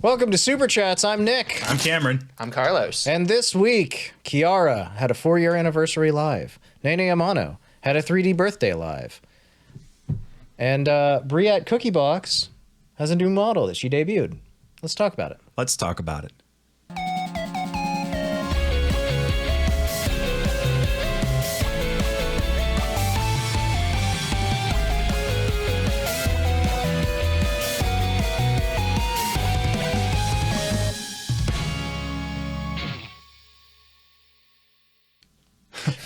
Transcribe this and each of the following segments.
Welcome to Super Chats. I'm Nick. I'm Cameron. I'm Carlos. And this week, Kiara had a 4-year anniversary live. Nene Amano had a 3D birthday live. And Briatcookiebox has a new model that she debuted. Let's talk about it. Let's talk about it.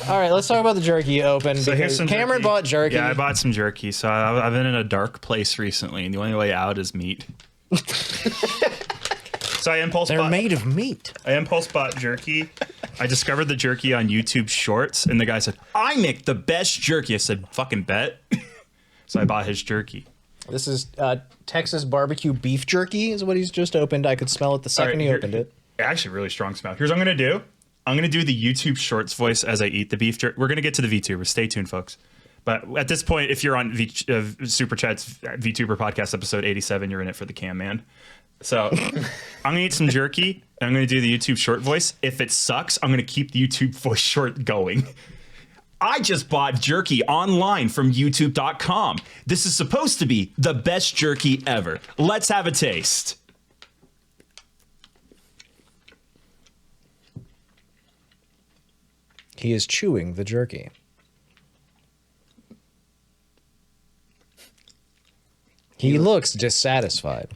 All right, let's talk about the jerky you opened. So here's some Cameron jerky. bought jerky. Yeah, I bought some jerky. So I've been in a dark place recently, and the only way out is meat. So I impulse They're bought. made of meat. I impulse bought jerky. I discovered the jerky on YouTube Shorts, and the guy said, "I make the best jerky." I said, "Fucking bet." So I bought his jerky. This is Texas barbecue beef jerky is what he's just opened. I could smell it the second he opened it. Actually, really strong smell. Here's what I'm gonna do. I'm going to do the YouTube Shorts voice as I eat the beef jerky. We're going to get to the VTubers. Stay tuned, folks. But at this point, if you're on Super Chat's VTuber podcast episode 87, you're in it for the cam, man. So I'm going to eat some jerky, and I'm going to do the YouTube Short voice. If it sucks, I'm going to keep the YouTube voice short going. I just bought jerky online from YouTube.com. This is supposed to be the best jerky ever. Let's have a taste. He is chewing the jerky. He looks dissatisfied.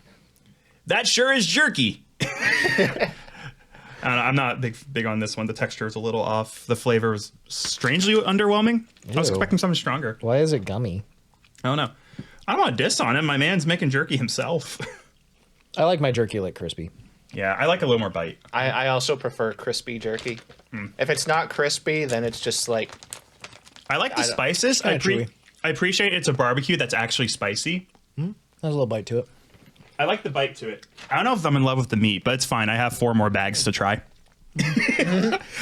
That sure is jerky. I'm not big on this one. The texture is a little off. The flavor was strangely underwhelming. I was expecting something stronger. Why is it gummy? I don't know. I don't want to diss on him. My man's making jerky himself. I like my jerky like crispy. Yeah, I like a little more bite. I also prefer crispy jerky. If it's not crispy, then it's just like... I like the spices. I appreciate it's a barbecue that's actually spicy. There's a little bite to it. I like the bite to it. I don't know if I'm in love with the meat, but it's fine. I have 4 more bags to try.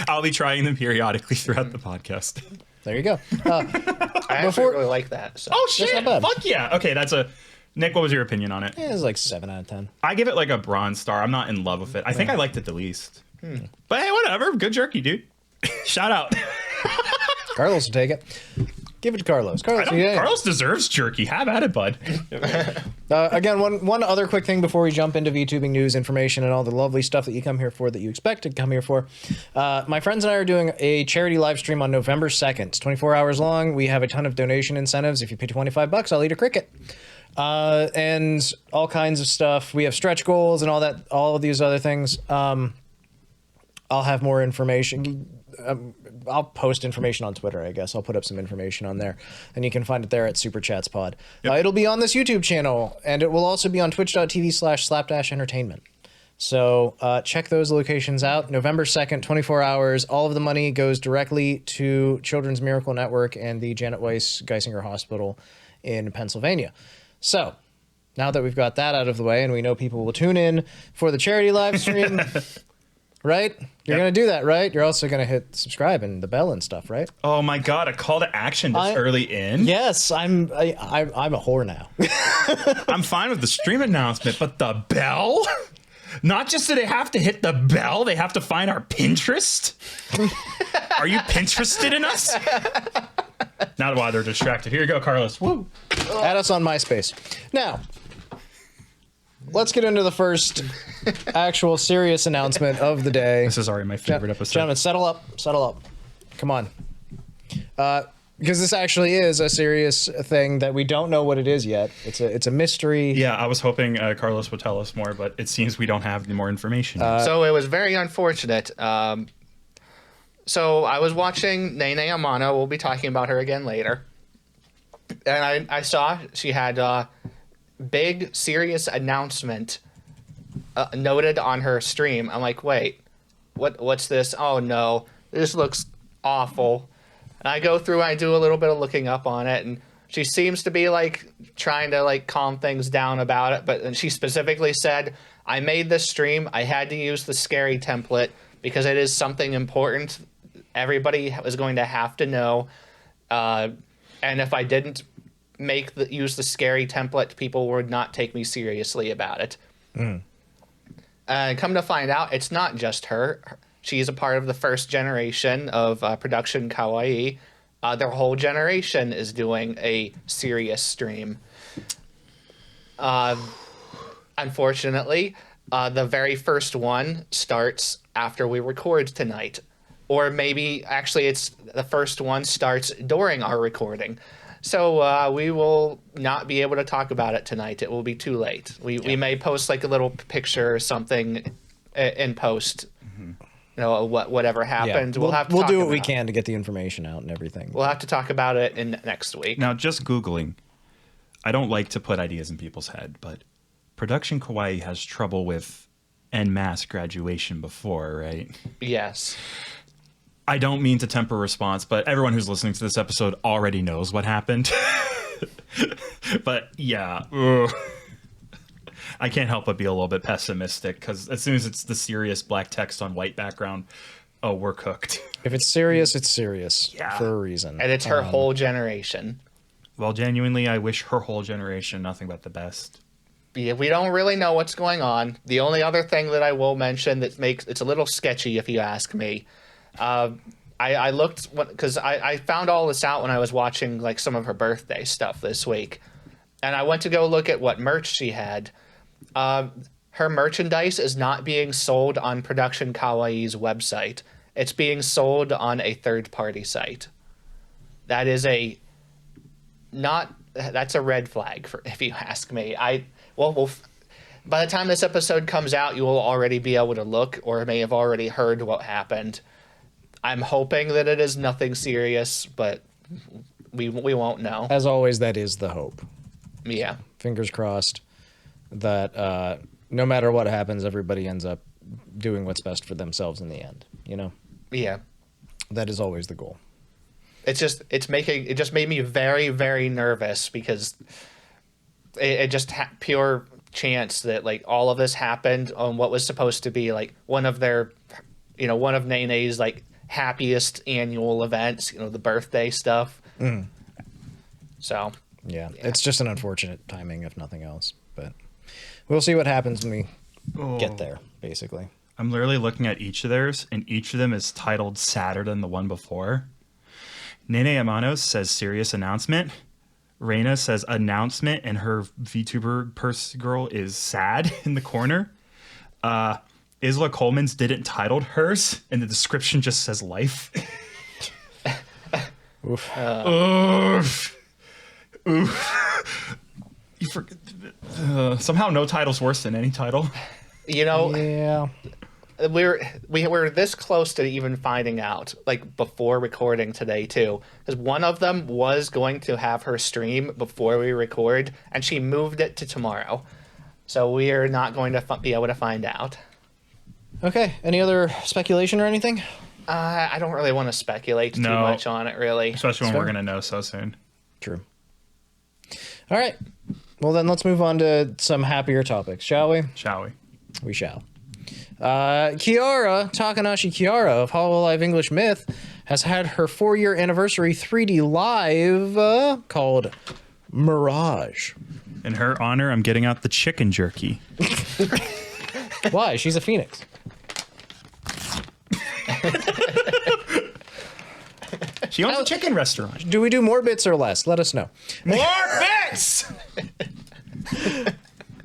I'll be trying them periodically throughout the podcast. There you go. I actually really like that. So. Oh, shit. not bad. Fuck yeah. Okay, that's a... Nick, what was your opinion on it? Yeah, it's like 7 out of 10. I give it like a bronze star. I'm not in love with it. I think I liked it the least. But hey, whatever. Good jerky, dude. Shout out. Carlos will take it. Give it to Carlos. Carlos deserves jerky. Have at it, bud. Again, one other quick thing before we jump into VTubing news, information, and all the lovely stuff that you come here for, that you expect to come here for. My friends and I are doing a charity live stream on November 2nd. It's 24 hours long. We have a ton of donation incentives. If you pay $25, I'll eat a cricket. And all kinds of stuff. We have stretch goals and all of these other things. I'll have more information. I'll post information on Twitter, I guess. I'll put up some information on there, and you can find it there at Super Chats Pod. Yep. It'll be on this YouTube channel, and it will also be on twitch.tv/slapdashentertainment. So check those locations out. November 2nd, 24 hours. All of the money goes directly to Children's Miracle Network and the Janet Weiss Geisinger Hospital in Pennsylvania. So now that we've got that out of the way, and we know people will tune in for the charity live stream... Right? You're going to do that, right? You're also going to hit subscribe and the bell and stuff, right? Oh my God, a call to action this early in? Yes, I'm a whore now. I'm fine with the stream announcement, but the bell? Not just do they have to hit the bell, they have to find our Pinterest? Are you Pinterested in us? Not while they're distracted. Here you go, Carlos. Woo. Add us on MySpace. Now, let's get into the first actual serious announcement of the day. This is already my favorite episode. Gentlemen, settle up. Come on. Because this actually is a serious thing that we don't know what it is yet. It's a mystery. Yeah, I was hoping Carlos would tell us more, but it seems we don't have any more information. So it was very unfortunate. So I was watching Nene Amano. We'll be talking about her again later. And I saw she had a big, serious announcement noted on her stream. I'm like, wait, what's this? Oh, no, this looks awful. And I go through, I do a little bit of looking up on it, and she seems to be, like, trying to, like, calm things down about it. But she specifically said, I made this stream. I had to use the scary template because it is something important. Everybody is going to have to know. And if I didn't use the scary template, people would not take me seriously about it. Come to find out, it's not just her. She's a part of the first generation of Production Kawaii. Their whole generation is doing a serious stream. Unfortunately, the very first one starts after we record tonight. Or maybe, actually, it's the first one starts during our recording. So we will not be able to talk about it tonight. It will be too late. We may post like a little picture or something in post. You know, whatever happened. We'll have to we'll talk do what about we it. can to get the information out and everything. We'll have to talk about it in next week. Now, just Googling. I don't like to put ideas in people's head, but Production Kawaii has trouble with en masse graduation before, right? Yes. I don't mean to temper response, but everyone who's listening to this episode already knows what happened. But yeah, ugh. I can't help but be a little bit pessimistic because as soon as it's the serious black text on white background, oh, we're cooked. If it's serious, it's serious Yeah. for a reason. And it's her whole generation. Well, genuinely, I wish her whole generation nothing but the best. Yeah, we don't really know what's going on. The only other thing that I will mention that makes it's a little sketchy, if you ask me. I looked because I found all this out when I was watching like some of her birthday stuff this week, and I went to go look at what merch she had. Her merchandise is not being sold on Production Kawaii's website. It's being sold on a third-party site. That is that's a red flag, if you ask me. By the time this episode comes out, you will already be able to look or may have already heard what happened. I'm hoping that it is nothing serious, but we won't know. As always, that is the hope. Yeah. Fingers crossed that no matter what happens, everybody ends up doing what's best for themselves in the end. You know? Yeah. That is always the goal. It just made me very, very nervous because it just pure chance that like all of this happened on what was supposed to be like one of Nene's like happiest annual events, the birthday stuff. So Yeah, it's just an unfortunate timing, if nothing else. But we'll see what happens when we get there, basically. I'm literally looking at each of theirs, and each of them is titled sadder than the one before. Nene Amano says serious announcement. Reina says announcement, and her VTuber purse girl is sad in the corner. Isla Coleman's didn't titled hers, and the description just says life. Oof. Oof. Somehow no title's worse than any title. Yeah. we were this close to even finding out like before recording today too, because one of them was going to have her stream before we record, and she moved it to tomorrow, so we are not going to be able to find out. Okay. Any other speculation or anything? I don't really want to speculate too much on it, really. Especially when we're going to know so soon. True. All right. Well, then let's move on to some happier topics, shall we? Shall we? We shall. Kiara, Takanashi Kiara of Hololive English Myth, has had her 4-year anniversary 3D live called Mirage. In her honor, I'm getting out the chicken jerky. Why? She's a phoenix. She owns a chicken restaurant. Do we do more bits or less? Let us know. More bits!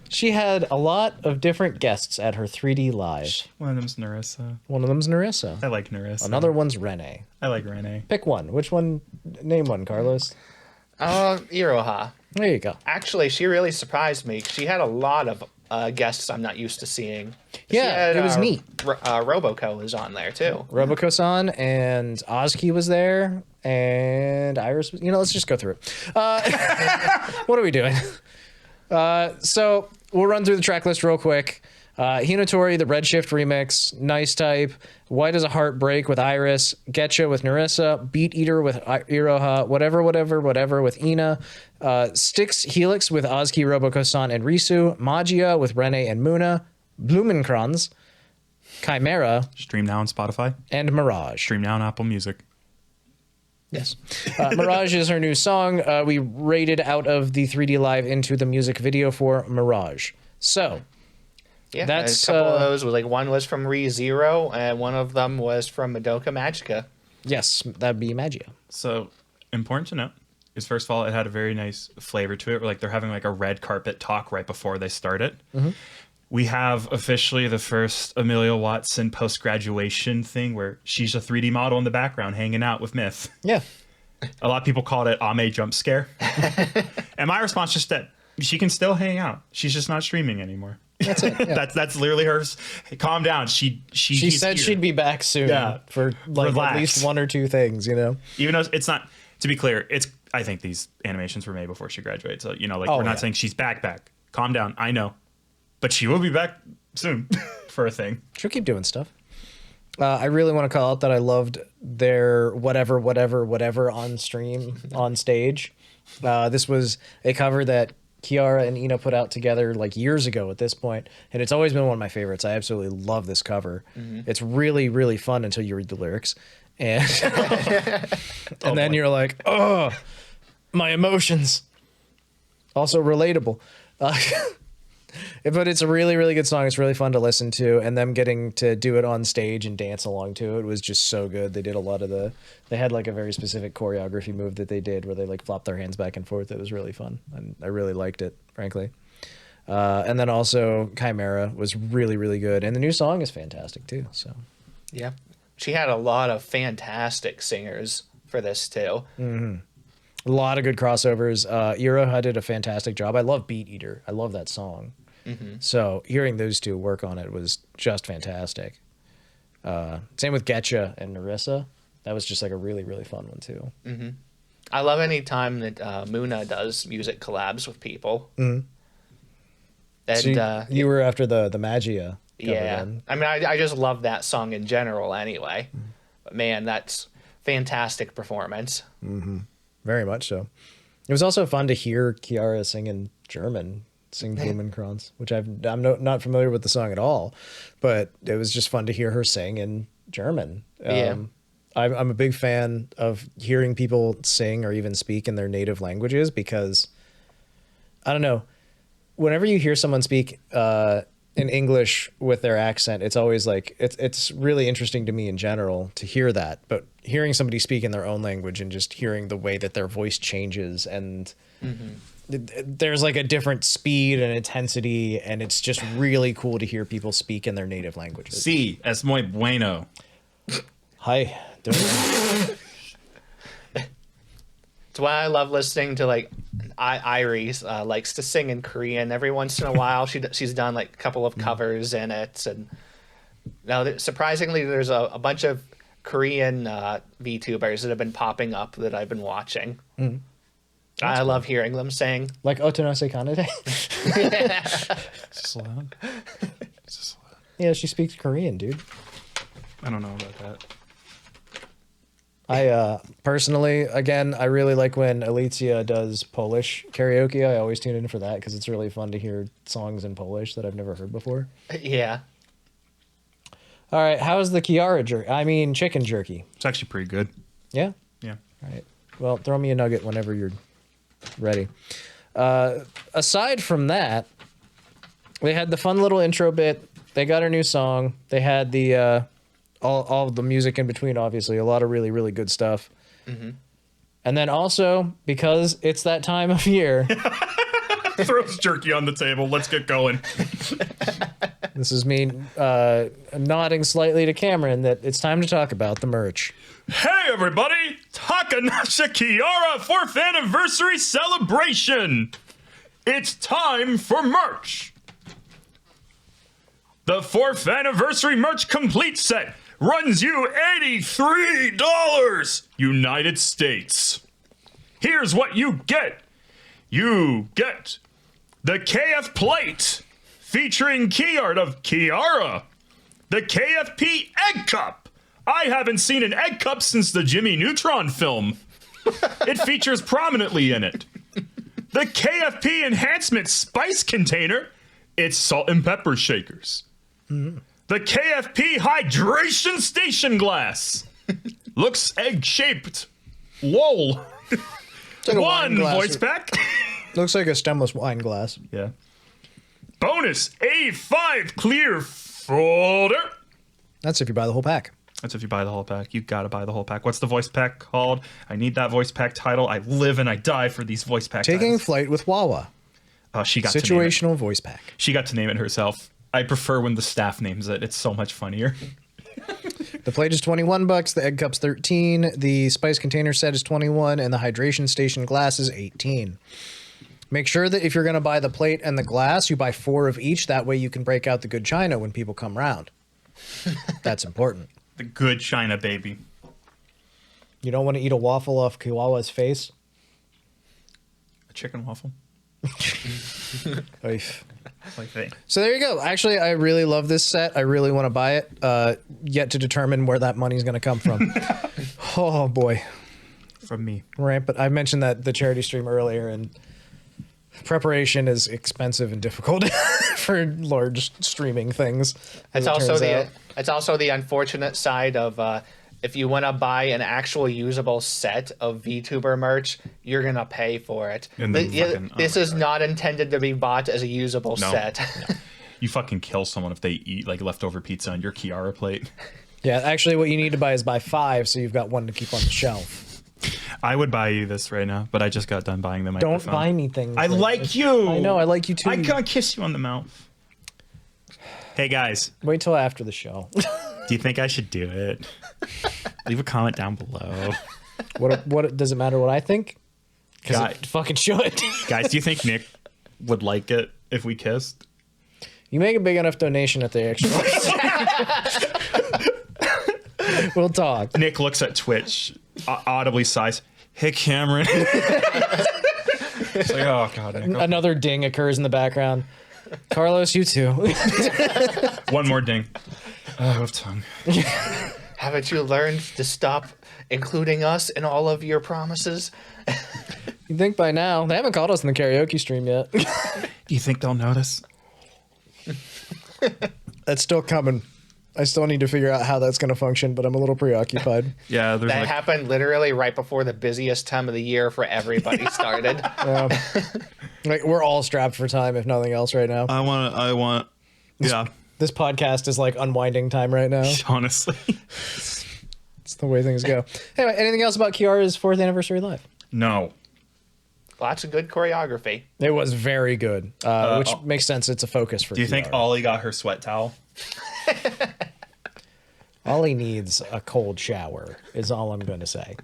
She had a lot of different guests at her 3D live. One of them's Narissa. One of them's Narissa. I like Narissa. Another one's Rene. I like Rene. Pick one. Which one? Name one, Carlos. Iroha. There you go. Actually, she really surprised me. She had a lot of guests I'm not used to seeing. Yeah, it was neat. Roboco was on there too. Roboco-san and Ozki was there, and Iris was, let's just go through it. What are we doing? So we'll run through the track list real quick. Hinatori, the Redshift remix, Nice Type, White as a Heartbreak with Iris, Getcha with Narissa, Beat Eater with Iroha, whatever with Ina, Styx Helix with Ozki, Roboco-san, and Risu, Magia with Rene and Muna, Blumenkranz, Chimera, Stream now on Spotify. and Mirage. Stream now on Apple Music. Yes. Mirage is her new song. We rated out of the 3D Live into the music video for Mirage. So, Yeah, That's, a couple of those was like one was from ReZero and one of them was from Madoka Magica. Yes, that'd be Magia. So important to note is, first of all, it had a very nice flavor to it. Like they're having like a red carpet talk right before they start it. We have officially the first Amelia Watson post-graduation thing where she's a 3D model in the background hanging out with Myth. Yeah. A lot of people called it Ame jump scare. And my response just that she can still hang out. She's just not streaming anymore. That's it. Yeah. that's literally hers. Hey, calm down. She said here. she'd be back soon for like Relax. at least one or two things, you know? Even though it's not, to be clear, I think these animations were made before she graduated. So, we're not saying she's back. Calm down. I know. But she will be back soon for a thing. She'll keep doing stuff. I really want to call out that I loved their whatever on stream, on stage. This was a cover that Kiara and Ina put out together like years ago at this point, and it's always been one of my favorites. I absolutely love this cover. It's really, really fun until you read the lyrics. And, and then you're like, oh, my emotions. Also relatable. But it's a really, really good song. It's really fun to listen to, and them getting to do it on stage and dance along to it was just so good. They did a lot of they had like a very specific choreography move that they did where they like flopped their hands back and forth. It was really fun, and I really liked it, frankly. And then also Chimera was really, really good, and the new song is fantastic too. So yeah, she had a lot of fantastic singers for this too. A lot of good crossovers. Iroha did a fantastic job. I love Beat Eater. I love that song. So hearing those two work on it was just fantastic. Same with Getcha and Narissa. That was just like a really, really fun one too. I love any time that Muna does music collabs with people. And So you were after the Magia cover yeah, then. I mean, I just love that song in general anyway. But man, that's fantastic performance. Very much so. It was also fun to hear Kiara sing in German, sing Blumenkranz, which I'm not familiar with the song at all, but it was just fun to hear her sing in German. Yeah. I'm a big fan of hearing people sing or even speak in their native languages because, I don't know, whenever you hear someone speak in English with their accent, it's always like, it's really interesting to me in general to hear that, but hearing somebody speak in their own language and just hearing the way that their voice changes and there's like a different speed and intensity, and it's just really cool to hear people speak in their native languages. Sí, es muy bueno. Hi. It's why I love listening to like Airi likes to sing in Korean every once in a while. She's done like a couple of covers in it, and now surprisingly there's a bunch of Korean VTubers that have been popping up that I've been watching. I love hearing them sing. Like Otonase Kanade? Is this allowed? Is this allowed? Yeah, she speaks Korean, dude. I don't know about that. I personally, again, I really like when Alicia does Polish karaoke. I always tune in for that because it's really fun to hear songs in Polish that I've never heard before. Yeah. All right, how's the Kiara chicken jerky? It's actually pretty good. Yeah? Yeah. All right. Well, throw me a nugget whenever you're ready. Aside from that, they had the fun little intro bit. They got a new song. They had the all of the music in between, obviously. A lot of really, really good stuff. And then also, because it's that time of year... Throws jerky on the table. Let's get going. This is me nodding slightly to Cameron that it's time to talk about the merch. Hey everybody! Takanasha Kiara 4th anniversary celebration! It's time for merch! The 4th anniversary merch complete set runs you $83 United States. Here's what you get. You get the KF plate featuring key art of Kiara, the KFP egg cup. I haven't seen an egg cup since the Jimmy Neutron film. It features prominently in it. The KFP enhancement spice container. It's salt and pepper shakers. The KFP hydration station glass. Looks egg shaped. Lol. Like a wine One glass. voice pack. Looks like a stemless wine glass. Yeah. bonus A5 clear folder. That's if you buy the whole pack. That's if you buy the whole pack. You gotta buy the whole pack. What's the voice pack called? I need that voice pack title. I live and I die for these voice pack Taking titles. Flight with Wawa. Oh, she got to name it. Situational voice pack. She got to name it herself. I prefer when the staff names it. It's so much funnier. The plate is $21. The egg cup's 13. The spice container set is 21, and the hydration station glass is 18. Make sure that if you're going to buy the plate and the glass, you buy 4 of each. That way you can break out the good china when people come round. That's important. The good China, baby. You don't want to eat a waffle off Kiwawa's face? A chicken waffle. Oof. Like they. So there you go. Actually, I really love this set. I really want to buy it. Yet to determine where that money's going to come from. Oh, boy. From me. Rampant. I mentioned that the charity stream earlier, and preparation is expensive and difficult for large streaming things. It's also the unfortunate side of if you want to buy an actual usable set of VTuber merch, you're gonna pay for it. And then This is not intended to be bought as a usable No. set. No. You fucking kill someone if they eat like leftover pizza on your Kiara plate. Yeah, actually, what you need to buy is buy 5, so you've got 1 to keep on the shelf. I would buy you this right now, but I just got done buying the Don't microphone. buy me things. I like you. I know, I like you too. I can't kiss you on the mouth. Hey guys, Wait till after the show. do you think I should do it? Leave a comment down below. What does it matter what I think? Because Guy- it fucking should. Guys, do you think Nick would like it if we kissed? You make a big enough donation at the extra. We'll talk. Nick looks at Twitch, audibly sighs. Hey Cameron. It's like, oh god. Nick. Another ding occurs in the background. Carlos, you too. One more ding. I have tongue. Haven't you learned to stop including us in all of your promises? You think by now they haven't called us in the karaoke stream yet? Do you think they'll notice? That's still coming. I still need to figure out how that's going to function, but I'm a little preoccupied. Yeah, there's That like happened literally right before the busiest time of the year for everybody started. Like we're all strapped for time, if nothing else, right now. I want. Yeah, This podcast is like unwinding time right now. honestly. It's the way things go. Anyway, anything else about Kiara's 4th anniversary live? No. Lots of good choreography. It was very good, which makes sense. It's a focus for Do you Kiara. think Ollie got her sweat towel? Ollie needs a cold shower, is all I'm going to say.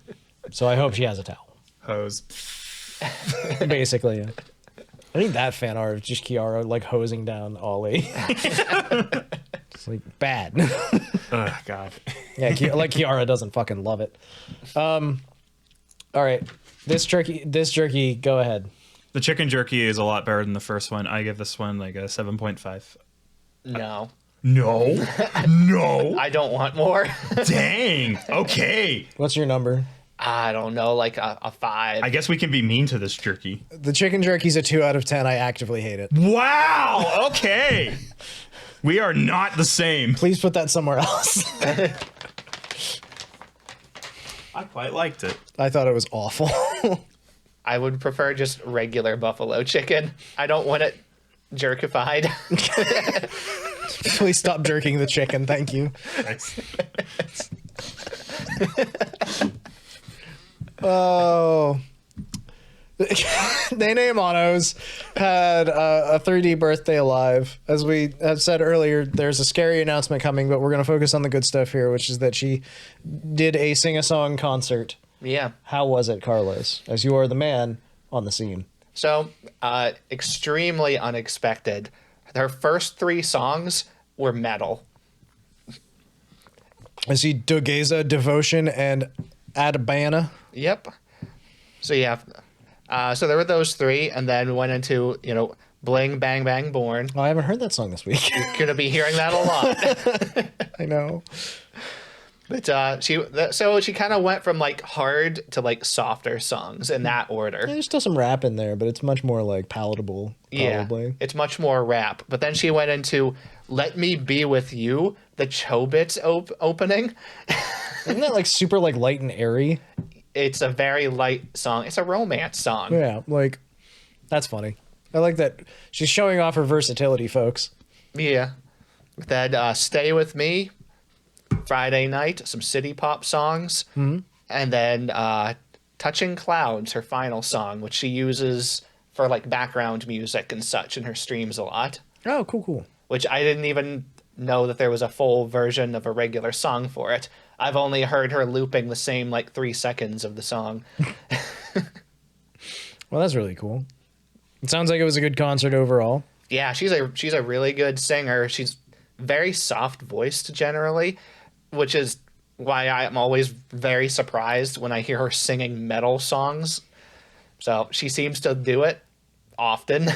So I hope she has a towel. Hose. Basically, yeah. I need that fan art of just Kiara like hosing down Ollie. It's like bad. Oh god. Yeah, like Kiara doesn't fucking love it. All right, this jerky. Go ahead. The chicken jerky is a lot better than the first one. I give this one like a 7.5. No. No. No. I don't want more. Dang. Okay. What's your number? I don't know, like a 5. I guess we can be mean to this jerky. The chicken jerky's a 2 out of 10. I actively hate it. Wow. Okay. We are not the same. Please put that somewhere else. I quite liked it. I thought it was awful. I would prefer just regular buffalo chicken. I don't want it jerkified. Please stop jerking the chicken. Thank you. Thanks. Oh. Nene Amano's had a 3D birthday alive. As we have said earlier, there's a scary announcement coming, but we're going to focus on the good stuff here, which is that she did a sing-a-song concert. Yeah. How was it, Carlos? As you are the man on the scene. So, extremely unexpected. Her first 3 songs were metal. I see Dogeza, Devotion, and Adabana. Yep. So yeah. So there were those 3, and then we went into, Bling-Bang-Bang-Born. Oh, I haven't heard that song this week. Gonna be hearing that a lot. I know. But she kind of went from like hard to like softer songs in that order. There's still some rap in there, but it's much more like palatable, probably. Yeah, it's much more rap. But then she went into "Let Me Be With You," the Chobits opening. Isn't that like super like light and airy? It's a very light song. It's a romance song. Yeah, like that's funny. I like that she's showing off her versatility, folks. Yeah. Then Stay With Me, Friday night, some city pop songs. Mm-hmm. And then Touching Clouds, her final song, which she uses for like background music and such in her streams a lot. Oh, cool. Which I didn't even know that there was a full version of a regular song for it. I've only heard her looping the same like 3 seconds of the song. Well, that's really cool. It sounds like it was a good concert overall. Yeah, she's a really good singer. She's very soft voiced generally, which is why I'm always very surprised when I hear her singing metal songs. So she seems to do it often.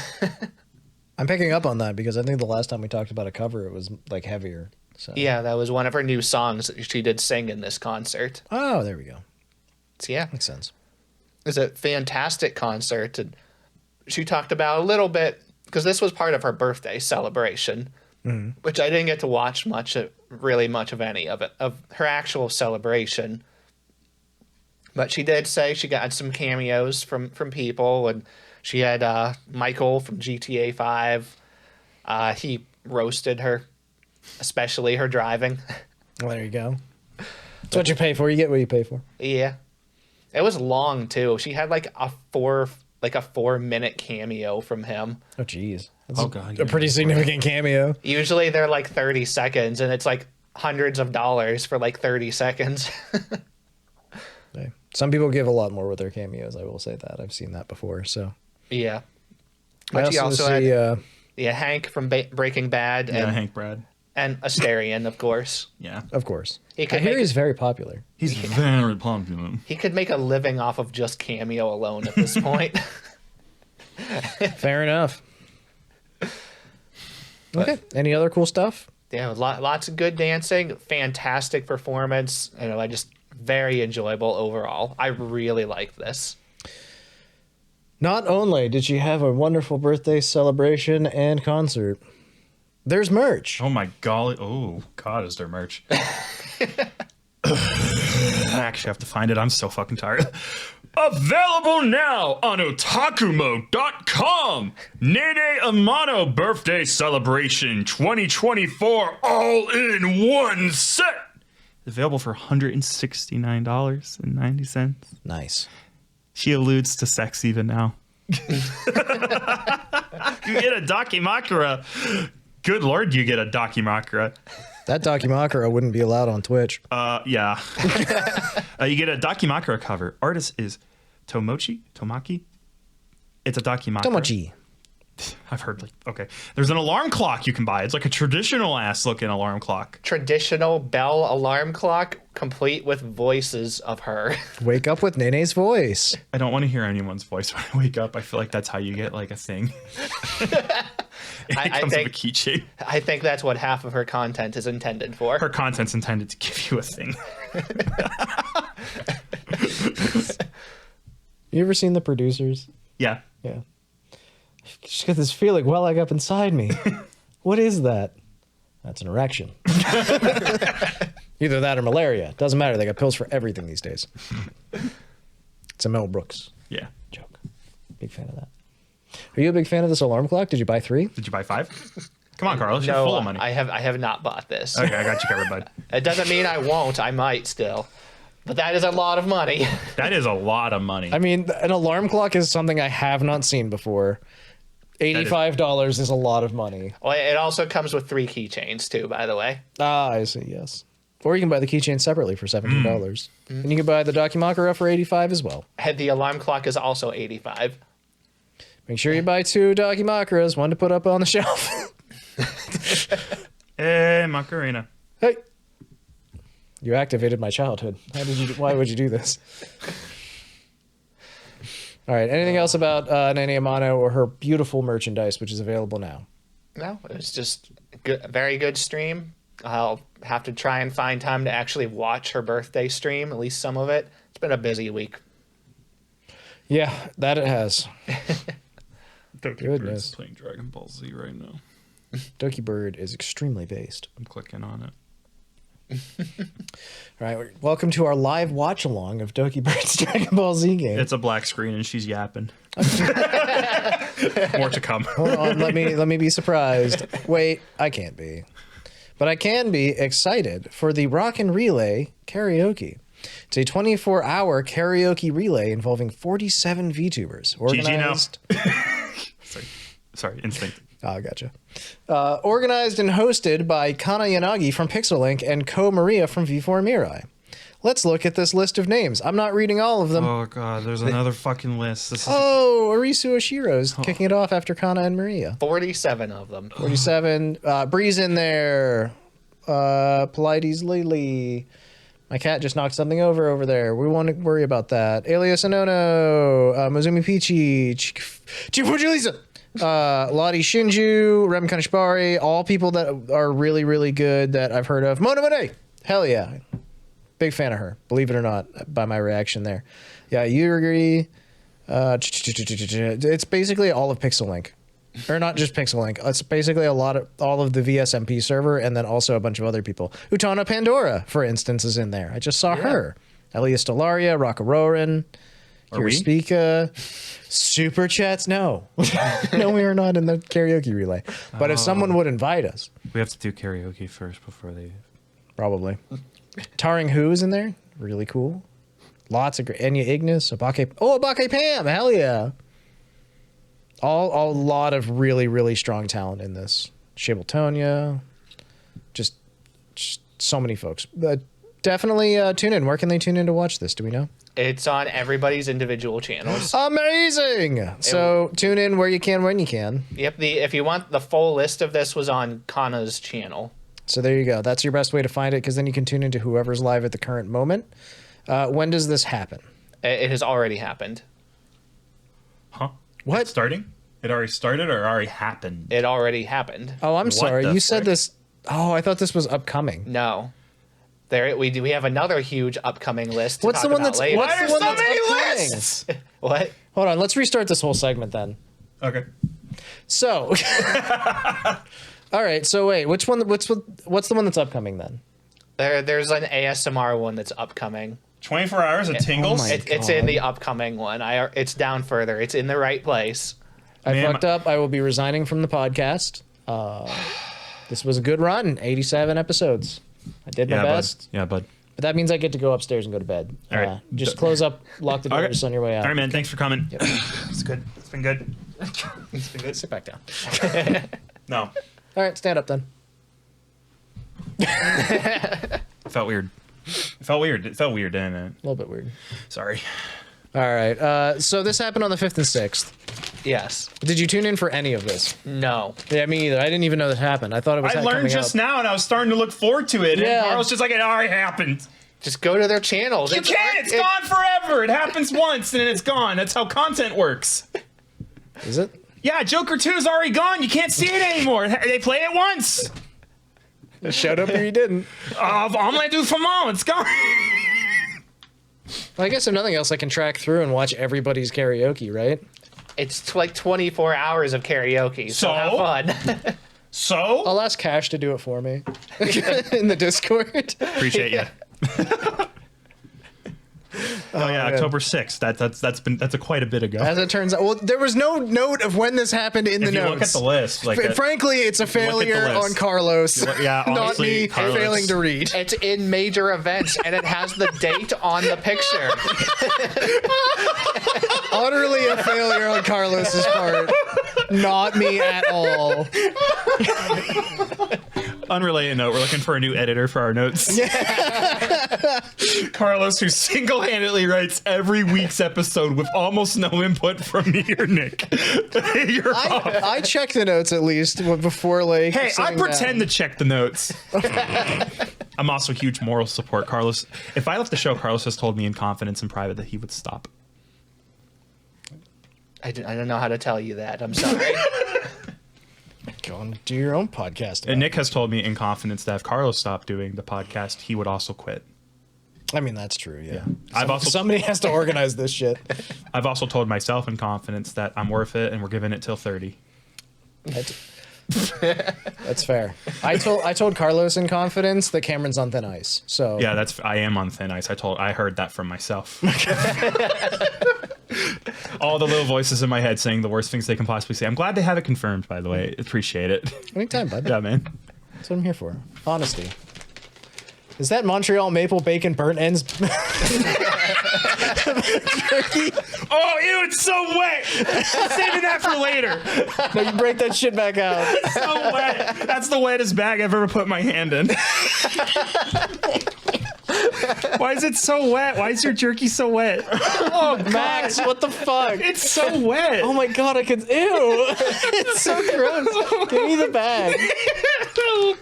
I'm picking up on that because I think the last time we talked about a cover, it was like heavier. So. Yeah, that was one of her new songs that she did sing in this concert. Oh, there we go. So yeah, makes sense. It was a fantastic concert, and she talked about a little bit because this was part of her birthday celebration, which I didn't get to watch really much of any of it, of her actual celebration. But she did say she got some cameos from people, and she had Michael from GTA 5. He roasted her, especially her driving. Well, there you go. That's what you pay for. You get what you pay for. Yeah. It was long, too. She had like a 4-minute cameo from him. Oh, jeez. Oh, God. A pretty significant cameo. Usually they're like 30 seconds, and it's like hundreds of dollars for like 30 seconds. Okay. Some people give a lot more with their cameos. I will say that. I've seen that before. So Yeah. But But she also see, had Hank from Breaking Bad. Yeah, And, Hank Brad. and Asterion, of course. Yeah. of course. He I could hear make- he's very popular. He's very popular. He could make a living off of just cameo alone at this point. Fair enough. Okay. Any other cool stuff? Yeah, lots of good dancing, fantastic performance. I just very enjoyable overall. I really like this. Not only did she have a wonderful birthday celebration and concert, there's merch. Oh my golly. Oh, God, is there merch? I actually have to find it. I'm so fucking tired. Available now on otakumo.com. Nene Amano Birthday Celebration 2024 all in one set. Available for $169.90. Nice. She alludes to sex even now. You get a Dakimakura. Good Lord, you get a Dakimakura. That Dakimakura wouldn't be allowed on Twitch. Yeah. You get a Dakimakura cover. Artist is Tomaki. It's a Dakimakura. Tomochi. I've heard okay. There's an alarm clock you can buy. It's like a traditional ass looking alarm clock. Traditional bell alarm clock, complete with voices of her. Wake up with Nene's voice. I don't want to hear anyone's voice when I wake up. I feel like that's how you get like a thing. It comes with a keychain. I think that's what half of her content is intended for. Her content's intended to give you a thing. You ever seen The Producers? Yeah. Yeah. Just got this feeling welling up inside me. What is that? That's an erection. Either that or malaria. Doesn't matter. They got pills for everything these days. It's a Mel Brooks Yeah. joke. Big fan of that. Are you a big fan of this alarm clock? Did you buy 3? Did you buy 5? Come on, Carlos. You're No, full of money. I have not bought this. Okay, I got you covered, bud. It doesn't mean I won't. I might still. But that is a lot of money. That is a lot of money. I mean, an alarm clock is something I have not seen before. $85 is a lot of money. Well, it also comes with 3 keychains too, by the way. Ah, I see, yes. Or you can buy the keychain separately for $17. And you can buy the Dakimakura for $85 as well. And the alarm clock is also $85. Make sure you buy 2 Dakimakuras, one to put up on the shelf. Hey, Macarena. Hey. You activated my childhood. Why would you do this? All right. Anything else about Nene Amano or her beautiful merchandise, which is available now? No, it was just a very good stream. I'll have to try and find time to actually watch her birthday stream, at least some of it. It's been a busy week. Yeah, that it has. Doki Goodness. Bird's playing Dragon Ball Z right now. Doki Bird is extremely based. I'm clicking on it. All right, welcome to our live watch along of Doki Bird's Dragon Ball Z game. It's a black screen and she's yapping. More to come. Hold on, let me be surprised. Wait, I can't be. But I can be excited for the Rock and Relay Karaoke. It's a 24-hour karaoke relay involving 47 VTubers. Organized. Sorry, instinct. Oh, gotcha. Organized and hosted by Kanna Yanagi from Pixelink and Ko Maria from V4 Mirai. Let's look at this list of names. I'm not reading all of them. Oh god, there's another fucking list. This is Arisu Oshiro's kicking it off after Kanna and Maria. 47 of them. 47. Bree's in there. Polites Lily. My cat just knocked something over there. We won't worry about that. Alias Anono. Mozumi Peachy. Chifujilisa. Lottie Shinju. Rem Kanishibari. All people that are really, really good that I've heard of. Mona Monet. Hell yeah. Big fan of her, believe it or not, by my reaction there. Yeah, Yuri. It's basically all of Pixelink. Or not just Pixelink. It's basically all of the VSMP server, and then also a bunch of other people. Utana Pandora, for instance, is in there. I just saw her. Elia Stellaria, Rockaroran, Speaka. Super chats? No. No, we are not in the karaoke relay. But if someone would invite us. We have to do karaoke first before they... Probably. Taring Who is in there. Really cool. Lots of great. Enya Ignis. Abake. Oh, Abake Pam. Hell yeah. A lot of really, really strong talent in this. Shabletonia. Just so many folks. Definitely tune in. Where can they tune in to watch this? Do we know? It's on everybody's individual channels. Amazing. So tune in where you can, when you can. Yep. If you want the full list of this was on Kanna's channel. So there you go. That's your best way to find it, because then you can tune into whoever's live at the current moment. When does this happen? It has already happened. Huh? What? It's starting? It already started or already happened? It already happened. Oh, I'm sorry. You said frick? this. Oh, I thought this was upcoming. No. We have another huge upcoming list. What's the one that's later. what's Why the are one so that's many upcoming? lists? What? Hold on. Let's restart this whole segment then. Okay. So, all right. So wait, which one? What's the one that's upcoming then? There's an ASMR one that's upcoming. 24 hours of tingles? Oh my It's in the upcoming one. It's down further. It's in the right place. I Man, fucked up. I will be resigning from the podcast. This was a good run. 87 episodes. I did my best. Bud. Yeah, bud. But that means I get to go upstairs and go to bed. All right. Just close up, lock the doors on your way out. All right, man. Thanks for coming. Yep. It's good. It's been good. It's been good. Sit back down. No. All right, stand up then. It felt weird. It felt weird, didn't it? A little bit weird. Sorry. All right. So this happened on the 5th and 6th. Yes. Did you tune in for any of this? No. Yeah, me either. I didn't even know this happened. I thought it was I learned coming just up. now, and I was starting to look forward to it. Yeah. And Carl's just like, it already happened. Just go to their channels. You can't. It's gone forever. It happens once, and then it's gone. That's how content works. Is it? Yeah, Joker 2 is already gone. You can't see it anymore. They play it once. It showed up or you didn't. I'm gonna do Fuwamoco. It's gone. Well, I guess if nothing else, I can track through and watch everybody's karaoke, right? It's like 24 hours of karaoke. So have fun. So? I'll ask Cash to do it for me in the Discord. Appreciate you. Oh yeah, man. October 6th. That's quite a bit ago. As it turns out, well, there was no note of when this happened in the If you notes. look at the list, like Frankly, it's a failure list. on Carlos. Yeah, not honestly, me Carlos. failing to read. It's in major events, and it has the date on the picture. Utterly a failure on Carlos's part. Not me at all. Unrelated note, we're looking for a new editor for our notes. Carlos, who single-handedly writes every week's episode with almost no input from me or Nick. You're off. I check the notes at least before like. Hey, I sitting pretend down. to check the notes. I'm also huge moral support. Carlos, if I left the show, Carlos has told me in confidence and private that he would stop. I don't know how to tell you that. I'm sorry. Go on, do your own podcast. And Nick has told me in confidence that if Carlos stopped doing the podcast, he would also quit. I mean, that's true. Yeah. Somebody has to organize this shit. I've also told myself in confidence that I'm worth it, and we're giving it till 30. That's fair. I told Carlos in confidence that Cameron's on thin ice. So Yeah, I am on thin ice. I heard that from myself. All the little voices in my head saying the worst things they can possibly say. I'm glad they have it confirmed, by the way. Appreciate it. Anytime, bud. Yeah, man. That's what I'm here for. Honesty. Is that Montreal maple bacon burnt ends jerky? Oh, ew, it's so wet. I'm saving that for later. No, you break that shit back out. So wet. That's the wettest bag I've ever put my hand in. Why is it so wet? Why is your jerky so wet? Oh, Max, what the fuck? It's so wet. Oh my god, I could. Ew. It's so gross. Give me the bag.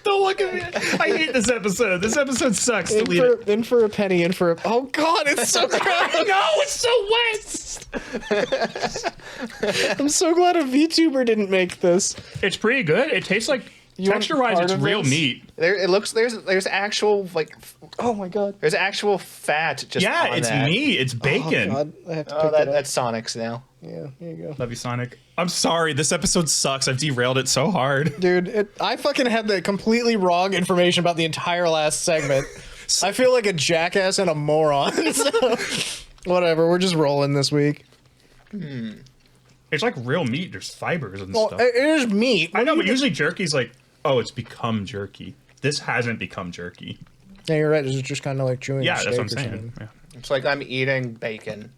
Don't look at me. I hate this episode. This episode sucks. Delete it. In for a penny, in for a. Oh god, it's so gross. No, it's so wet. I'm so glad a VTuber didn't make this. It's pretty good. It tastes like, want texture-wise, part it's of real this? meat. There's actual like Oh my god. there's actual fat just Yeah, on it's that. meat. It's bacon. Oh god, I have to Oh, pick it up. that's Sonic's now. Yeah, here you go. Love you, Sonic. I'm sorry. This episode sucks. I've derailed it so hard. Dude, I fucking had the completely wrong information about the entire last segment. I feel like a jackass and a moron. So, whatever, we're just rolling this week. It's like real meat. There's fibers and Well, stuff. it is meat. I know, but usually jerky's like, oh, it's become jerky. This hasn't become jerky. Yeah, you're right. It's just kind of like chewing. Yeah, a that's what I'm steak or saying. something. Yeah. It's like I'm eating bacon.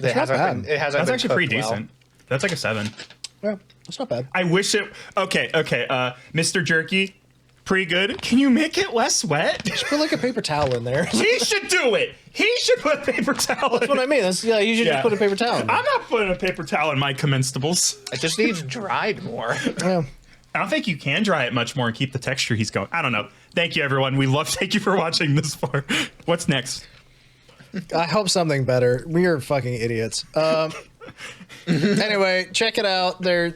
It's not bad. It hasn't That's been actually pretty cooked well. decent. That's like a 7. Yeah, it's not bad. I wish it. Okay. Mr. Jerky, pretty good. Can you make it less wet? Just put like a paper towel in there. He should do it. He should put a paper towel. That's what I mean. You should Yeah. just put a paper towel in there. I'm not putting a paper towel in my comestibles. It just needs dried more. Yeah. I don't think you can dry it much more and keep the texture he's going. I don't know. Thank you, everyone. Thank you for watching this far. What's next? I hope something better. We are fucking idiots. Anyway, check it out. They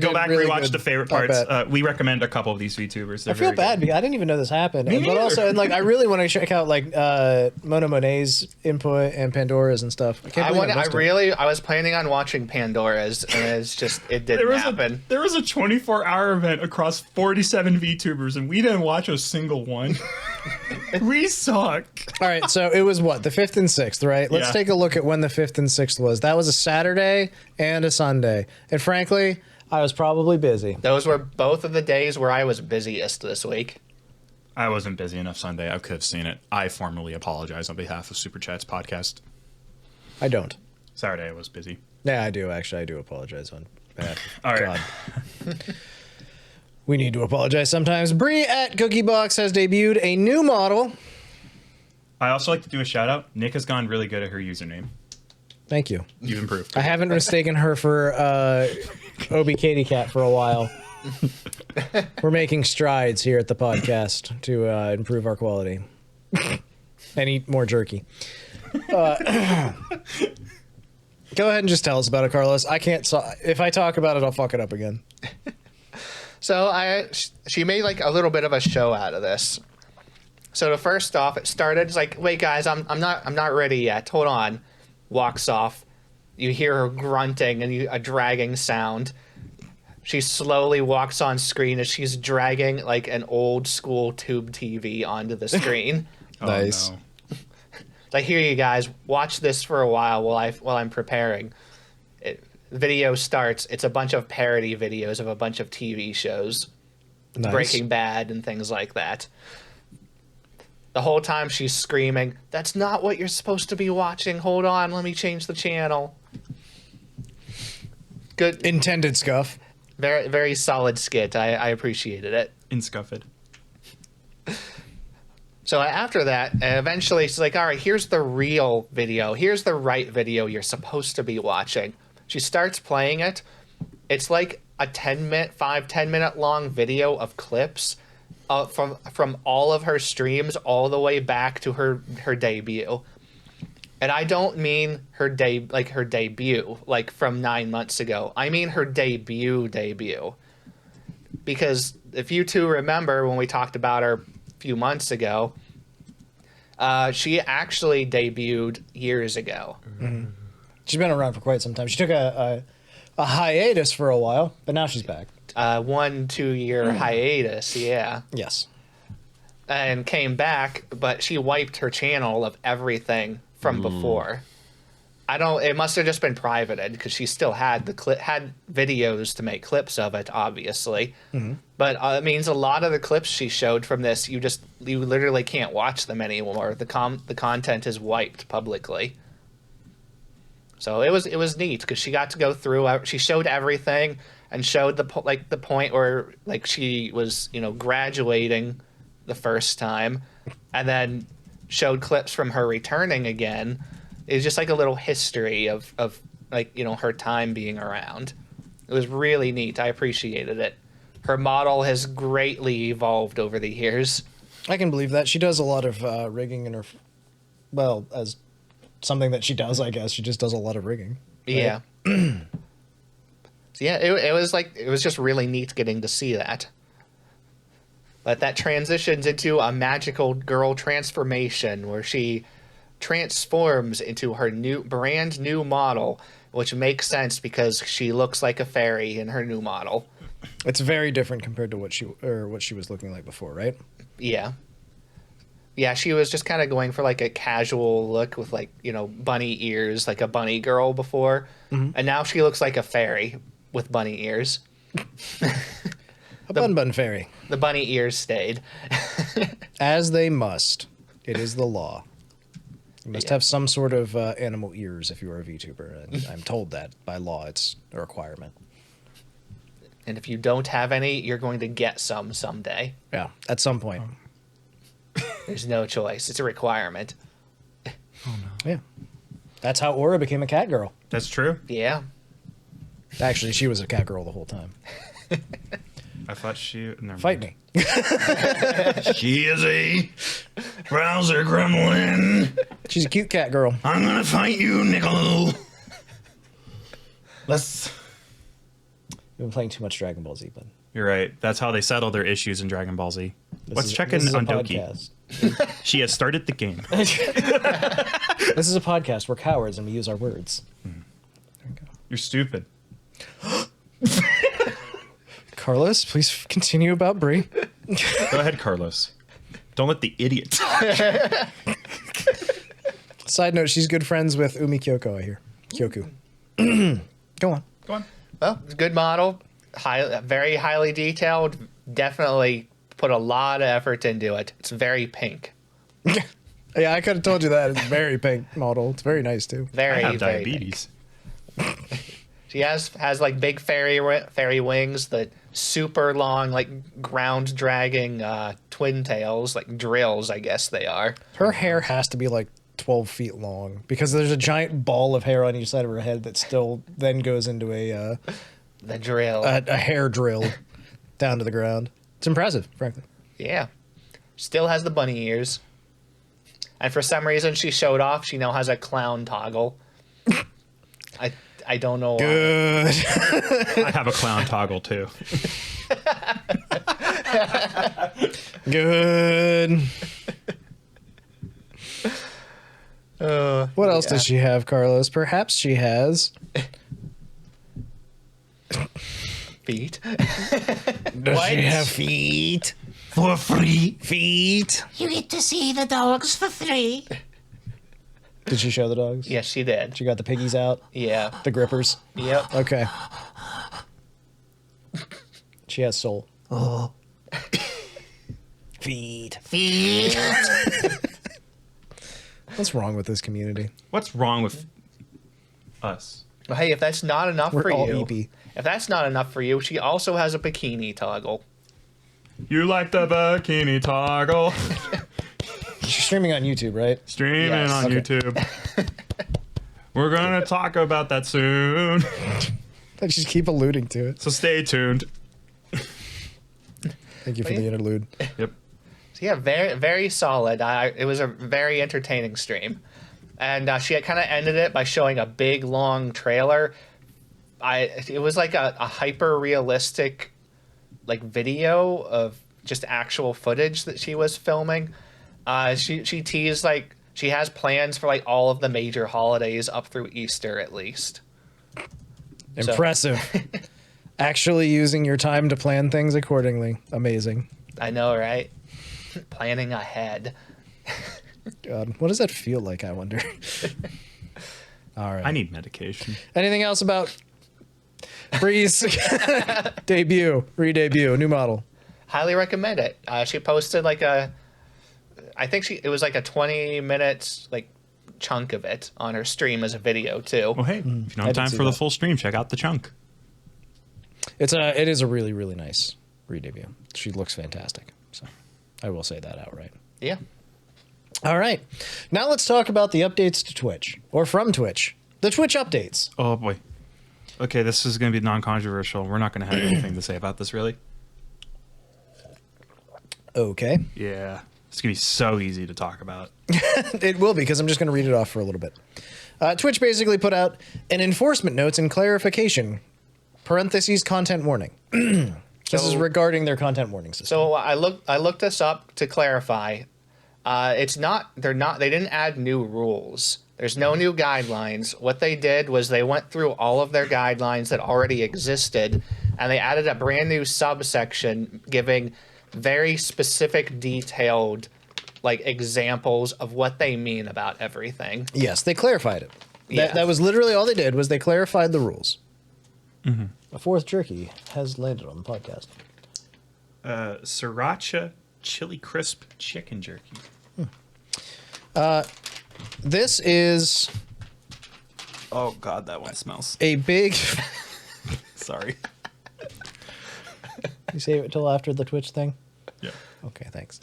Go back, really rewatch good. the favorite I'll parts. bet. We recommend a couple of these VTubers. I feel bad because I didn't even know this happened. Me But neither. also, and like, I really want to check out like Mona Monet's input and Pandora's and stuff. I was planning on watching Pandora's, and it didn't happen. There was a 24-hour event across 47 VTubers, and we didn't watch a single one. We suck. All right, so it was what, the 5th and 6th, right? Let's Yeah. take a look at when the 5th and 6th was. That was a Saturday and a Sunday. And frankly, I was probably busy. Those were both of the days where I was busiest this week. I wasn't busy enough Sunday. I could have seen it. I formally apologize on behalf of Super Chat's podcast. I don't. Saturday I was busy. Yeah, I do, actually. I do apologize on behalf of All right. God. We need to apologize sometimes. Briatcookiebox has debuted a new model. I also like to do a shout out. Nick has gone really good at her username. Thank you. You've improved. I haven't mistaken her for Obi Katie Cat for a while. We're making strides here at the podcast to improve our quality and eat more jerky. Go ahead and just tell us about it, Carlos. I can't. If I talk about it, I'll fuck it up again. So she made like a little bit of a show out of this. So the first off, it started. It's like, wait, guys, I'm not ready yet. Hold on. Walks off. You hear her grunting and a dragging sound. She slowly walks on screen as she's dragging like an old school tube TV onto the screen. Nice. Oh, no. Like, here you guys, watch this for a while while I'm preparing. Video starts. It's a bunch of parody videos of a bunch of TV shows, Nice. Breaking Bad and things like that. The whole time she's screaming, "That's not what you're supposed to be watching. Hold on, let me change the channel." Good, Intended scuff. very very solid skit. I appreciated it. Inscuffed. So after that, eventually she's like, all right, here's the real video. Here's the right video you're supposed to be watching. She starts playing it. It's like a 10 minute long video of clips from all of her streams all the way back to her debut. And I don't mean her debut, like from 9 months ago. I mean her debut. Because if you two remember when we talked about her few months ago, she actually debuted years ago. Mm-hmm. She's been around for quite some time. She took a hiatus for a while, but now she's back. 1-2 year hiatus, yeah. Yes. And came back, but she wiped her channel of everything from before. It must have just been privated because she still had had videos to make clips of it, obviously. But it means a lot of the clips she showed from this, you literally can't watch them anymore. The content is wiped publicly. So it was neat because she got to go through. She showed everything and showed the point where like she was graduating the first time, and then showed clips from her returning again. It's just like a little history of her time being around. It was really neat. I appreciated it. Her model has greatly evolved over the years. I can believe that. She does a lot of rigging in her, as something that she does, I guess. She just does a lot of rigging. Right? Yeah. So yeah, it was just really neat getting to see that. But that transitions into a magical girl transformation where she transforms into her brand new model, which makes sense because she looks like a fairy in her new model. It's very different compared to what she was looking like before, right? Yeah. Yeah, she was just kind of going for like a casual look with bunny ears, like a bunny girl before. And now she looks like a fairy with bunny ears. A bun fairy. The bunny ears stayed. As they must. It is the law. You must have some sort of animal ears if you are a VTuber. And I'm told that by law it's a requirement. And if you don't have any, you're going to get some someday. Yeah, at some point. There's no choice. It's a requirement. Oh no. Yeah. That's how Aura became a cat girl. That's true. Yeah. Actually, she was a cat girl the whole time. I thought she... Fight me. She is a browser gremlin. She's a cute cat girl. I'm gonna fight you, Nicolo. Let's... You've been playing too much Dragon Ball Z, but You're right. That's how they settle their issues in Dragon Ball Z. Let's check in this is a on Doki. podcast. She has started the game. This is a podcast. We're cowards and we use our words. You're stupid. Carlos, please continue about Brie. Go ahead, Carlos. Don't let the idiot. Side note, she's good friends with Umi Kyoko, I hear. Kyoku. Go on. Go on. Well, it's a good model. Very highly detailed. Definitely put a lot of effort into it. It's very pink. Yeah, I could have told you that. It's a very pink model. It's very nice, too. Very, I have very diabetes. pink. She has like big fairy wings, the super long, like ground dragging twin tails, like drills, I guess they are. Her hair has to be like 12 feet long because there's a giant ball of hair on each side of her head that still then goes into The drill. a hair drill down to the ground. It's impressive, frankly. Yeah. Still has the bunny ears. And for some reason she showed off she now has a clown toggle. I don't know why. Good. I have a clown toggle too. Good. What else does she have, Carlos? Perhaps she has Feet. Does she have feet? For free. Feet? You get to see the dogs for free. Did she show the dogs? Yes, she did. She got the piggies out? Yeah. The grippers? Yep. Okay. She has soul. Oh. Feet. Feet. What's wrong with this community? What's wrong with us? Well, hey, if that's not enough We're for all you, EP. if that's not enough for you, she also has a bikini toggle. You like the bikini toggle? She's streaming on YouTube, right? Streaming Yes. on Okay. YouTube. We're gonna talk about that soon. I just keep alluding to it. So stay tuned. Thank you for the interlude. Yep. So yeah, very very solid. It was a very entertaining stream, and she kind of ended it by showing a big long trailer. It was like a hyper realistic, like video of just actual footage that she was filming. She teased like she has plans for like all of the major holidays up through Easter at least. Impressive. Actually using your time to plan things accordingly. Amazing. I know, right? Planning ahead. God, what does that feel like, I wonder? All right. I need medication. Anything else about Bree's debut, re-debut, new model? Highly recommend it. She posted like it was like a 20 minutes like chunk of it on her stream as a video too. Well, hey, if you don't I have did time see for the that. full stream, check out the chunk. It is a really, really nice re-debut. She looks fantastic. So I will say that outright. Yeah. All right. Now let's talk about the updates to Twitch, or from Twitch. The Twitch updates. Oh boy. Okay, this is going to be non-controversial. We're not going to have anything to say about this, really. Okay. Yeah, it's going to be so easy to talk about. It will be, because I'm just going to read it off for a little bit. Twitch basically put out an enforcement notes and clarification, parentheses, content warning. This is regarding their content warning system. So I looked this up to clarify. They didn't add new rules. There's no new guidelines. What they did was they went through all of their guidelines that already existed, and they added a brand new subsection giving very specific, detailed, like examples of what they mean about everything. Yes, they clarified it. Yeah. That was literally all they did, was they clarified the rules. A fourth jerky has landed on the podcast. Sriracha chili crisp chicken jerky. This is Oh god, that one smells. a big... Sorry. You save it till after the Twitch thing? Yeah. Okay, thanks.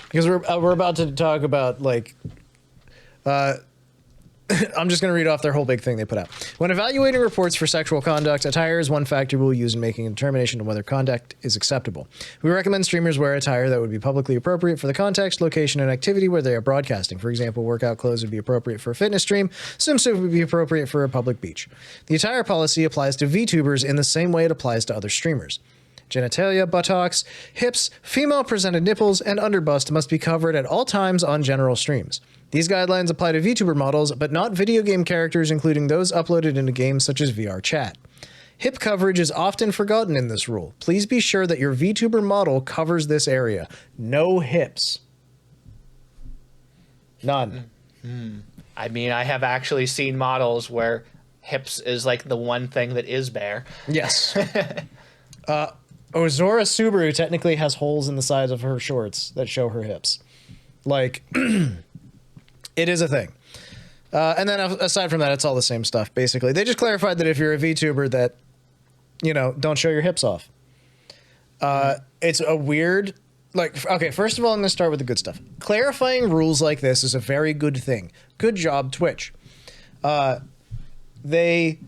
Because we're about to talk about, like... I'm just going to read off their whole big thing they put out. When evaluating reports for sexual conduct, attire is one factor we'll use in making a determination on whether conduct is acceptable. We recommend streamers wear attire that would be publicly appropriate for the context, location, and activity where they are broadcasting. For example, workout clothes would be appropriate for a fitness stream. Swimsuit would be appropriate for a public beach. The attire policy applies to VTubers in the same way it applies to other streamers. Genitalia, buttocks, hips, female-presented nipples, and underbust must be covered at all times on general streams. These guidelines apply to VTuber models, but not video game characters, including those uploaded into games such as VR Chat. Hip coverage is often forgotten in this rule. Please be sure that your VTuber model covers this area. No hips. None. I mean, I have actually seen models where hips is like the one thing that is bare. Yes. Ozora Subaru technically has holes in the sides of her shorts that show her hips. Like... It is a thing. And then aside from that, it's all the same stuff, basically. They just clarified that if you're a VTuber that, don't show your hips off. It's a weird... okay, first of all, I'm going to start with the good stuff. Clarifying rules like this is a very good thing. Good job, Twitch. They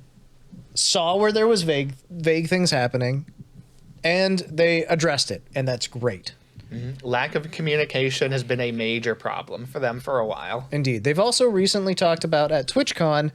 saw where there was vague things happening, and they addressed it, and that's great. Lack of communication has been a major problem for them for a while. Indeed. They've also recently talked about at TwitchCon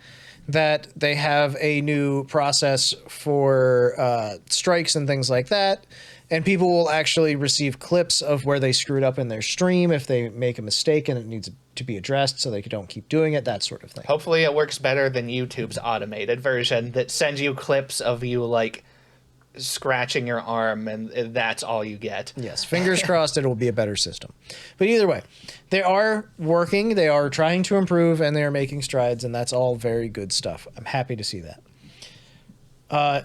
that they have a new process for strikes and things like that, and people will actually receive clips of where they screwed up in their stream if they make a mistake and it needs to be addressed so they don't keep doing it, that sort of thing. Hopefully it works better than YouTube's automated version that sends you clips of you, like, scratching your arm, and that's all you get. Yes, fingers crossed it will be a better system. But either way, they are working, they are trying to improve, and they are making strides, and that's all very good stuff. I'm happy to see that.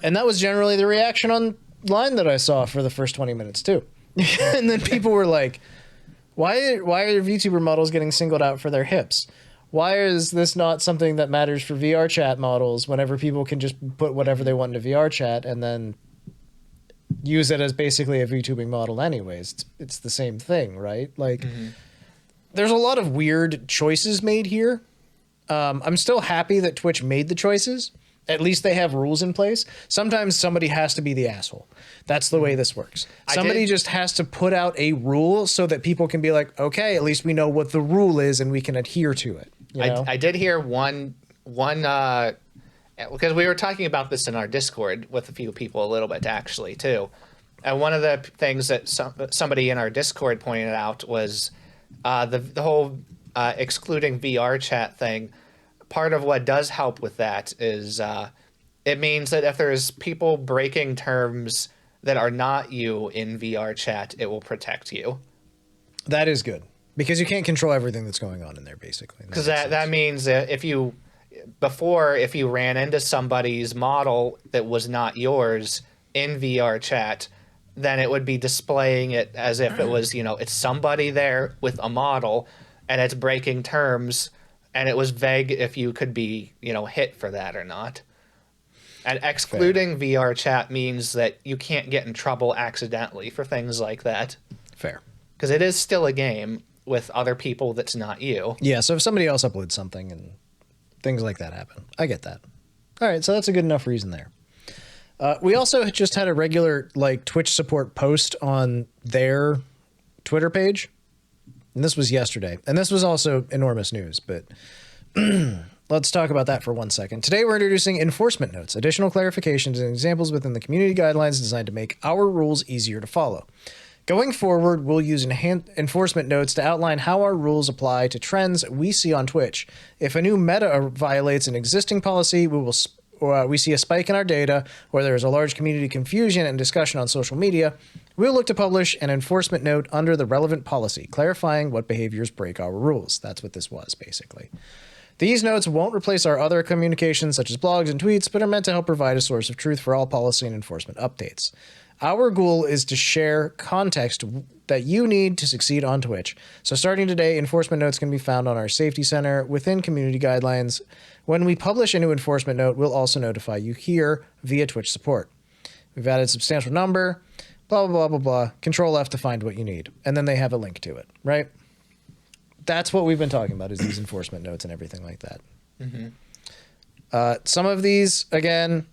And that was generally the reaction online that I saw for the first 20 minutes, too. And then people were like, why are VTuber models getting singled out for their hips? Why is this not something that matters for VR chat models whenever people can just put whatever they want into VR chat and then use it as basically a VTubing model anyways? It's the same thing, right? Like, there's a lot of weird choices made here. I'm still happy that Twitch made the choices. At least they have rules in place. Sometimes somebody has to be the asshole. That's the way this works. Somebody just has to put out a rule so that people can be like, okay, at least we know what the rule is and we can adhere to it. You know? I did hear one because we were talking about this in our Discord with a few people a little bit actually too. And one of the things that somebody in our Discord pointed out was the whole excluding VR chat thing. Part of what does help with that is It means that if there's people breaking terms that are not you in VR chat, it will protect you. That is good because you can't control everything that's going on in there, basically. Because that means that if you ran into somebody's model that was not yours in VR chat, then it would be displaying it as if it was, it's somebody there with a model and it's breaking terms, and it was vague if you could be, hit for that or not. And excluding VR chat means that you can't get in trouble accidentally for things like that. Fair. Because it is still a game with other people that's not you. Yeah, so if somebody else uploads something and things like that happen, I get that. All right, so that's a good enough reason there. We also just had a regular Twitch support post on their Twitter page, and this was yesterday. And this was also enormous news, but let's talk about that for 1 second. Today we're introducing enforcement notes, additional clarifications and examples within the community guidelines designed to make our rules easier to follow. Going forward, we'll use enforcement notes to outline how our rules apply to trends we see on Twitch. If a new meta violates an existing policy, we see a spike in our data, or there is a large community confusion and discussion on social media, we'll look to publish an enforcement note under the relevant policy, clarifying what behaviors break our rules. That's what this was, basically. These notes won't replace our other communications, such as blogs and tweets, but are meant to help provide a source of truth for all policy and enforcement updates. Our goal is to share context that you need to succeed on Twitch. So starting today, enforcement notes can be found on our safety center within community guidelines. When we publish a new enforcement note, we'll also notify you here via Twitch support. We've added a substantial number, blah, blah, blah, blah, blah. Control F to find what you need. And then they have a link to it, right? That's what we've been talking about, is these enforcement notes and everything like that. Mm-hmm. Some of these, again,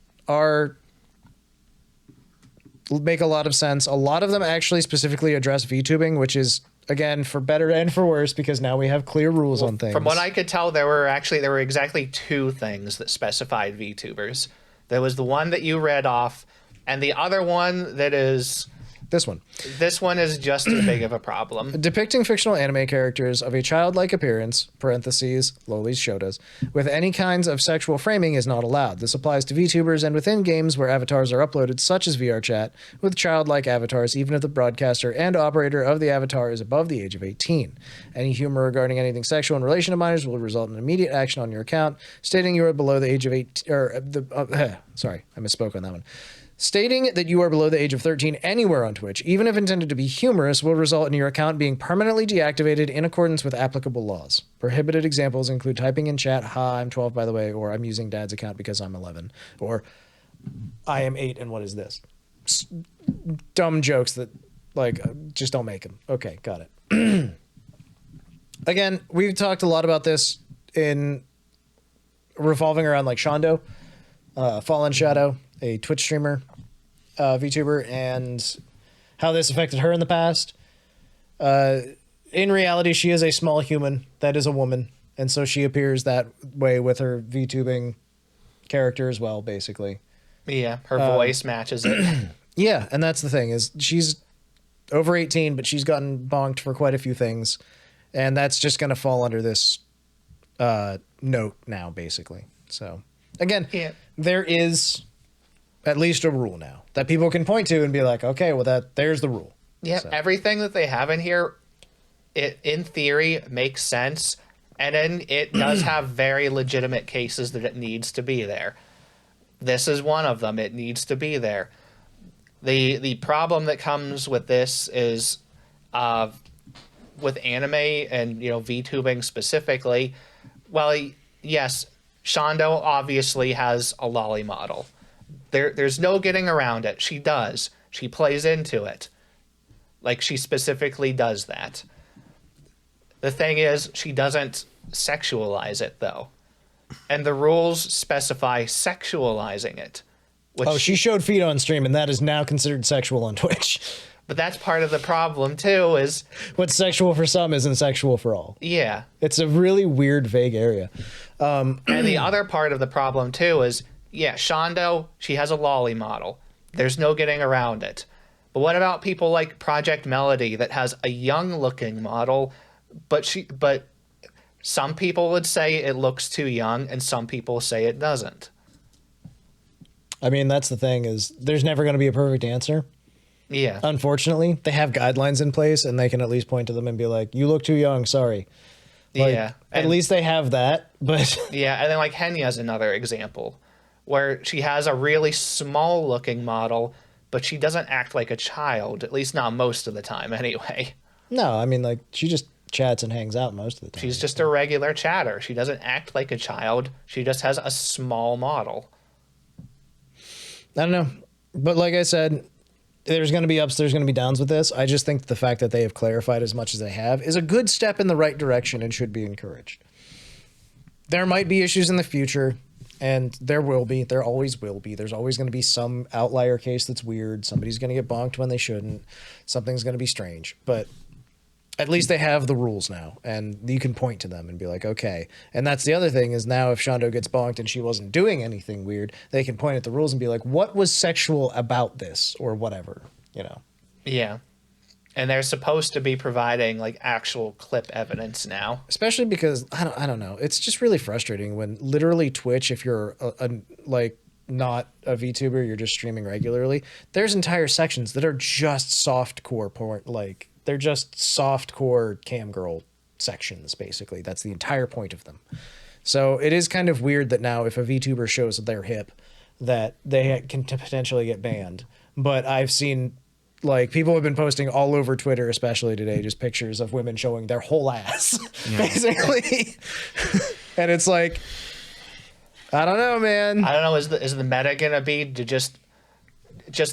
make a lot of sense. A lot of them actually specifically address VTubing, which is, again, for better and for worse, because now we have clear rules on things. From what I could tell, there were exactly two things that specified VTubers. There was the one that you read off, and the other one that is... This one. This one is just as big of a problem. Depicting fictional anime characters of a childlike appearance, parentheses, Loli's Shotas, with any kinds of sexual framing is not allowed. This applies to VTubers and within games where avatars are uploaded, such as VR chat, with childlike avatars, even if the broadcaster and operator of the avatar is above the age of 18. Any humor regarding anything sexual in relation to minors will result in immediate action on your account, stating you are below the age of 18, sorry, I misspoke on that one. Stating that you are below the age of 13 anywhere on Twitch, even if intended to be humorous, will result in your account being permanently deactivated in accordance with applicable laws. Prohibited examples include typing in chat, "Ha, I'm 12 by the way," or "I'm using dad's account because I'm 11," or "I am 8 and what is this?" Dumb jokes that, just don't make them. Okay, got it. Again, we've talked a lot about this in revolving around Shondo, Fallen Shadow, a Twitch streamer, VTuber, and how this affected her in the past. In reality, she is a small human that is a woman, and so she appears that way with her VTubing character as well, basically. Yeah, her voice matches it. Yeah, and that's the thing, is she's over 18, but she's gotten bonked for quite a few things, and that's just going to fall under this note now, basically. So, again, there is at least a rule now that people can point to and be like, okay, well, there's the rule. Yeah, so. Everything that they have in here, it in theory makes sense, and then it does have very legitimate cases that it needs to be there. This is one of them. It needs to be there. The problem that comes with this is with anime and VTubing specifically. Well, yes, Shondo obviously has a lolly model. There's no getting around it. She does. She plays into it. She specifically does that. The thing is, she doesn't sexualize it, though. And the rules specify sexualizing it. She showed feet on stream, and that is now considered sexual on Twitch. But that's part of the problem, too, is... What's sexual for some isn't sexual for all. Yeah. It's a really weird, vague area. And the other part of the problem, too, is... Yeah, Shondo, she has a lolly model. There's no getting around it. But what about people like Project Melody that has a young-looking model, but some people would say it looks too young, and some people say it doesn't. I mean, that's the thing is there's never going to be a perfect answer. Yeah. Unfortunately, they have guidelines in place and they can at least point to them and be like, you look too young. Sorry. Like, Yeah. At least they have that. But Yeah, and then like Henya's another example where she has a really small looking model, but she doesn't act like a child, at least not most of the time anyway. no, I mean, like she just chats and hangs out most of the time. She's just a regular chatter. She doesn't act like a child. She just has a small model. I don't know. But like I said, there's going to be ups, there's going to be downs with this. I just think the fact that they have clarified as much as they have is a good step in the right direction and should be encouraged. There might be issues in the future, and there will be. There always will be. There's always going to be some outlier case that's weird. Somebody's going to get bonked when they shouldn't. Something's going to be strange. But at least they have the rules now, and you can point to them and be like, okay. And that's the other thing is now if Shondo gets bonked and she wasn't doing anything weird, they can point at the rules and be like, what was sexual about this or whatever, you know? Yeah. And they're supposed to be providing like actual clip evidence now. Especially because I don't know. It's just really frustrating when literally Twitch, if you're like not a VTuber, you're just streaming regularly. There's entire sections that are just softcore porn, like they're just softcore cam girl sections. Basically, that's the entire point of them. So it is kind of weird that now if a VTuber shows their hip, that they can potentially get banned. But I've seen. Like people have been posting all over Twitter, especially today, just pictures of women showing their whole ass, basically. And it's like, I don't know, man. I don't know. Is the meta gonna be to just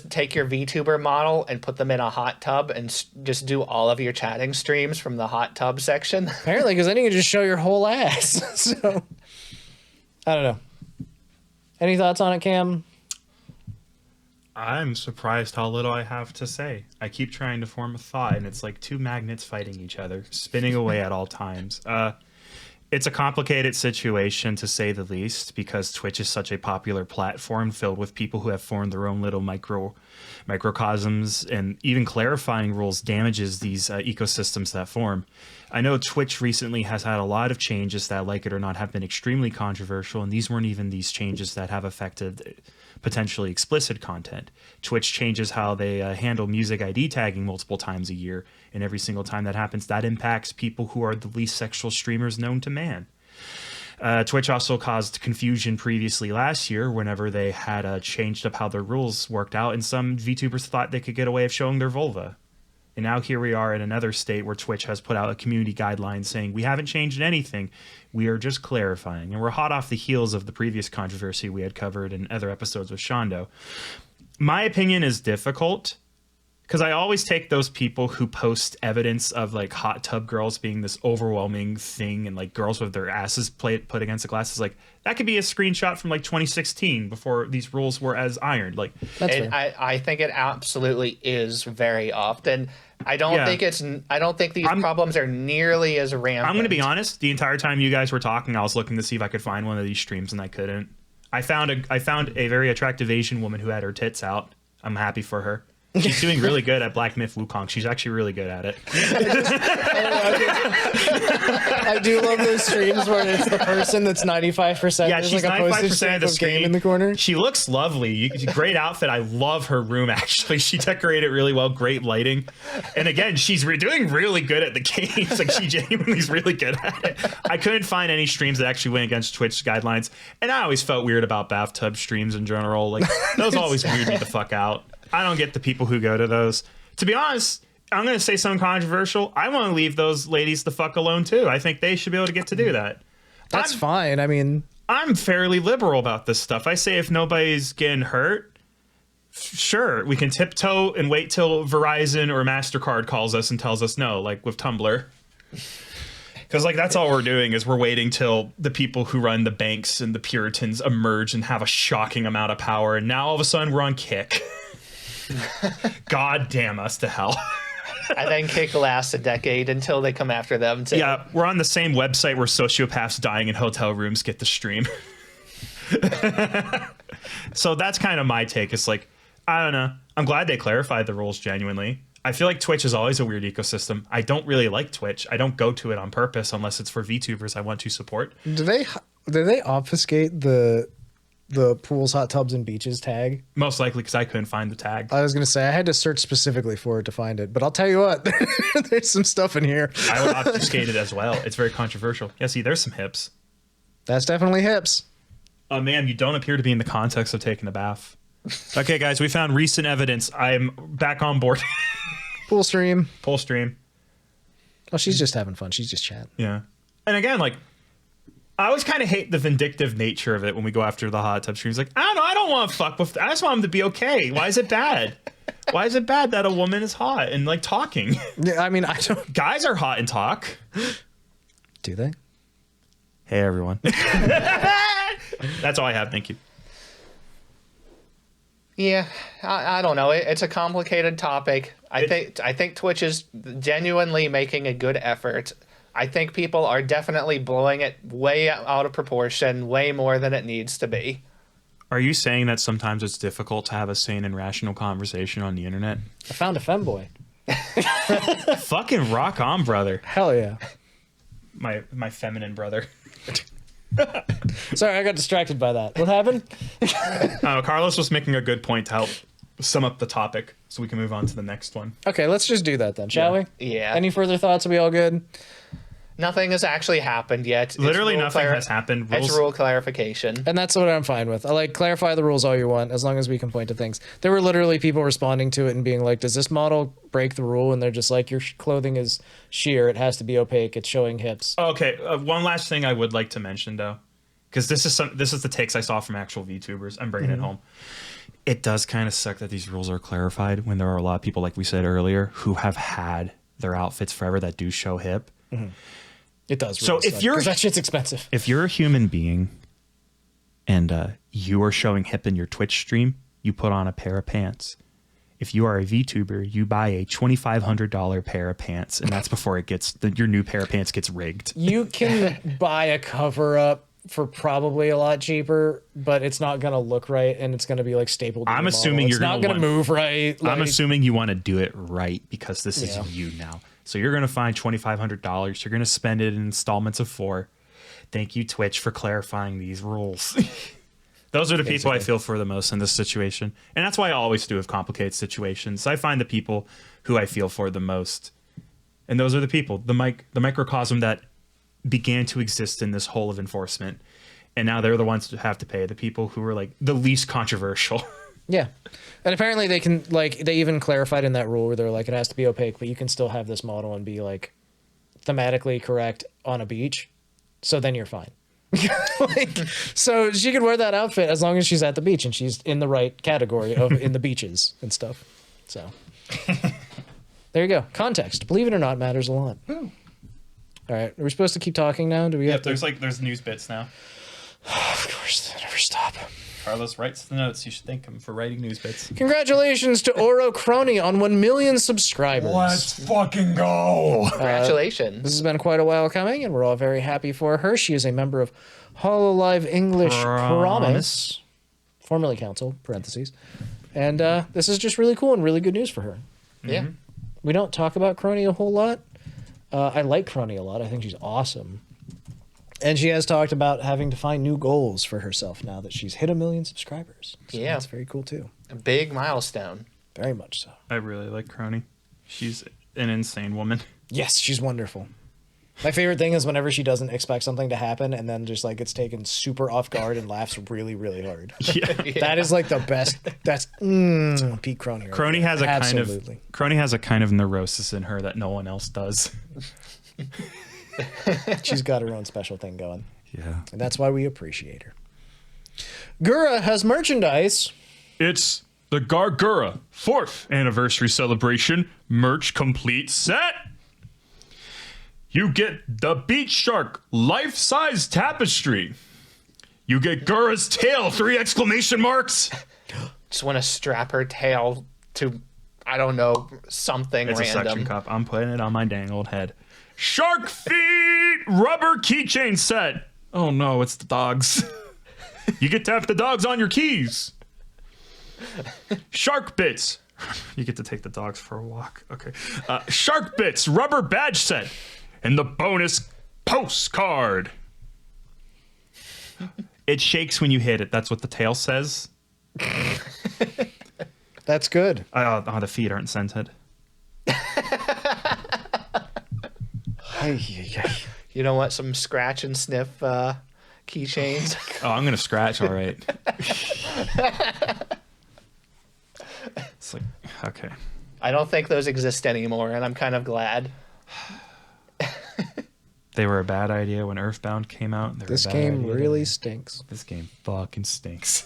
take your VTuber model and put them in a hot tub and just do all of your chatting streams from the hot tub section? Apparently, because then you can just show your whole ass. So, I don't know. Any thoughts on it, Cam? I'm surprised how little I have to say. I keep trying to form a thought, and it's like two magnets fighting each other, spinning away at all times. It's a complicated situation, to say the least, because Twitch is such a popular platform filled with people who have formed their own little microcosms, and even clarifying rules damages these ecosystems that form. I know Twitch recently has had a lot of changes that, like it or not, have been extremely controversial, and these weren't even these changes that have affected potentially explicit content. Twitch changes how they handle music ID tagging multiple times a year, and every single time that happens, that impacts people who are the least sexual streamers known to man. Twitch also caused confusion previously last year whenever they had changed up how their rules worked out, and some VTubers thought they could get away with showing their vulva. And now here we are in another state where Twitch has put out a community guideline saying we haven't changed anything, we are just clarifying. And we're hot off the heels of the previous controversy we had covered in other episodes with Shondo. My opinion is difficult because I always take those people who post evidence of like hot tub girls being this overwhelming thing and like girls with their asses put against the glass. It's like that could be a screenshot from like 2016 before these rules were as ironed. Like, and I think it absolutely is very often. I don't think these problems are nearly as rampant. I'm going to be honest. The entire time you guys were talking, I was looking to see if I could find one of these streams, and I couldn't. I found a very attractive Asian woman who had her tits out. I'm happy for her. She's doing really good at Black Myth Wukong. She's actually really good at it. I do love those streams where it's the person that's 95%. Yeah, she's like 95% of the screen. In the corner. She looks lovely. Great outfit. I love her room, actually. She decorated really well. Great lighting. And again, she's doing really good at the games. Like, she genuinely is really good at it. I couldn't find any streams that actually went against Twitch guidelines. And I always felt weird about bathtub streams in general. Like, those always weird me the fuck out. I don't get the people who go to those. To be honest, I'm going to say something controversial. I want to leave those ladies the fuck alone, too. I think they should be able to get to do that. That's fine. I mean, I'm fairly liberal about this stuff. I say if nobody's getting hurt, sure, we can tiptoe and wait till Verizon or MasterCard calls us and tells us no, like with Tumblr. Because like that's all we're doing is we're waiting till the people who run the banks and the Puritans emerge and have a shocking amount of power. And now all of a sudden we're on Kick. God damn us to hell. I think Kick lasts a decade until they come after them too. Yeah, we're on the same website where sociopaths dying in hotel rooms get the stream. So that's kind of my take. It's like, I don't know. I'm glad they clarified the rules genuinely. I feel like Twitch is always a weird ecosystem. I don't really like Twitch. I don't go to it on purpose unless it's for VTubers I want to support. Do they obfuscate the the pools, hot tubs, and beaches tag? Most likely because I couldn't find the tag. I was gonna say I had to search specifically for it to find it, but I'll tell you what, there's some stuff in here. I would obfuscate it as well. It's very controversial. Yeah, see, there's some hips. That's definitely hips. Ma'am, you don't appear to be in the context of taking a bath. Okay, guys, we found recent evidence. I'm back on board. Pool stream. Pool stream. Oh, she's just having fun. She's just chatting. Yeah. And again, like, I always kind of hate the vindictive nature of it when we go after the hot tub streams. Like, I don't know. I don't want to fuck with. I just want them to be okay. Why is it bad? Why is it bad that a woman is hot and like talking? Yeah, I mean, I don't. Guys are hot and talk. Do they? Hey, everyone. That's all I have. Thank you. Yeah, I don't know. It's a complicated topic. I think Twitch is genuinely making a good effort. I think people are definitely blowing it way out of proportion, way more than it needs to be. Are you saying that sometimes it's difficult to have a sane and rational conversation on the internet? I found a femboy. Fucking rock on, brother. Hell yeah. My feminine brother. Sorry, I got distracted by that. What happened? Carlos was making a good point to help sum up the topic so we can move on to the next one. Okay, let's just do that then, shall we? Yeah. Any further thoughts? Are we all good? Nothing has actually happened yet. Literally nothing has happened. It's rule clarification. And that's what I'm fine with. I like clarify the rules all you want, as long as we can point to things. There were literally people responding to it and being like, does this model break the rule? And they're just like, your clothing is sheer. It has to be opaque. It's showing hips. Okay, one last thing I would like to mention, though, because this is the takes I saw from actual VTubers. I'm bringing it home. It does kind of suck that these rules are clarified when there are a lot of people, like we said earlier, who have had their outfits forever that do show hip. It does. So really if suck, you're 'cause that shit's expensive. If you're a human being and you are showing hip in your Twitch stream, you put on a pair of pants. If you are a VTuber, you buy a $2,500 pair of pants, and that's before it gets your new pair of pants gets rigged. You can buy a cover up for probably a lot cheaper, but it's not gonna look right, and it's gonna be like stapled. I'm assuming you're not gonna move right. I'm assuming you want to do it right because this is Yeah. you now. So you're gonna find $2,500. You're gonna spend it in installments of 4. Thank you, Twitch, for clarifying these rules. Those are the people I feel for the most in this situation, and that's why I always do with complicated situations. I find the people who I feel for the most, and those are the people, the microcosm that began to exist in this whole of enforcement, and now they're the ones who have to pay. The people who were like the least controversial. Yeah, and apparently they can they even clarified in that rule where they're like it has to be opaque, but you can still have this model and be like thematically correct on a beach, so then you're fine. So she could wear that outfit as long as she's at the beach and she's in the right category of in the beaches and stuff. So there you go. Context, believe it or not, matters a lot. All right, are we supposed to keep talking now? Do we have to? There's news bits now. Of course, they never stop. Carlos writes the notes. You should thank him for writing news bits. Congratulations to Oro Kronii on 1 million subscribers. Let's fucking go. Congratulations. This has been quite a while coming, and we're all very happy for her. She is a member of Hololive English Promise, formerly Council, parentheses. And this is just really cool and really good news for her. Yeah. We don't talk about Kronii a whole lot. I like Kronii a lot. I think she's awesome. And she has talked about having to find new goals for herself now that she's hit 1 million subscribers. So Yeah. that's very cool, too. A big milestone. Very much so. I really like Kronii. She's an insane woman. Yes, she's wonderful. My favorite thing is whenever she doesn't expect something to happen and then just like gets taken super off guard and laughs really, really hard. Yeah. That is like the best. That's Pete Kronii. Right Kronii there. has a Absolutely. Kronii has a kind of neurosis in her that no one else does. She's got her own special thing going. Yeah. And that's why we appreciate her. Gura has merchandise. It's the Gura 4th anniversary celebration merch complete set. You get the Beach Shark life-size tapestry. You get Gura's tail, 3 exclamation marks. Just want to strap her tail to, I don't know, something It's a random. suction cup. I'm putting it on my dang old head. Shark feet rubber keychain set. Oh no, it's the dogs. You get to have the dogs on your keys. Shark bits. You get to take the dogs for a walk. Okay. Shark bits rubber badge set. And the bonus postcard. It shakes when you hit it. That's what the tail says. That's good. The feet aren't scented. You don't want some scratch and sniff keychains? Oh, I'm gonna scratch. All right. It's like, okay. I don't think those exist anymore, and I'm kind of glad. They were a bad idea when Earthbound came out. This game really stinks. This game fucking stinks.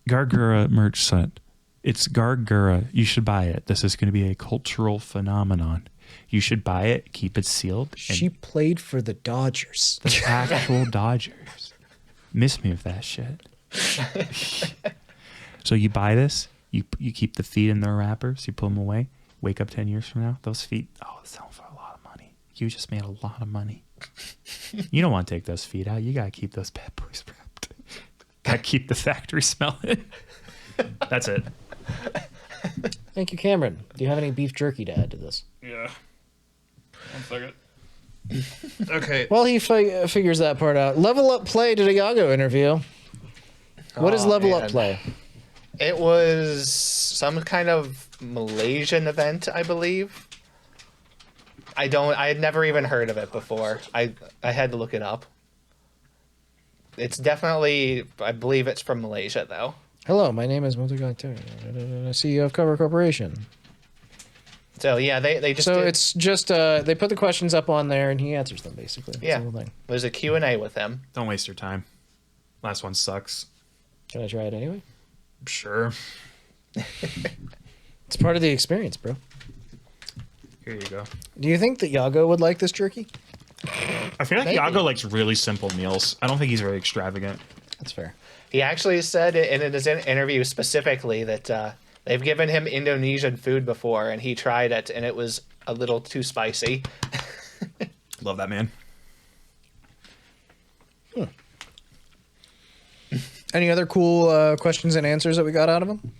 Gargura merch set. It's Gargura. You should buy it. This is going to be a cultural phenomenon. You should buy it. Keep it sealed. She played for the Dodgers. The actual Dodgers. Miss me with that shit. So you buy this. You keep the feet in their wrappers. You put them away. Wake up 10 years from now. Those feet. Oh, it's selling for a lot of money. You just made a lot of money. You don't want to take those feet out. You got to keep those bad boys wrapped. Got to keep the factory smelling. That's it. Thank you, Cameron. Do you have any beef jerky to add to this? Yeah. 1 second. Okay. Well, he figures that part out. Level Up Play did a Yagoo interview. What is Level Up Play? It was some kind of Malaysian event, I believe. I had never even heard of it before. I had to look it up. It's definitely, I believe it's from Malaysia, though. Hello, my name is Multigalactic, CEO of Cover Corporation. So yeah, they just so it's just they put the questions up on there and he answers them basically. That's yeah, the whole thing. There's a Q&A with him. Don't waste your time. Last one sucks. Can I try it anyway? Sure. It's part of the experience, bro. Here you go. Do you think that Yagoo would like this jerky? I feel like Maybe. Yagoo likes really simple meals. I don't think he's very extravagant. That's fair. He actually said in his interview specifically that they've given him Indonesian food before, and he tried it, and it was a little too spicy. Love that man. Any other cool questions and answers that we got out of him?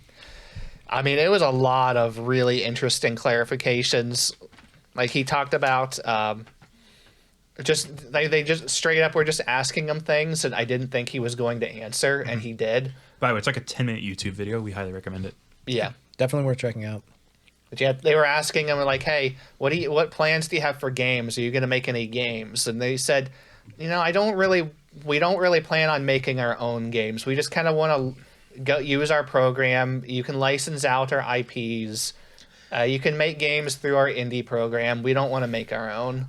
I mean, it was a lot of really interesting clarifications. Like he talked about just they just straight up were just asking him things, and I didn't think he was going to answer, and he did. By the way, it's like a 10-minute YouTube video. We highly recommend it. Yeah. Definitely worth checking out. But yeah, they were asking him like, "Hey, what plans do you have for games? Are you going to make any games?" And they said, "You know, we don't really plan on making our own games. We just kind of want to go use our program. You can license out our IPs. You can make games through our indie program. We don't want to make our own."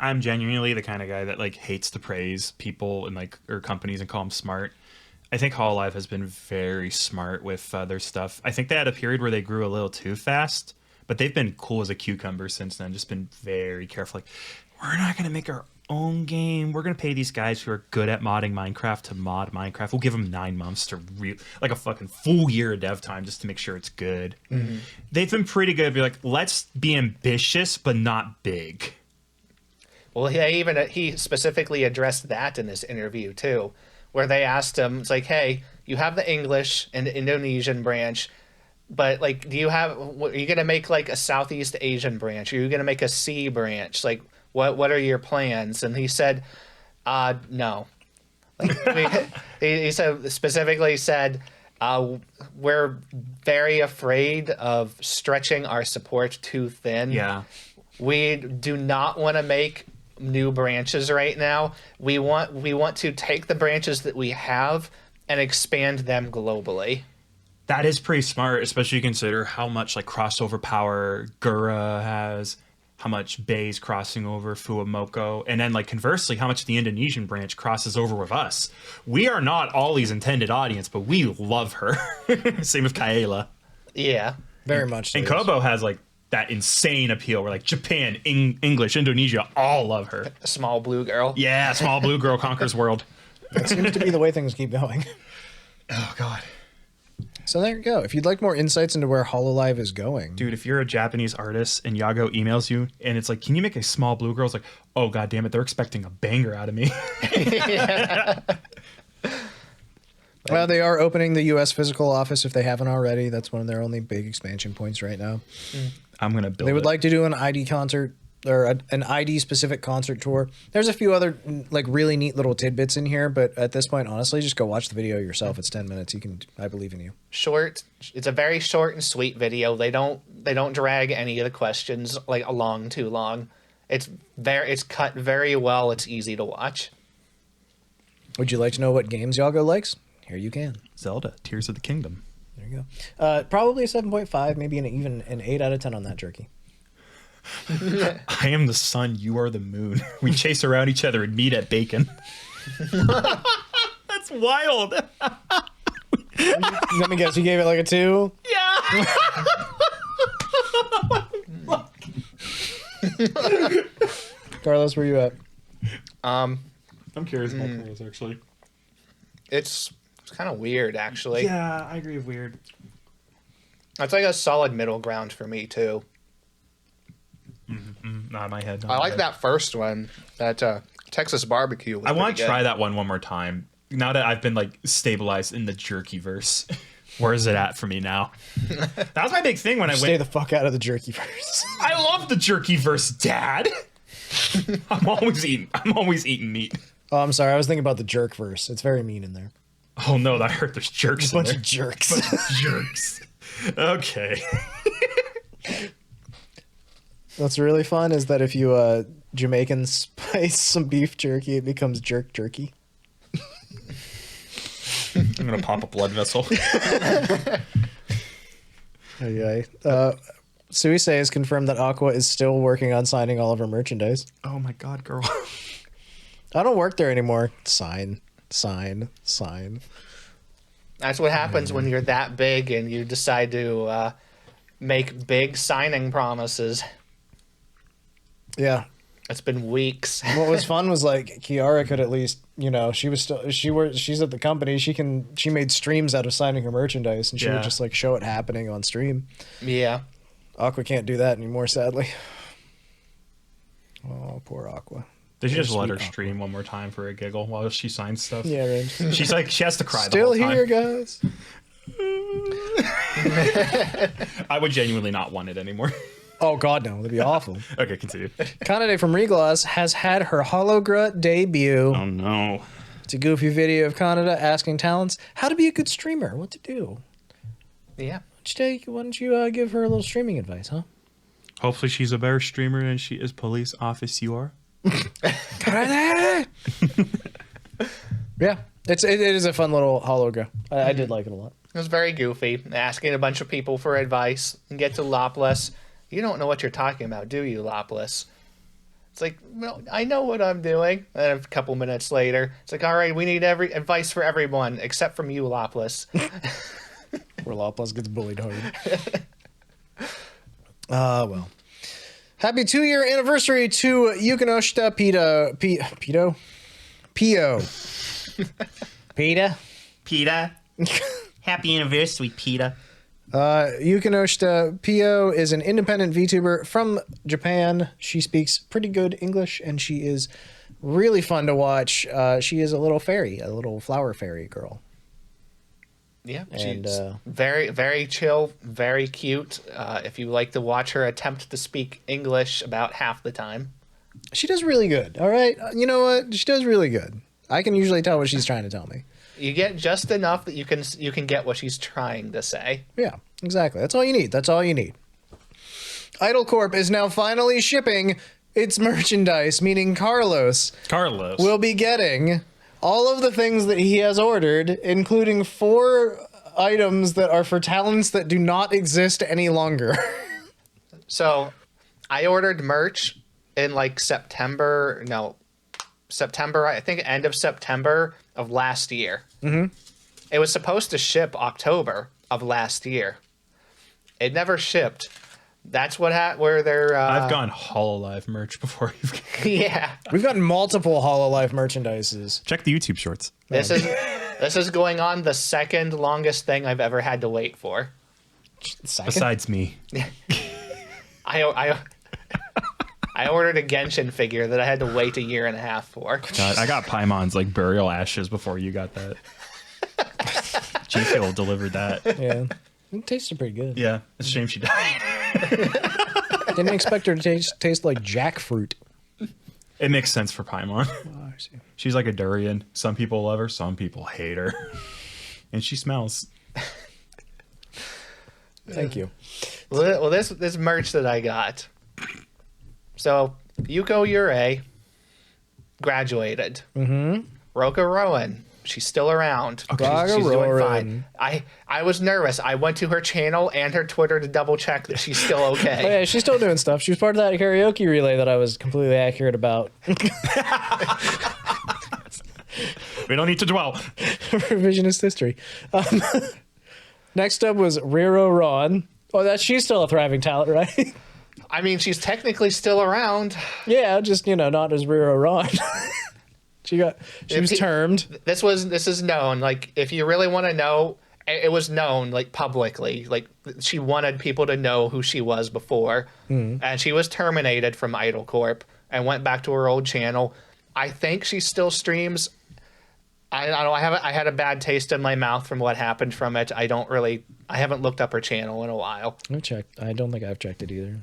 I'm genuinely the kind of guy that like hates to praise people and like or companies and call them smart. I think Hololive has been very smart with their stuff. I think they had a period where they grew a little too fast, but they've been cool as a cucumber since then. Just been very careful. Like, we're not going to make our own game. We're going to pay these guys who are good at modding Minecraft to mod Minecraft. We'll give them 9 months to like a fucking full year of dev time just to make sure it's good. Mm-hmm. They've been pretty good. Be like, let's be ambitious, but not big. Well, he specifically addressed that in this interview too, where they asked him, it's like, "Hey, you have the English and the Indonesian branch, but like, are you going to make like a Southeast Asian branch? Are you going to make a C branch? Like, what are your plans?" And he said, "No." Like, he specifically said, "We're very afraid of stretching our support too thin. Yeah, we do not want to make new branches right now. We want to take the branches that we have and expand them globally." that is pretty smart, especially consider how much like crossover power Gura has, how much Bay's crossing over Fuwamoco, and then like conversely, how much the Indonesian branch crosses over with us. We are not Ollie's intended audience, but we love her. Same with Kaela. Yeah, Very much. And Kobo has like that insane appeal where like Japan, English, Indonesia all love her. small blue girl. Yeah, small blue girl conquers world. It seems to be the way things keep going. Oh god. So there you go. If you'd like more insights into where Hololive is going, Dude, if you're a Japanese artist and Yagoo emails you and it's like, "Can you make a small blue girl?" It's like, oh god damn it, they're expecting a banger out of me. well, they are opening the U.S. physical office if they haven't already. That's one of their only big expansion points right now. I'm gonna build They would it. like to do an ID concert or an ID specific concert tour. There's a few other like really neat little tidbits in here, but at this point, honestly, just go watch the video yourself. It's 10 minutes. I believe in you. Short. It's a very short and sweet video. They don't drag any of the questions like along too long. It's cut very well. It's easy to watch. Would you like to know what games Yagoo likes? Here you can. Zelda, Tears of the Kingdom. There you go. Probably a 7.5, maybe even an 8 out of 10 on that, Jerky. I am the sun, you are the moon. We chase around each other and meet at bacon. That's wild. Let me guess, you gave it like a 2? Yeah. Carlos, where you at? Um, I'm curious about Carlos, actually. it's kind of weird, actually. Yeah, I agree with weird. It's like a solid middle ground for me too. Not in my head. I like that first one, that Texas barbecue. Was I want pretty to try good. that one more time. Now that I've been like stabilized in the Jerky verse. Where is it at for me now? That was my big thing when I Stay went. the fuck out of the Jerky verse. I love the Jerky verse, Dad. I'm always eating meat. Oh, I'm sorry. I was thinking about the jerk verse. It's very mean in there. Oh no, I heard there's jerks A bunch in there. of jerks. Jerks. Okay. What's really fun is that if you Jamaican spice some beef jerky, it becomes jerk jerky. I'm gonna pop a blood vessel. Okay. Suise has confirmed that Aqua is still working on signing all of her merchandise. Oh my god, girl. I don't work there anymore. Sign, sign, sign. That's what happens when you're that big and you decide to make big signing promises. Yeah. It's been weeks. What was fun was like Kiara could at least, she's at the company. She made streams out of signing her merchandise, and she would just like show it happening on stream. Yeah. Aqua can't do that anymore, sadly. Oh, poor Aqua. They should just let her Sweet stream one more time for a giggle while she signs stuff. Yeah, right. She's like, she has to cry Still the whole here, time. guys. I would genuinely not want it anymore. Oh God, no, that'd be awful. Okay, continue. Kanna from Regloss has had her Holograt debut. Oh no. It's a goofy video of Kanna asking talents how to be a good streamer, what to do. Yeah. Why don't you give her a little streaming advice, huh? Hopefully she's a better streamer than she is police officer. Yeah, it is a fun little hologram. I did like it a lot. It was very goofy, asking a bunch of people for advice and get to Lopless. You don't know what you're talking about, do you, Lopless? It's like, well, I know what I'm doing. And a couple minutes later, it's like, all right, we need every advice for everyone except from you, Lopless. Where Lopless gets bullied hard. Well. Happy 2-year anniversary to Yukinoshita Pito? Pita? PETA. Happy anniversary, PETA. Yukinoshita Pio is an independent VTuber from Japan. She speaks pretty good English, and she is really fun to watch. She is a little fairy, a little flower fairy girl. Yeah, And, she's very, very chill, very cute. If you like to watch her attempt to speak English about half the time. She does really good, all right? You know what? She does really good. I can usually tell what she's trying to tell me. You get just enough that you can get what she's trying to say. Yeah, exactly. That's all you need. That's all you need. Idol Corp is now finally shipping its merchandise, meaning Carlos will be getting all of the things that he has ordered, including 4 items that are for talents that do not exist any longer. So, I ordered merch in like September, I think end of September of last year. Mm-hmm. It was supposed to ship October of last year. It never shipped. That's where they're... I've gone Hololive merch before. Yeah. We've gotten multiple Hololive merchandises. Check the YouTube shorts. This is going on the second longest thing I've ever had to wait for. Second? Besides me. I ordered a Genshin figure that I had to wait 1.5 years for. God, I got Paimon's like burial ashes before you got that. G-Phil delivered that. Yeah. It tasted pretty good. Yeah, it's a shame she died. Didn't expect her to taste like jackfruit. It makes sense for Paimon. Oh, I see. She's like a durian. Some people love her, some people hate her. And she smells. Thank you. Well, this merch that I got. So, Yuko Yurei graduated. Mm-hmm. Roka Rowan, she's still around. Roka She's doing Rowan. fine. I was nervous. I went to her channel and her Twitter to double check that she's still Oh, okay. yeah, she's still doing stuff. She was part of that karaoke relay that I was completely accurate about. We don't need to dwell. Revisionist history. Next up was Riro Ron. Oh, she's still a thriving talent, right? I mean, she's technically still around. Yeah, just not as Riro Ron. she was termed. This is known. Like, if you really want to know, it was known, like, publicly. Like, she wanted people to know who she was before. And she was terminated from Idol Corp and went back to her old channel. I think she still streams. I don't know. I had a bad taste in my mouth from what happened from it. I haven't looked up her channel in a while. I've checked. I don't think I've checked it either.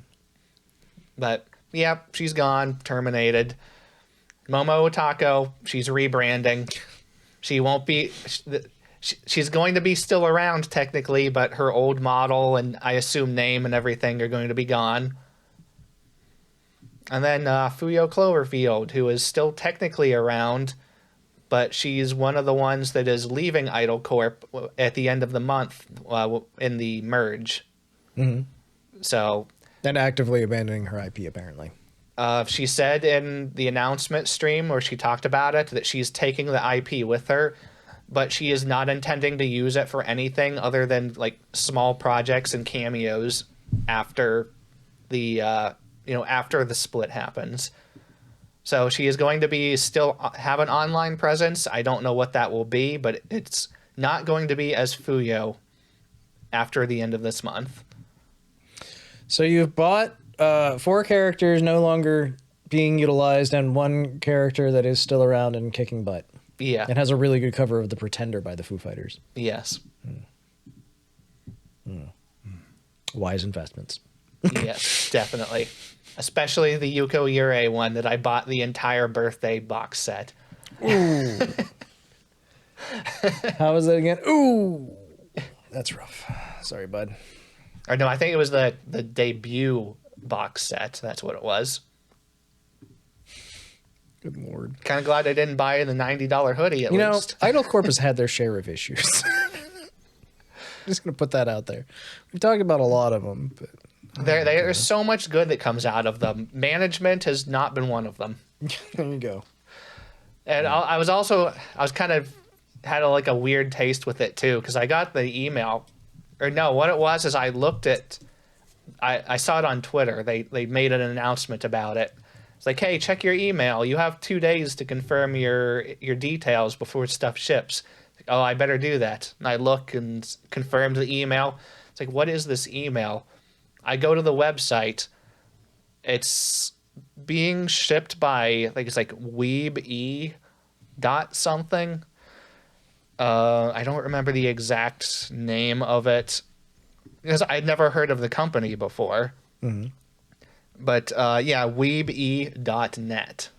But, yeah, she's gone, terminated. Momo Otako, she's rebranding. She won't be... She's going to be still around, technically, but her old model and, I assume, name and everything are going to be gone. And then Fuyo Cloverfield, who is still technically around, but she's one of the ones that is leaving Idol Corp at the end of the month in the merge. Mm-hmm. So... And actively abandoning her IP, apparently. She said in the announcement stream where she talked about it that she's taking the IP with her, but she is not intending to use it for anything other than like small projects and cameos after the after the split happens. So she is going to be still have an online presence. I don't know what that will be, but it's not going to be as Fuyo after the end of this month. So you've bought 4 characters no longer being utilized and 1 character that is still around and kicking butt. Yeah. It has a really good cover of The Pretender by the Foo Fighters. Yes. Wise investments. Yes, definitely. Especially the Yuko Yurei one that I bought the entire birthday box set. Ooh. How was that again? Ooh. That's rough. Sorry, bud. Or no, I think it was the debut box set. That's what it was. Good lord. Kind of glad I didn't buy the $90 hoodie at least. Idol Corp has had their share of issues. Just going to put that out there. We've talked about a lot of them. But There's so much good that comes out of them. Management has not been one of them. there you go. And I was kind of had a weird taste with it too, because I got the email. Or no, what it was is I looked at, I saw it on Twitter. They made an announcement about it. It's like, hey, check your email. You have 2 days to confirm your details before stuff ships. Like, oh, I better do that. And I look and confirmed the email. It's like, what is this email? I go to the website. It's being shipped by, I think it's like Weeb dot something. I don't remember the exact name of it because I'd never heard of the company before. Mm-hmm. But yeah, weebe.net.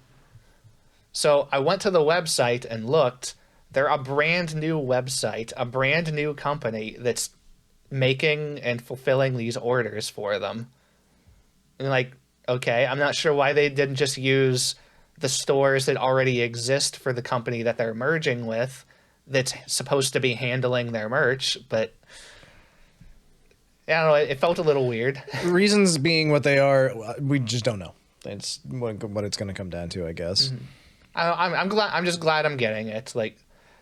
So I went to the website and looked. They're a brand new website, a brand new company that's making and fulfilling these orders for them. And like, okay, I'm not sure why they didn't just use the stores that already exist for the company that they're merging with. That's supposed to be handling their merch, but I don't know. It felt a little weird. Reasons being what they are, we just don't know. It's what it's going to come down to, I guess. Mm-hmm. I'm glad. I'm just glad I'm getting it. Like,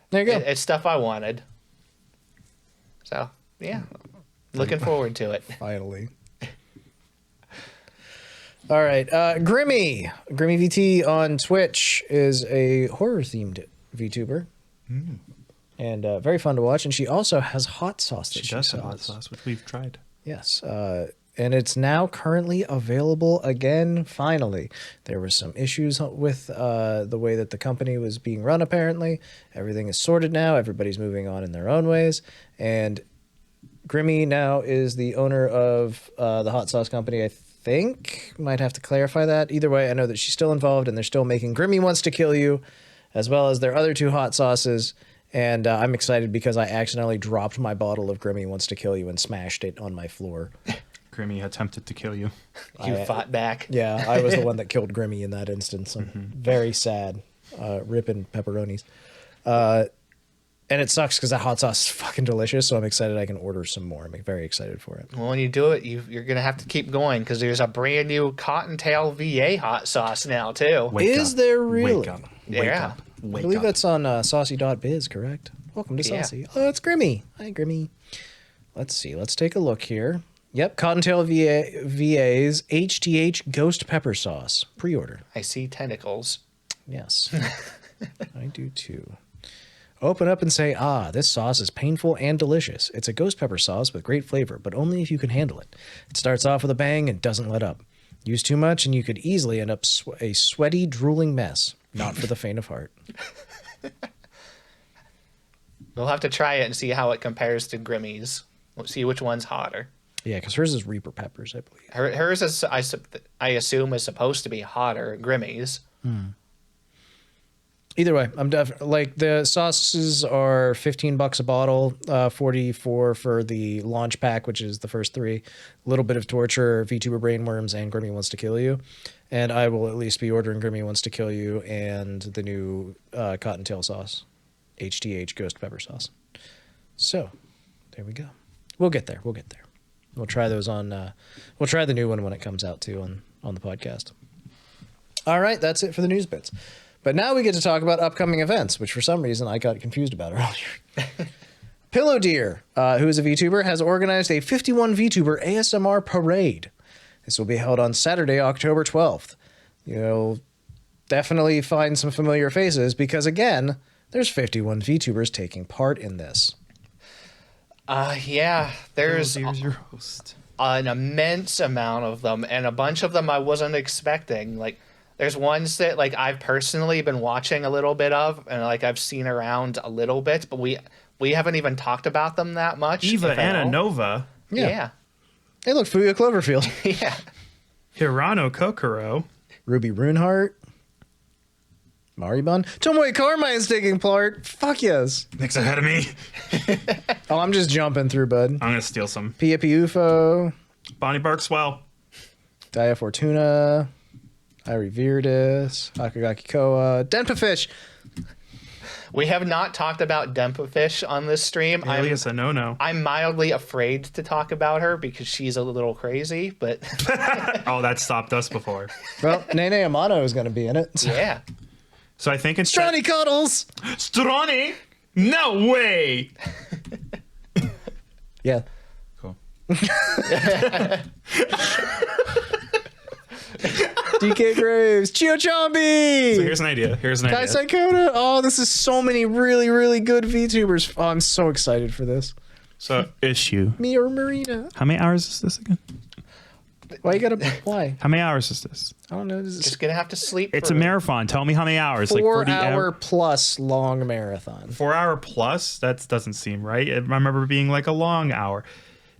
there you go. It's stuff I wanted. So yeah, looking forward to it. Finally. All right, Grimmi VT on Twitch is a horror themed VTuber. And very fun to watch. And she also has hot sauce that she does sells. have hot sauce, which we've tried. Yes. And it's now currently available again, finally. There were some issues with the way that the company was being run, apparently. Everything is sorted now. Everybody's moving on in their own ways. And Grimmi now is the owner of the hot sauce company. I think. Might have to clarify that. Either way, I know that she's still involved, and they're still making Grimmi Wants to Kill You, as well as their other 2 hot sauces. And I'm excited because I accidentally dropped my bottle of Grimmi Wants to Kill You and smashed it on my floor. Grimmi attempted to kill you. You fought back. Yeah, I was the one that killed Grimmi in that instance. I'm very sad. Ripping pepperonis. And it sucks because that hot sauce is fucking delicious, so I'm excited I can order some more. I'm very excited for it. Well, when you do it, you're going to have to keep going because there's a brand new Cottontail VA hot sauce now, too. Is there really? Wake up. Wake Yeah. up. I Wake believe up. that's on saucy.biz, correct? Welcome to Yeah. Saucy. Oh, it's Grimmi. Hi, Grimmi. Let's see. Let's take a look here. Yep, Cottontail VA's HTH Ghost Pepper Sauce. Pre-order. I see tentacles. Yes. I do too. Open up and say, this sauce is painful and delicious. It's a ghost pepper sauce with great flavor, but only if you can handle it. It starts off with a bang and doesn't let up. Use too much and you could easily end up a sweaty, drooling mess. Not for the faint of heart. We'll have to try it and see how it compares to Grimmi's. We'll see which one's hotter. Yeah, because hers is Reaper Peppers, I believe. Hers is, I assume, is supposed to be hotter. Grimmi's. Either way, I'm like the sauces are $15 a bottle, 44 for the launch pack, which is the first 3. A little bit of torture, VTuber Brainworms, and Grimmi Wants to Kill You. And I will at least be ordering Grimmi Wants to Kill You and the new Cottontail sauce, HTH Ghost Pepper Sauce. So, there we go. We'll get there. We'll get there. We'll try those on. We'll try the new one when it comes out too on the podcast. All right, that's it for the news bits. But now we get to talk about upcoming events, which for some reason I got confused about earlier. Pillow Deer, who is a VTuber, has organized a 51 VTuber ASMR parade. This will be held on Saturday, October 12th. You'll definitely find some familiar faces because, again, there's 51 VTubers taking part in this. Yeah, there's Here's your host. an immense amount of them, and a bunch of them I wasn't expecting. Like, there's ones that like I've personally been watching a little bit of, and like I've seen around a little bit, but we haven't even talked about them that much. Eva if at all. Ananova. Yeah. Hey, look, Fuya Cloverfield. Yeah. Hirano Kokoro. Ruby Runeheart. Maribun. Tomoe Carmine's taking part. Fuck yes. Nick's ahead of me. Oh, I'm just jumping through, bud. I'm going to steal some. Pia Ufo. Bonnie Barkswell. Dia Fortuna. Airi Virdis. Akagaki Koa. Denpafish. We have not talked about Dempafish on this stream. Alias a no-no. I'm mildly afraid to talk about her because she's a little crazy, but Oh, that stopped us before. Well, Nene Amano is going to be in it. yeah. So I think it's... Johnny Cuddles. Strani? No way! Yeah. Cool. DK Graves. Chio Chambi. So here's an idea. Kai Saikota. Oh, this is so many really, really good VTubers. Oh, I'm so excited for this. So, issue. Me or Marina. How many hours is this again? Why you gotta? Why? How many hours is this? I don't know. This is Just gonna have to sleep. It's for a marathon. Tell me how many hours. Like 4-hour plus long marathon. 4 hour plus? That doesn't seem right. I remember being like a long hour.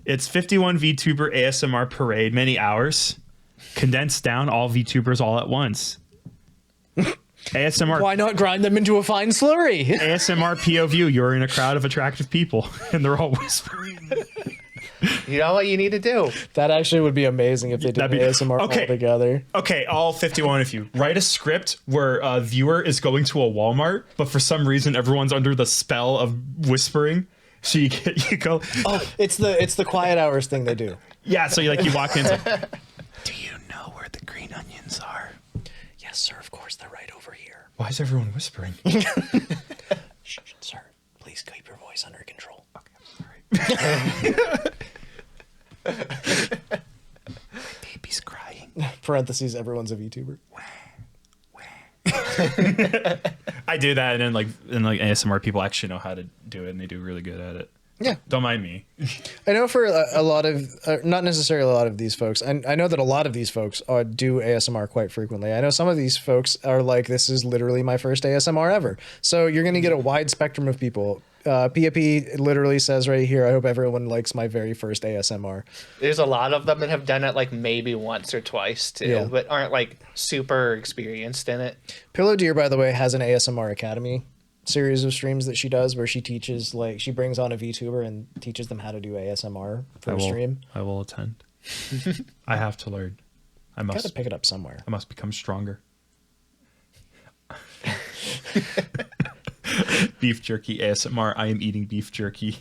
It's 51 VTuber ASMR parade, many hours. Condensed down all VTubers all at once. ASMR. Why not grind them into a fine slurry? ASMR POV. You're in a crowd of attractive people, and they're all whispering. You know what you need to do? That actually would be amazing if they did That'd be- ASMR okay. all together. Okay, all 51 of you, write a script where a viewer is going to a Walmart, but for some reason everyone's under the spell of whispering. So you go, Oh, it's the quiet hours thing they do. yeah. So you walk in. It's like, do you know where the green onions are? Yes, sir. Of course, they're right over here. Why is everyone whispering? Shh, sir. Please keep your voice under control. Baby's crying. Parentheses. Everyone's a VTuber. I do that, and then like ASMR people actually know how to do it, and they do really good at it. Yeah. Don't mind me. I know for a lot of, not necessarily a lot of these folks, I know that a lot of these folks do ASMR quite frequently. I know some of these folks are like, this is literally my first ASMR ever. So you're going to get a wide spectrum of people P literally says right here, I hope everyone likes my very first ASMR. There's a lot of them that have done it like maybe once or twice too, Yeah. but aren't like super experienced in it. Pillow Deer, by the way, has an ASMR Academy series of streams that she does where she teaches, like, she brings on a VTuber and teaches them how to do ASMR for a stream. I will attend. I have to learn. I Gotta must pick it up somewhere. I must become stronger. Beef jerky ASMR. I am eating beef jerky.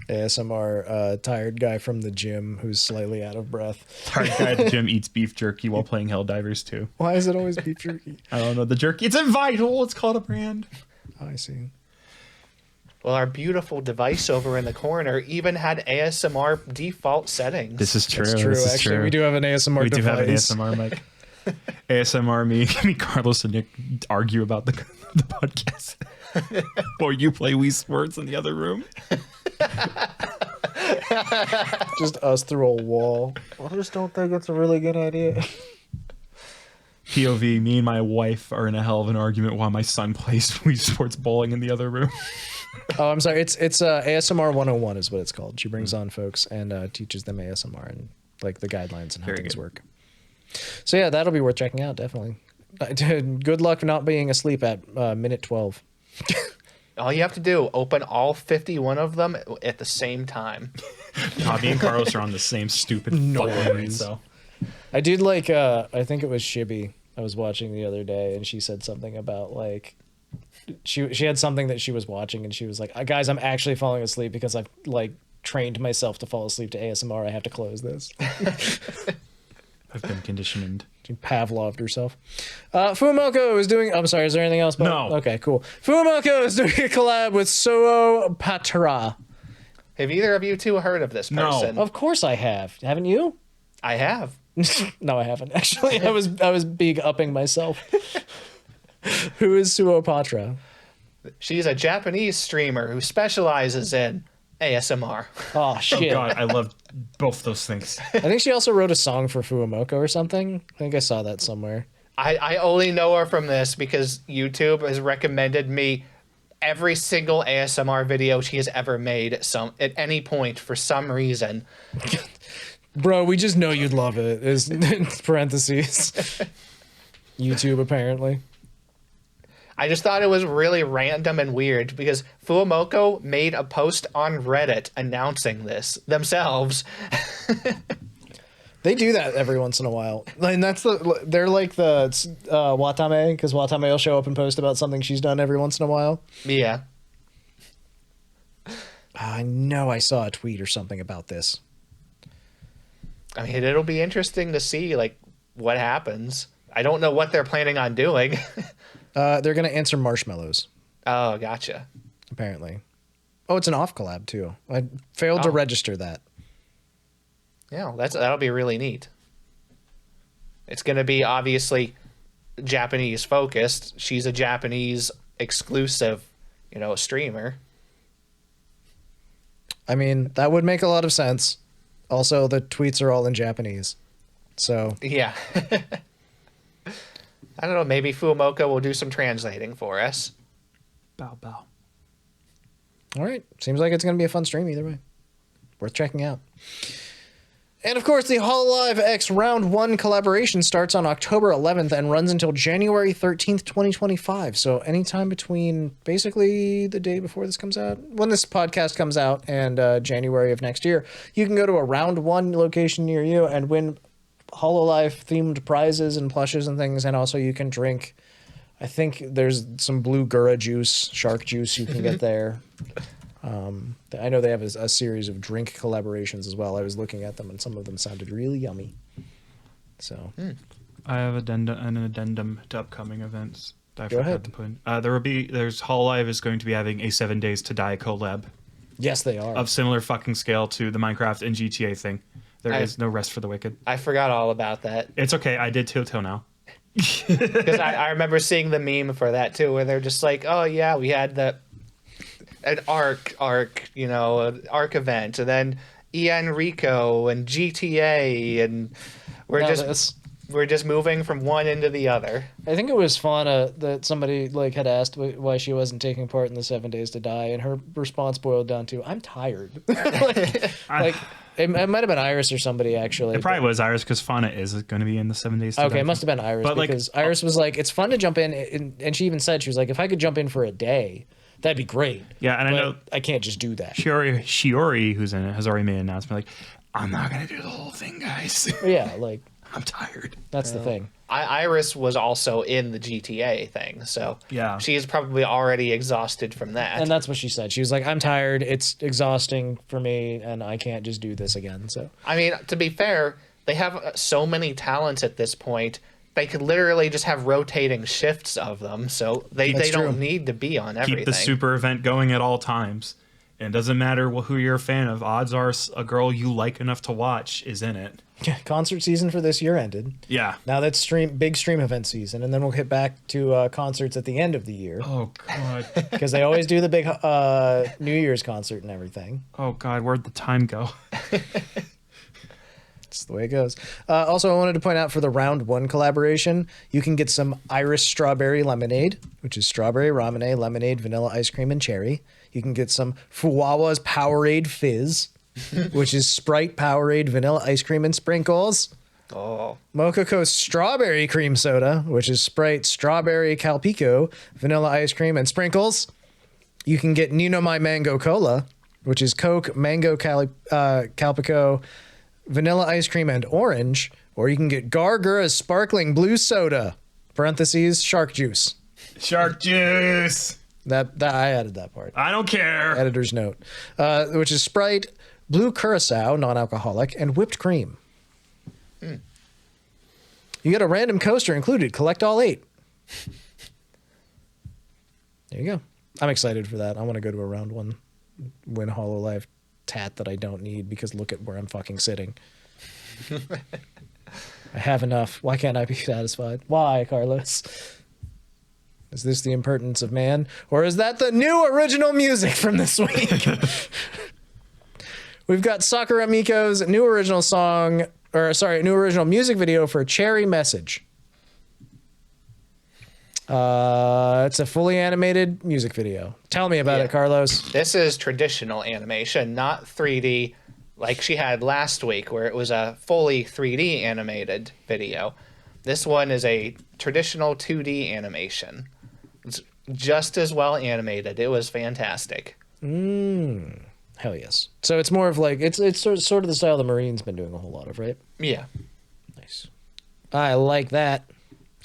ASMR tired guy from the gym who's slightly out of breath. Tired guy at the gym eats beef jerky while playing Helldivers 2. Why is it always beef jerky? I don't know. The jerky. It's in Vital. It's called a brand. Oh, I see. Well, our beautiful device over in the corner even had ASMR default settings. This is true. It's true, This is actually. true. We do have an ASMR We device. do have an ASMR mic. ASMR me, Carlos, and Nick argue about the podcast. Or you play Wii Sports in the other room. Just us through a wall. I just don't think it's a really good idea. POV, me and my wife are in a hell of an argument while my son plays Wii Sports bowling in the other room. Oh, I'm sorry. It's ASMR 101 is what it's called. She brings on folks and teaches them ASMR and like the guidelines and how Very things good. work. So yeah, that'll be worth checking out, definitely. Good luck not being asleep at minute 12. All you have to do, open all 51 of them at the same time. God, me and Carlos are on the same stupid fucking rate, so. I did like I think it was Shibby I was watching the other day, and she said something about like she had something that she was watching, and she was like, guys, I'm actually falling asleep because I've like trained myself to fall asleep to ASMR. I have to close this. I've been conditioned. She Pavloved herself. Fuwamoco is doing. I'm sorry. Is there anything else? No. Okay, cool. Fuwamoco is doing a collab with Soo Patra. Have either of you two heard of this No. person? Of course I have. Haven't you? I have. No, I haven't. Actually, I was big upping myself. Who is Soo Patra? She's a Japanese streamer who specializes in ASMR. Oh shit! God, I love both those things. I think she also wrote a song for Fuwamoco or something. I think I saw that somewhere. I only know her from this because YouTube has recommended me every single ASMR video she has ever made at any point for some reason. Bro, we just know you'd love it. Is parentheses. YouTube apparently. I just thought it was really random and weird because Fuwamoco made a post on Reddit announcing this themselves. They do that every once in a while. And they're like the Watame, because Watame will show up and post about something she's done every once in a while. Yeah. I know I saw a tweet or something about this. I mean, it'll be interesting to see like what happens. I don't know what they're planning on doing. They're gonna answer marshmallows, Oh, gotcha. apparently. Oh, it's an off collab too. I failed to Oh. register that. Yeah, that'll be really neat. It's going to be obviously Japanese focused. She's a Japanese exclusive, streamer. I mean, that would make a lot of sense. Also, the tweets are all in Japanese. So, Yeah. I don't know, maybe Fuwamoco will do some translating for us. Bow, bow. all right. Seems like it's going to be a fun stream either way. Worth checking out. And of course, the Hololive X Round 1 collaboration starts on October 11th and runs until January 13th, 2025. So anytime between basically the day before this comes out, when this podcast comes out, and January of next year, you can go to a Round 1 location near you and win Hololive themed prizes and plushes and things. And also you can drink, I think there's some blue Gura juice, shark juice you can get there. I know they have a series of drink collaborations as well. I was looking at them and some of them sounded really yummy. So I have an addendum to upcoming events that I Go forgot ahead. to put in. There's Hololive is going to be having a 7 Days to Die collab yes, they are. of similar fucking scale to the Minecraft and GTA thing. There is no rest for the wicked. I forgot all about that. It's okay. I did till now. Because I remember seeing the meme for that too, where they're just like, oh yeah, we had an arc, an arc event, and then Ian Rico and GTA, and we're Now just this. We're just moving from one into the other. I think it was Fauna that somebody like had asked why she wasn't taking part in the 7 Days to Die, and her response boiled down to, "I'm tired." like it might have been Iris or somebody actually. It probably was Iris because Fauna is going to be in the 7 Days to Die. Okay, it must have been Iris, But, like, because Iris was like, "It's fun to jump in," and she even said, she was like, "If I could jump in for a day, that'd be great." Yeah, and I But know I can't just do that. Shiori, who's in it, has already made an announcement like, "I'm not going to do the whole thing, guys. But yeah, like I'm tired." that's the thing. Iris was also in the GTA thing, so Yeah. she is probably already exhausted from that. And that's what she said. She was like, "I'm tired. It's exhausting for me, and I can't just do this again." So I mean, to be fair, they have so many talents at this point. They could literally just have rotating shifts of them, so they That's true. don't need to be on everything. Keep the super event going at all times. And it doesn't matter who you're a fan of. Odds are a girl you like enough to watch is in it. concert season for this year ended. Yeah. Now that's big stream event season, and then we'll hit back to concerts at the end of the year Oh, God. because they always do the big New Year's concert and everything. Oh, God. Where'd the time go? It's the way it goes. Also, I wanted to point out for the round 1 collaboration, you can get some Iris Strawberry Lemonade, which is strawberry ramen, lemonade, vanilla ice cream, and cherry. You can get some Fuwawa's Powerade Fizz, which is Sprite, Powerade, vanilla ice cream, and sprinkles. Oh, Mococo's Strawberry Cream Soda, which is Sprite, Strawberry Calpico, vanilla ice cream, and sprinkles. You can get Nino My Mango Cola, which is Coke, Mango Calpico, vanilla ice cream, and orange. Or you can get Gura's Sparkling Blue Soda, parentheses, shark juice. Shark juice. That I added that part. I don't care. Editor's note. Which is Sprite, Blue Curacao, non-alcoholic, and whipped cream. You get a random coaster included. Collect all 8. There you go. I'm excited for that. I want to go to a round 1 win Hololive tat that I don't need because look at where I'm fucking sitting. I have enough. Why can't I be satisfied? Why, Carlos? Is this the impertinence of man? Or is that the new original music from this week? We've got Sakura Miko's new original song, new original music video for Cherry Message. It's a fully animated music video. Tell me about it, Carlos. this is traditional animation, not 3D like she had last week, where it was a fully 3D animated video. This one is a traditional 2D animation. It's just as well animated. It was fantastic. Hell yes. So it's more of like it's sort of the style the Marine's been doing a whole lot of, right? Yeah. Nice. I like that.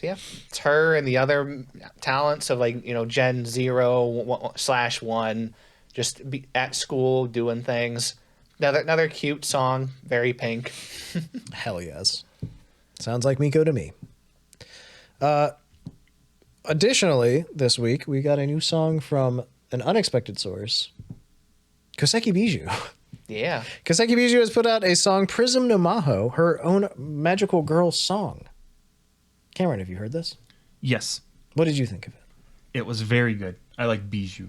So yeah, it's her and the other talents of like, Gen 0/1, just be at school doing things. Another cute song, very pink. Hell yes. Sounds like Miko to me. Additionally, this week we got a new song from an unexpected source, Koseki Bijou. Yeah. Koseki Bijou has put out a song, Prism no Mahou, her own magical girl song. Cameron, have you heard this? Yes. What did you think of it? It was very good. I like Bijou.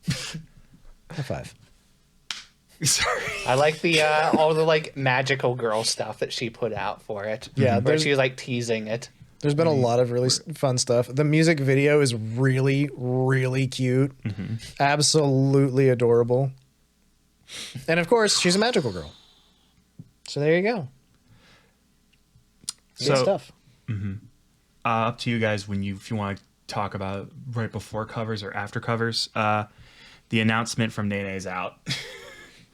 High five. Sorry. I like the all the like magical girl stuff that she put out for it. Yeah, where there's- she was like teasing it. There's been a lot of really fun stuff. The music video is really, really cute. Absolutely adorable. And of course, she's a magical girl. So there you go. Good So, stuff. up to you guys if you want to talk about right before covers or after covers. The announcement from Nene is out.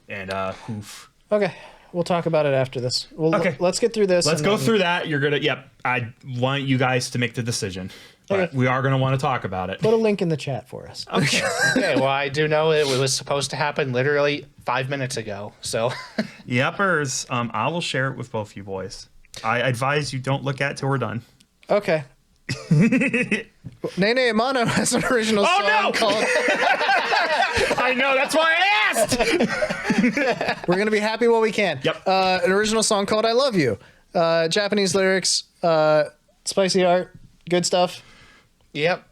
And oof. Okay. We'll talk about it after this. Okay. Let's get through this. Let's and go then- through that. I want you guys to make the decision. But Okay. we are going to want to talk about it. Put a link in the chat for us. Okay. Okay, well I do know it was supposed to happen literally 5 minutes ago. So Yepers. I will share it with both you boys. I advise you don't look at it till we're done. Okay. Nene Amano has an original Oh, song no! called I know. That's why I asked. We're Gonna Be Happy While We Can. Yep. An original song called I Love You. Japanese lyrics, spicy art, good stuff. yep.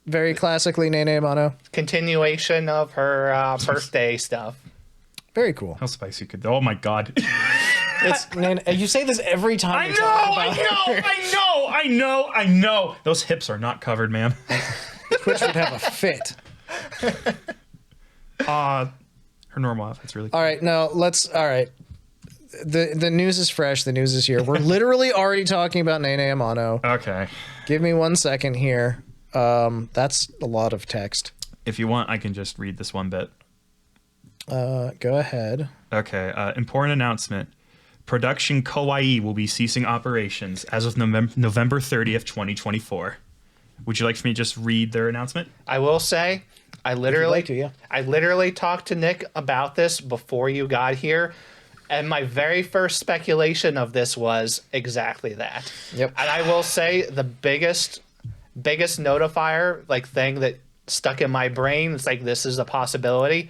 Very classically Nene Amano. Continuation of her birthday stuff. Very cool. How spicy could. Oh my God. Nene, you say this every time. I we talk about I know. Those hips are not covered, ma'am. Twitch would have a fit. Her normal outfit's really cool. All right, now let's. All right, the news is fresh. The news is here. We're literally already talking about Nene Amano. Okay. Give me 1 second here. That's a lot of text. If you want, I can just read this one bit. Go ahead. Okay. Important announcement. Production Kawaii will be ceasing operations as of November 30th, 2024. Would you like for me to just read their announcement? I will say, I literally talked to Nick about this before you got here, and my very first speculation of this was exactly that. Yep. And I will say the biggest notifier, like, thing that stuck in my brain, it's like, this is a possibility.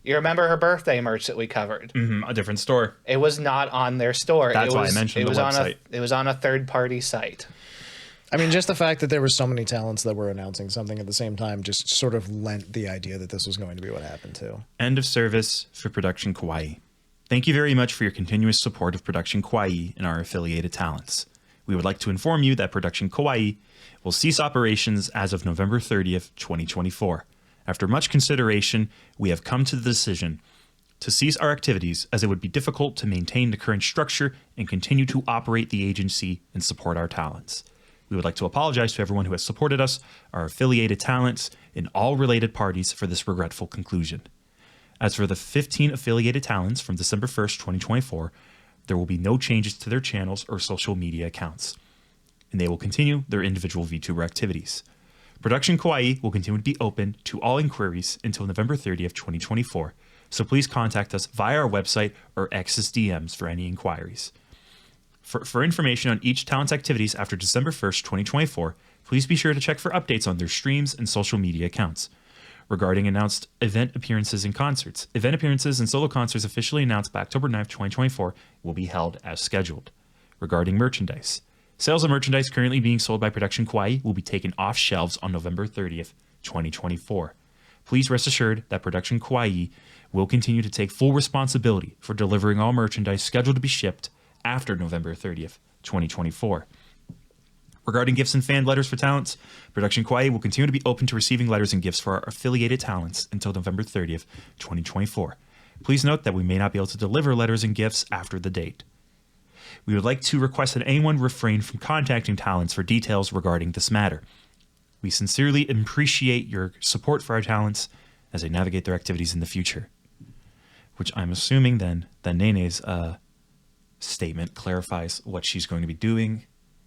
You remember her birthday merch that we covered? A different store. It was not on their store. That's why I mentioned the website. It was on a third-party site. I mean, just the fact that there were so many talents that were announcing something at the same time just sort of lent the idea that this was going to be what happened too. End of service for Production Kawaii. Thank you very much for your continuous support of Production Kawaii and our affiliated talents. We would like to inform you that Production Kawaii will cease operations as of November 30th, 2024. After much consideration, we have come to the decision to cease our activities as it would be difficult to maintain the current structure and continue to operate the agency and support our talents. We would like to apologize to everyone who has supported us, our affiliated talents, and all related parties for this regretful conclusion. As for the 15 affiliated talents from December 1st, 2024, there will be no changes to their channels or social media accounts, and they will continue their individual VTuber activities. Production Kawaii will continue to be open to all inquiries until November 30th, 2024, so please contact us via our website or X's DMs for any inquiries. For information on each talent's activities after December 1st, 2024, please be sure to check for updates on their streams and social media accounts. Regarding announced event appearances and concerts, event appearances and solo concerts officially announced by October 9th, 2024 will be held as scheduled. Regarding merchandise, sales of merchandise currently being sold by Production Kawaii will be taken off shelves on November 30th, 2024. Please rest assured that Production Kawaii will continue to take full responsibility for delivering all merchandise scheduled to be shipped after November 30th, 2024. Regarding gifts and fan letters for talents, Production Kawaii will continue to be open to receiving letters and gifts for our affiliated talents until November 30th, 2024. Please note that we may not be able to deliver letters and gifts after the date. We would like to request that anyone refrain from contacting talents for details regarding this matter. We sincerely appreciate your support for our talents as they navigate their activities in the future. Which I'm assuming then that Nene's statement clarifies what she's going to be doing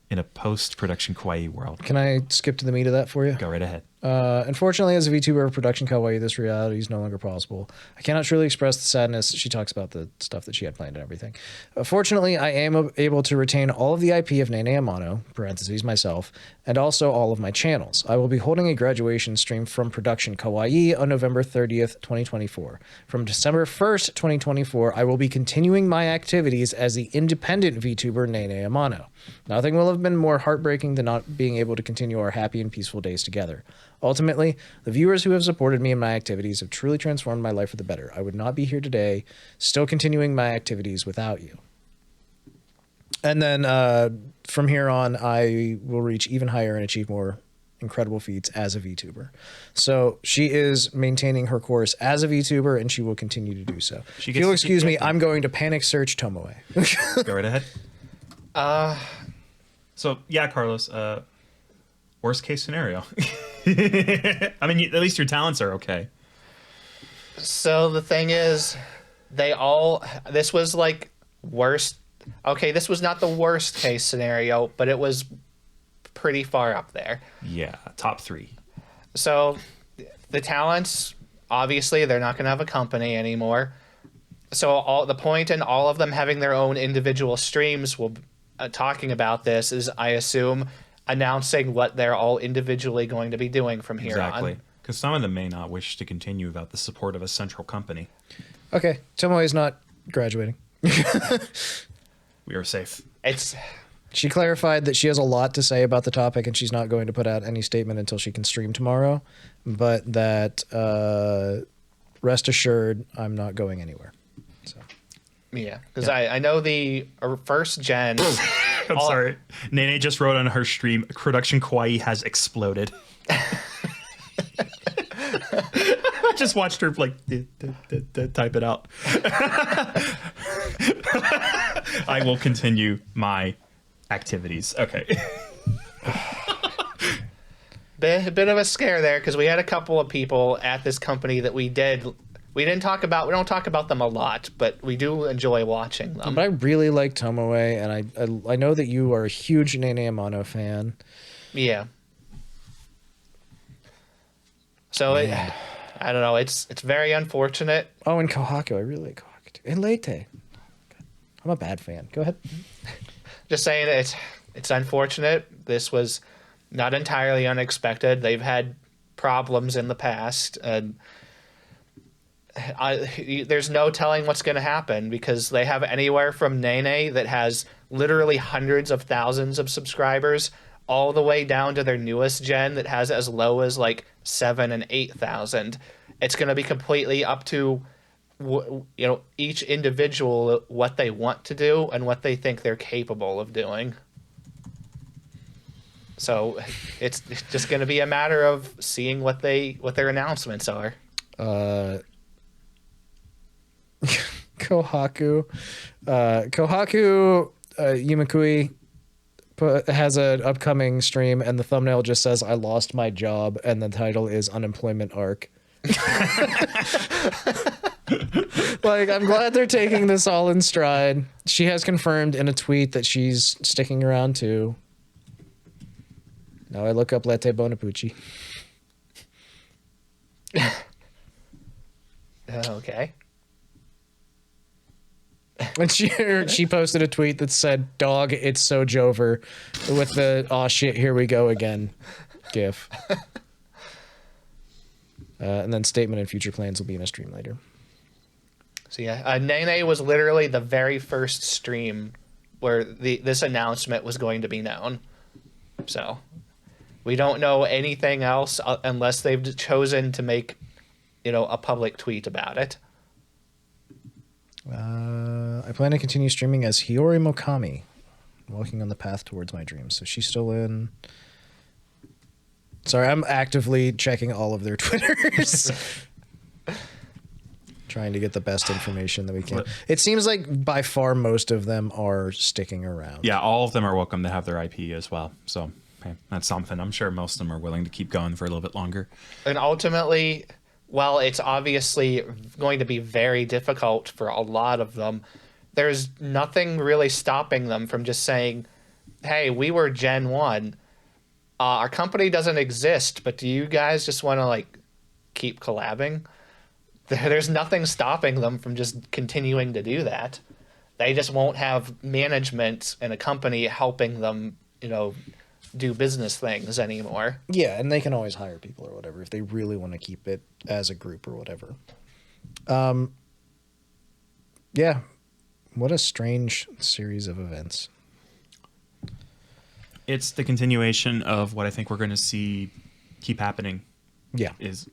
in a post-Production Kawaii world. Can I skip to the meat of that for you? Go right ahead. Unfortunately, as a VTuber of Production Kawaii, this reality is no longer possible. I cannot truly express the sadness. She talks about the stuff that she had planned and everything. Fortunately, I am able to retain all of the IP of Nene Amano, parentheses myself, and also all of my channels. I will be holding a graduation stream from Production Kawaii on November 30th, 2024. From December 1st, 2024, I will be continuing my activities as the independent VTuber Nene Amano. Nothing will have been more heartbreaking than not being able to continue our happy and peaceful days together. Ultimately, the viewers who have supported me in my activities have truly transformed my life for the better. I would not be here today, still continuing my activities without you. And then from here on, I will reach even higher and achieve more incredible feats as a VTuber. So she is maintaining her course as a VTuber, and she will continue to do so. If you'll excuse me, I'm going to panic search Tomoe. Go right ahead. So, yeah, Carlos, worst case scenario. I mean, at least your talents are okay. So the thing is, this was like worst. Okay, this was not the worst case scenario, but it was pretty far up there. Yeah, top 3. So the talents, obviously, they're not going to have a company anymore. So the point in all of them having their own individual streams will talking about this is, I assume, announcing what they're all individually going to be doing from here on. Exactly. Because some of them may not wish to continue without the support of a central company. Okay, Tomoe is not graduating. We are safe. She clarified that she has a lot to say about the topic and she's not going to put out any statement until she can stream tomorrow, but that rest assured, I'm not going anywhere. So Yeah, because I know the first gen. I'm sorry. Nene just wrote on her stream, Production Kawaii has exploded. I just watched her like type it out. I will continue my activities. Okay. A bit of a scare there because we had a couple of people at this company that we don't talk about them a lot, but we do enjoy watching them. But I really like Tomoe, and I know that you are a huge Nene Amano fan. Yeah. So I don't know. It's very unfortunate. Oh, and Kohaku. I really like Kohaku too. And Leite. I'm a bad fan. Go ahead. Just saying it's unfortunate. This was not entirely unexpected. They've had problems in the past. There's no telling what's going to happen because they have anywhere from Nene that has literally hundreds of thousands of subscribers all the way down to their newest gen that has as low as like 7,000 and 8,000. It's going to be completely up to each individual what they want to do and what they think they're capable of doing. So it's just going to be a matter of seeing what their announcements are. Kohaku Yumakui has an upcoming stream, and the thumbnail just says "I lost my job," and the title is "Unemployment Arc." Like, I'm glad they're taking this all in stride. She has confirmed in a tweet that she's sticking around too. Now I look up Latte Bonapucci. Okay. And she posted a tweet that said, "Dog, it's so Jover," with the "aw shit, here we go again" gif. And then statement and future plans will be in a stream later. So yeah, Nene was literally the very first stream where this announcement was going to be known. So we don't know anything else unless they've chosen to make, a public tweet about it. I plan to continue streaming as Hiyori Mokami, walking on the path towards my dreams. So she's still in. Sorry, I'm actively checking all of their Twitters. Trying to get the best information that we can. It seems like by far most of them are sticking around. Yeah, all of them are welcome to have their IP as well. So hey, that's something. I'm sure most of them are willing to keep going for a little bit longer. And ultimately, while it's obviously going to be very difficult for a lot of them, there's nothing really stopping them from just saying, hey, we were Gen 1. Our company doesn't exist, but do you guys just want to keep collabing? There's nothing stopping them from just continuing to do that. They just won't have management and a company helping them, do business things anymore. Yeah, and they can always hire people or whatever if they really want to keep it as a group or whatever. Yeah, what a strange series of events. It's the continuation of what I think we're going to see keep happening. Yeah. Is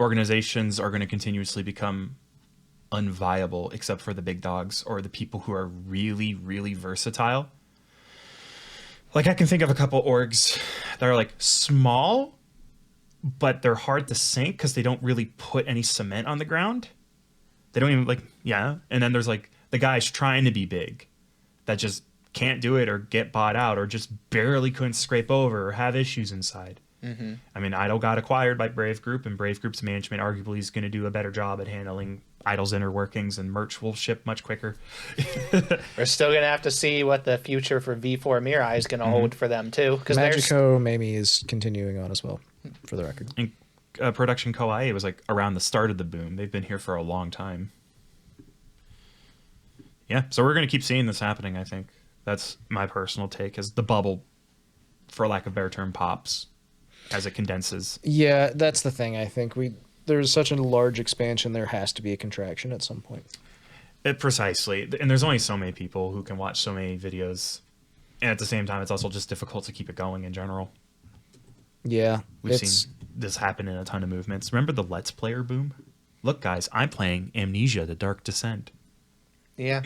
organizations are going to continuously become unviable except for the big dogs or the people who are really, really versatile. I can think of a couple orgs that are small, but they're hard to sink because they don't really put any cement on the ground. They don't even And then there's the guys trying to be big that just can't do it or get bought out or just barely couldn't scrape over or have issues inside. Mm-hmm. I mean, Idol got acquired by Brave Group, and Brave Group's management arguably is going to do a better job at handling Idol's inner workings, and merch will ship much quicker. We're still going to have to see what the future for V4 Mirage is going to hold for them, too. Magico Mamie is continuing on as well, for the record. And Production Kawaii was around the start of the boom. They've been here for a long time. Yeah, so we're going to keep seeing this happening, I think. That's my personal take, as the bubble, for lack of a better term, pops as it condenses. Yeah, that's the thing. I think there's such a large expansion, there has to be a contraction at some point. Precisely. And there's only so many people who can watch so many videos. And at the same time, it's also just difficult to keep it going in general. Yeah. We've seen this happen in a ton of movements. Remember the Let's Player boom? Look, guys, I'm playing Amnesia: The Dark Descent. Yeah.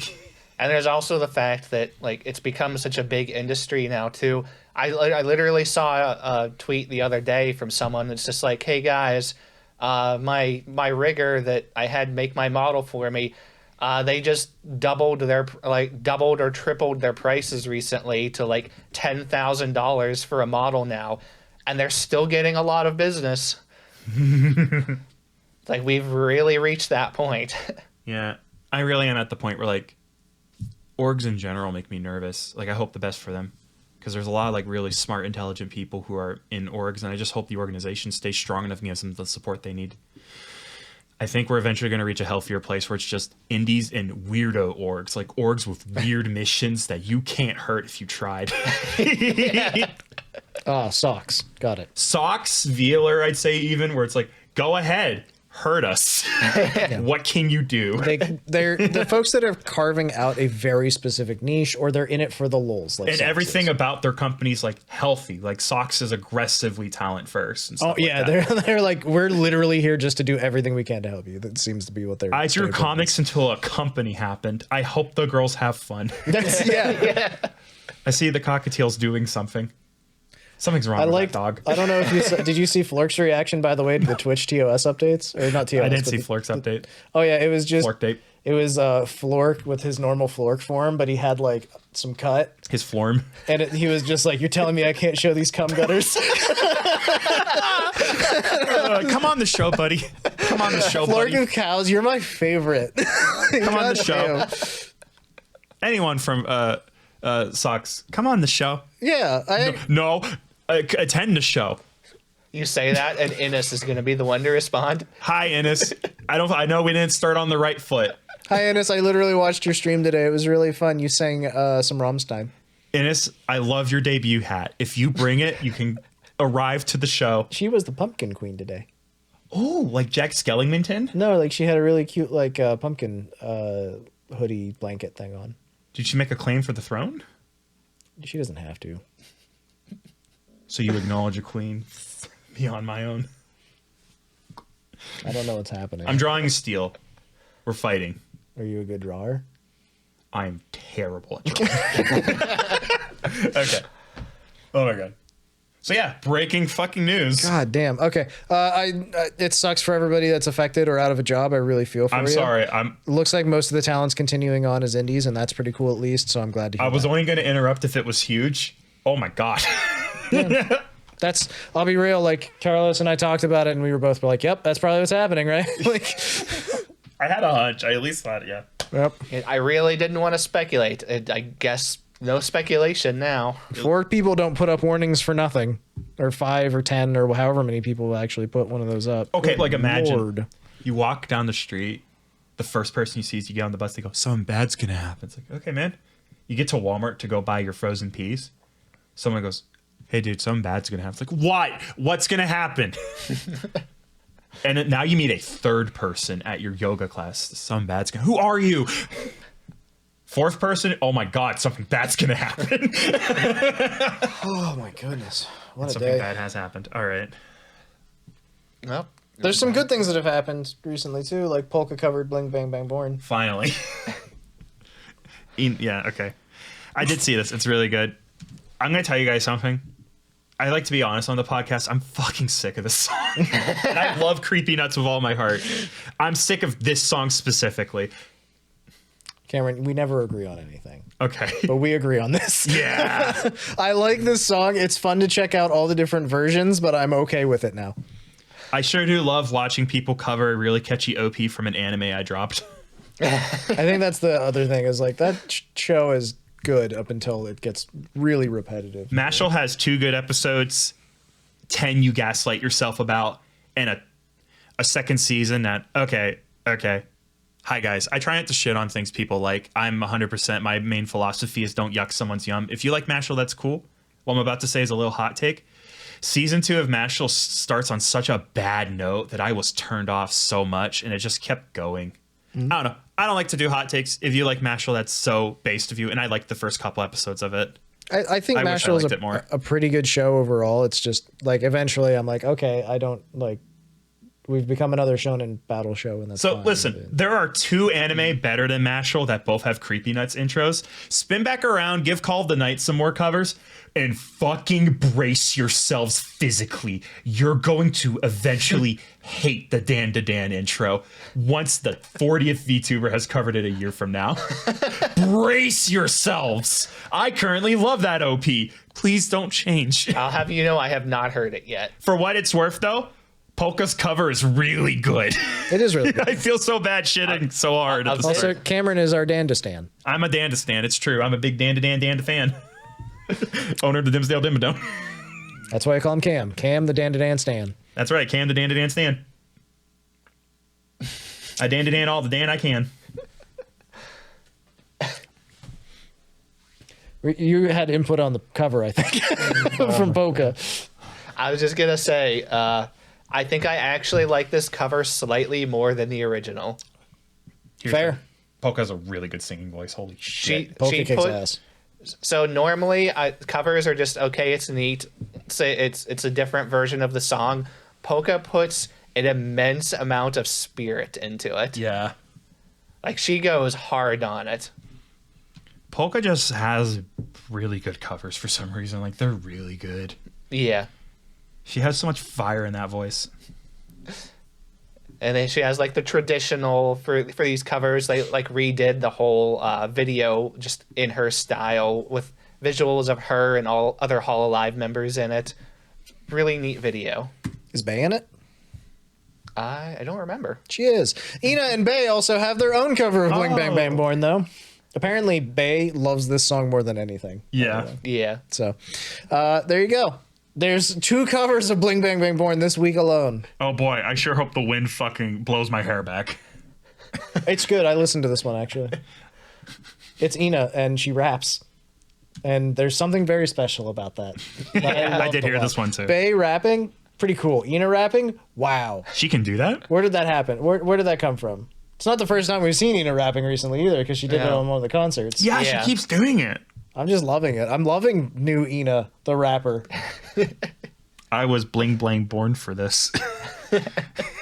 And there's also the fact that like it's become such a big industry now too. I literally saw a tweet the other day from someone that's just like, "Hey guys, my rigger that I had make my model for me, they just doubled or tripled their prices recently to like $10,000 for a model now, and they're still getting a lot of business." Like we've really reached that point. Yeah, I really am at the point where like orgs in general make me nervous. Like I hope the best for them because there's a lot of like really smart, intelligent people who are in orgs, and I just hope the organization stays strong enough and gives them the support they need. I think we're eventually going to reach a healthier place where it's just indies and weirdo orgs, like orgs with weird missions that you can't hurt if you tried. Socks. Got it. Socks, Vealer, I'd say even, where it's like, go ahead, hurt us. What can you do? They're the folks that are carving out a very specific niche, or they're in it for the lulz. Like And Socks everything is. about their company's like healthy. Like Socks is aggressively talent first. And stuff Oh yeah, like that. they're like, we're literally here just to do everything we can to help you. That seems to be what they're. I drew statement comics until a company happened. I hope the girls have fun. is. That's yeah. I see the cockatiels doing something. Something's wrong I with like. that dog. I don't know if you did. You see Flork's reaction, by the way, to the Twitch TOS updates, or not TOS? I didn't but see the- Flork's update. Oh yeah, it was just Flork date. It was Flork with his normal Flork form, but he had like some cut, His form. and he was just like, "You're telling me I can't show these cum gutters?" Come on the show, buddy. Come on the show, Flork buddy. of cows, you're my favorite. Come on the show. Damn. Anyone from Socks, come on the show. Yeah, No, attend the show. You say that, and Innes is going to be the one to respond. Hi, Innes. I know we didn't start on the right foot. Hi, Ennis. I literally watched your stream today. It was really fun. You sang some Rammstein. Innes, I love your debut hat. If you bring it, you can arrive to the show. She was the pumpkin queen today. Oh, like Jack Skellington? No, like she had a really cute like pumpkin hoodie blanket thing on. Did she make a claim for the throne? She doesn't have to. So you acknowledge a queen? Me on my own. I don't know what's happening. I'm drawing steel. We're fighting. Are you a good drawer? I'm terrible at drawing. Okay. Oh my god. So yeah, breaking fucking news. God damn. Okay. It sucks for everybody that's affected or out of a job. I really feel for you. I'm sorry. Looks like most of the talent's continuing on as indies, and that's pretty cool at least. So I'm glad to hear I was that. only going to interrupt if it was huge. Oh my god. That's. I'll be real. Like Carlos and I talked about it, and we were both like, "Yep, that's probably what's happening, right?" Like. I had a hunch. I at least thought, yeah. Yep. I really didn't want to speculate. I guess no speculation now. 4 people don't put up warnings for nothing, or 5 or 10 or however many people will actually put one of those up. Okay, Good like imagine Lord. you walk down the street, the first person you see is you get on the bus, they go, something bad's gonna happen. It's like, okay, man. You get to Walmart to go buy your frozen peas. Someone goes, hey, dude, something bad's gonna happen. It's like, what? What's gonna happen? And now you meet a third person at your yoga class. Something bad's gonna. Who are you? 4th person. Oh my god, something bad's gonna happen. Oh my goodness. What a Something day. bad has happened. All right. Well, There's some good things that have happened recently too, like Polka covered Bling-Bang-Bang-Born. Finally. Yeah. Okay. I did see this. It's really good. I'm gonna tell you guys something. I like to be honest on the podcast. I'm fucking sick of this song. And I love Creepy Nuts with all my heart. I'm sick of this song specifically. Cameron, we never agree on anything, Okay. but we agree on this. Yeah. I like this song. It's fun to check out all the different versions, but I'm okay with it now. I sure do love watching people cover a really catchy OP from an anime I dropped. I think that's the other thing is like that show is good up until it gets really repetitive. Mashal has 2 good episodes, 10 you gaslight yourself about, and a second season that, okay. Hi guys, I try not to shit on things people like. I'm 100%, my main philosophy is don't yuck someone's yum. If you like Mashal, that's cool. What I'm about to say is a little hot take. Season 2 of Mashal starts on such a bad note that I was turned off so much, and it just kept going. I don't know. I don't like to do hot takes. If you like Mashal, that's so based of you, and I liked the first couple episodes of it. I think I wish I Mashal is liked it more. a pretty good show overall. It's just like eventually I'm like, okay, I don't like we've become another shonen battle show, and that's So fine. listen, there are 2 anime better than Mashal that both have Creepy Nuts intros. Spin back around, give Call of the Night some more covers, and fucking brace yourselves physically. You're going to eventually hate the Dan to Dan intro once the 40th VTuber has covered it a year from now. Brace yourselves. I currently love that OP. Please don't change. I'll have you know I have not heard it yet. For what it's worth, though, Polka's cover is really good. It is really good. I feel so bad shitting so hard. At the Also, start. Cameron is our Dandistan. I'm a Dandistan. It's true. I'm a big Dan to fan. Owner of the Dimsdale Dimmadome. That's why I call him Cam. Cam the Dan Stan. That's right. Cam the Dan Stan. I Dan all the Dan I can. You had input on the cover, I think, from Polka. I was just gonna say, I think I actually like this cover slightly more than the original. Fair. Polka has a really good singing voice. Holy shit. Polka kicks ass. So normally, covers are just okay. It's neat. It's a different version of the song. Polka puts an immense amount of spirit into it. Yeah. Like she goes hard on it. Polka just has really good covers for some reason. Like, they're really good. Yeah. She has so much fire in that voice. And then she has like the traditional for these covers. They like redid the whole video just in her style with visuals of her and all other Hololive members in it. Really neat video. Is Bay in it? I don't remember. She is. Ina and Bay also have their own cover of Bling-Bang-Bang-Born, though. Apparently, Bay loves this song more than anything. Yeah. Yeah. So, there you go. There's 2 covers of Bling-Bang-Bang-Born this week alone. Oh boy, I sure hope the wind fucking blows my hair back. It's good. I listened to this one, actually. It's Ina, and she raps. And there's something very special about that. I did hear this one too. Bay rapping, pretty cool. Ina rapping, wow. She can do that? Where did that happen? Where did that come from? It's not the first time we've seen Ina rapping recently either, because she did it Yeah. on one of the concerts. Yeah, Yeah. she keeps doing it. I'm just loving it. I'm loving new Ina, the rapper. I was Bling-Bang-Born for this.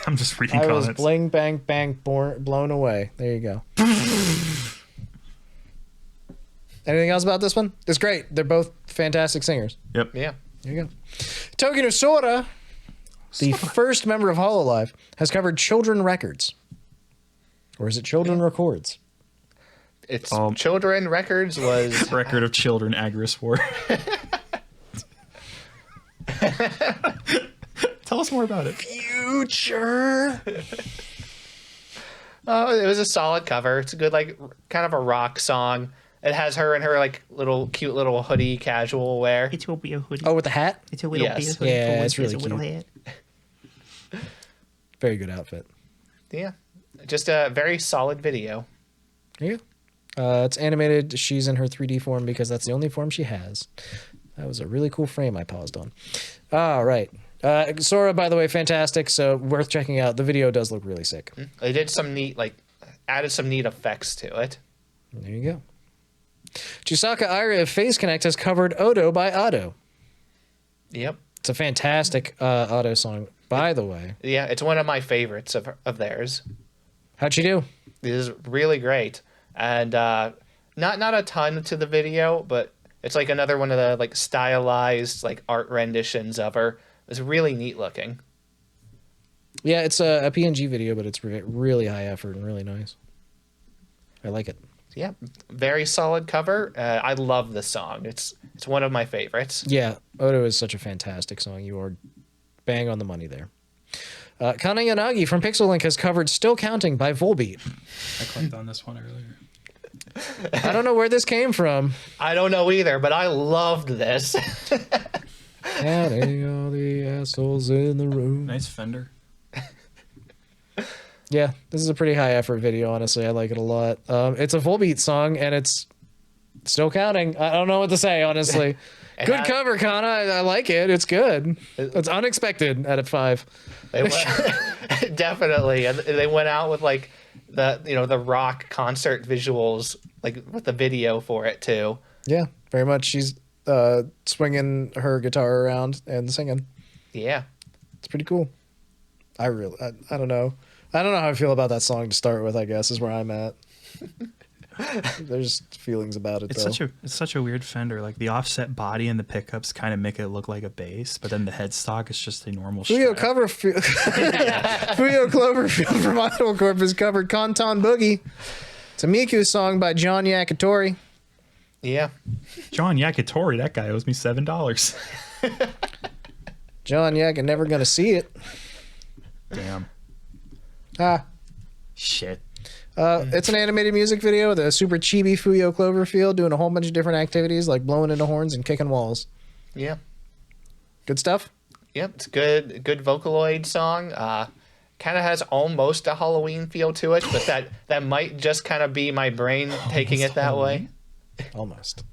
I'm just reading I comments. was bling bang bang blown away. There you go. Anything else about this one? It's great. They're both fantastic singers. Yep. Yeah. There you go. Tokino Sora, the first member of Hololive, has covered Children Records. Or is it Children Records? It's Children Records was Record of Children Agris War. Tell us more about it. Future. Oh, it was a solid cover. It's a good, like, kind of a rock song. It has her in her like little cute little hoodie casual wear. It will be a hoodie. Oh, with the hat? It's a little Yes. be a hoodie. Yeah, for it's when really there's a little cute. hat. Very good outfit. Yeah, just a very solid video. There you go. It's animated. She's in her 3D form because that's the only form she has. That was a really cool frame I paused on. All right. Sora, by the way, fantastic. So worth checking out. The video does look really sick. They did some neat, like, added some neat effects to it. There you go. Chisaka Airi of Phase Connect has covered Odo by Otto. Yep. It's a fantastic Otto song, by the way. Yeah, it's one of my favorites of theirs. How'd she do? It is really great, and not a ton to the video, but it's like another one of the like stylized like art renditions of her. It's really neat looking. Yeah, it's a PNG video, but it's really high effort and really nice. I like it. Yeah, very solid cover. I love the song. It's one of my favorites. Yeah, Odo is such a fantastic song. You are bang on the money there. Kanna Yanagi from Pixel Link has covered Still Counting by Volbeat. I clicked on this one earlier. I don't know where this came from. I don't know either, but I loved this. Counting all the assholes in the room. Nice Fender. Yeah, this is a pretty high effort video, honestly. I like it a lot. It's a Volbeat song, and it's still counting. I don't know what to say, honestly. Good cover, Kanna. I like it. It's good. It's unexpected at a 5. They went, definitely, and they went out with like the rock concert visuals, like with the video for it too. Yeah, very much. She's swinging her guitar around and singing. Yeah, It's pretty cool. I don't know. I don't know how I feel about that song to start with, I guess, is where I'm at. There's feelings about it, It's though. such a weird Fender. Like the offset body and the pickups kind of make it look like a bass, but then the headstock is just a normal Fuyo Strat. Fuyo Cloverfield from Idol Corp has covered Konton Boogie. It's a Miku song by John Yakitori. Yeah. John Yakitori, that guy owes me $7. John Yak, never gonna see it. Damn. Ah. Shit. It's an animated music video with a super chibi Fuyo Cloverfield doing a whole bunch of different activities like blowing into horns and kicking walls. Yeah. Good stuff? Yep, it's good Vocaloid song. Kind of has almost a Halloween feel to it, but that might just kind of be my brain taking it that way. Almost.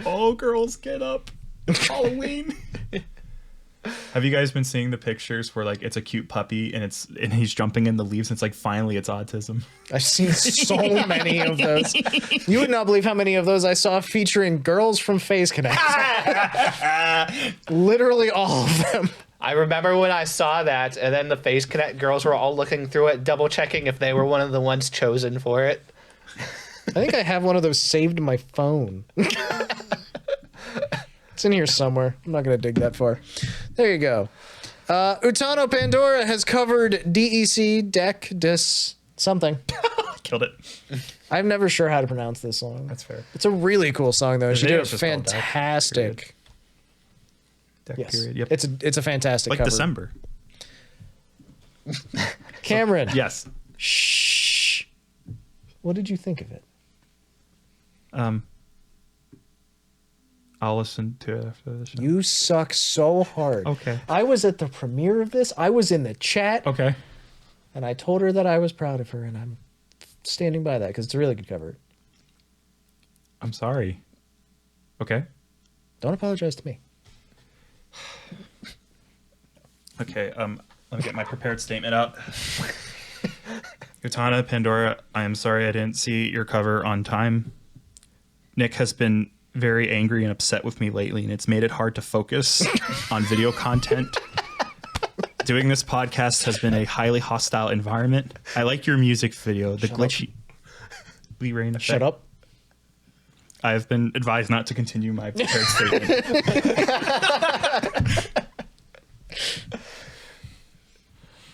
Oh, girls, get up. It's Halloween. Have you guys been seeing the pictures where like it's a cute puppy and he's jumping in the leaves and it's like finally it's autism? I've seen so many of those. You would not believe how many of those I saw featuring girls from Phase Connect. Literally all of them. I remember when I saw that, and then the Face Connect girls were all looking through it, double checking if they were one of the ones chosen for it. I think I have one of those saved in my phone. It's in here somewhere. I'm not going to dig that far. There you go. Utano Pandora has covered DEC, Deck, Dis, something. Killed it. I'm never sure how to pronounce this song. That's fair. It's a really cool song, though. She did video a is just called Deck, fantastic. Deck Yes, period. Yep. it's a fantastic like cover. December. Cameron. Yes. Shh. What did you think of it? I'll listen to it after the show. You suck so hard. Okay. I was at the premiere of this. I was in the chat. Okay. And I told her that I was proud of her, and I'm standing by that because it's a really good cover. I'm sorry. Okay. Don't apologize to me. Okay. Let me get my prepared statement out. Utana, Pandora, I am sorry I didn't see your cover on time. Nick has been very angry and upset with me lately, and it's made it hard to focus on video content. Doing this podcast has been a highly hostile environment. I like your music video, the glitchy rain effect. Shut up. I have been advised not to continue my prepared statement.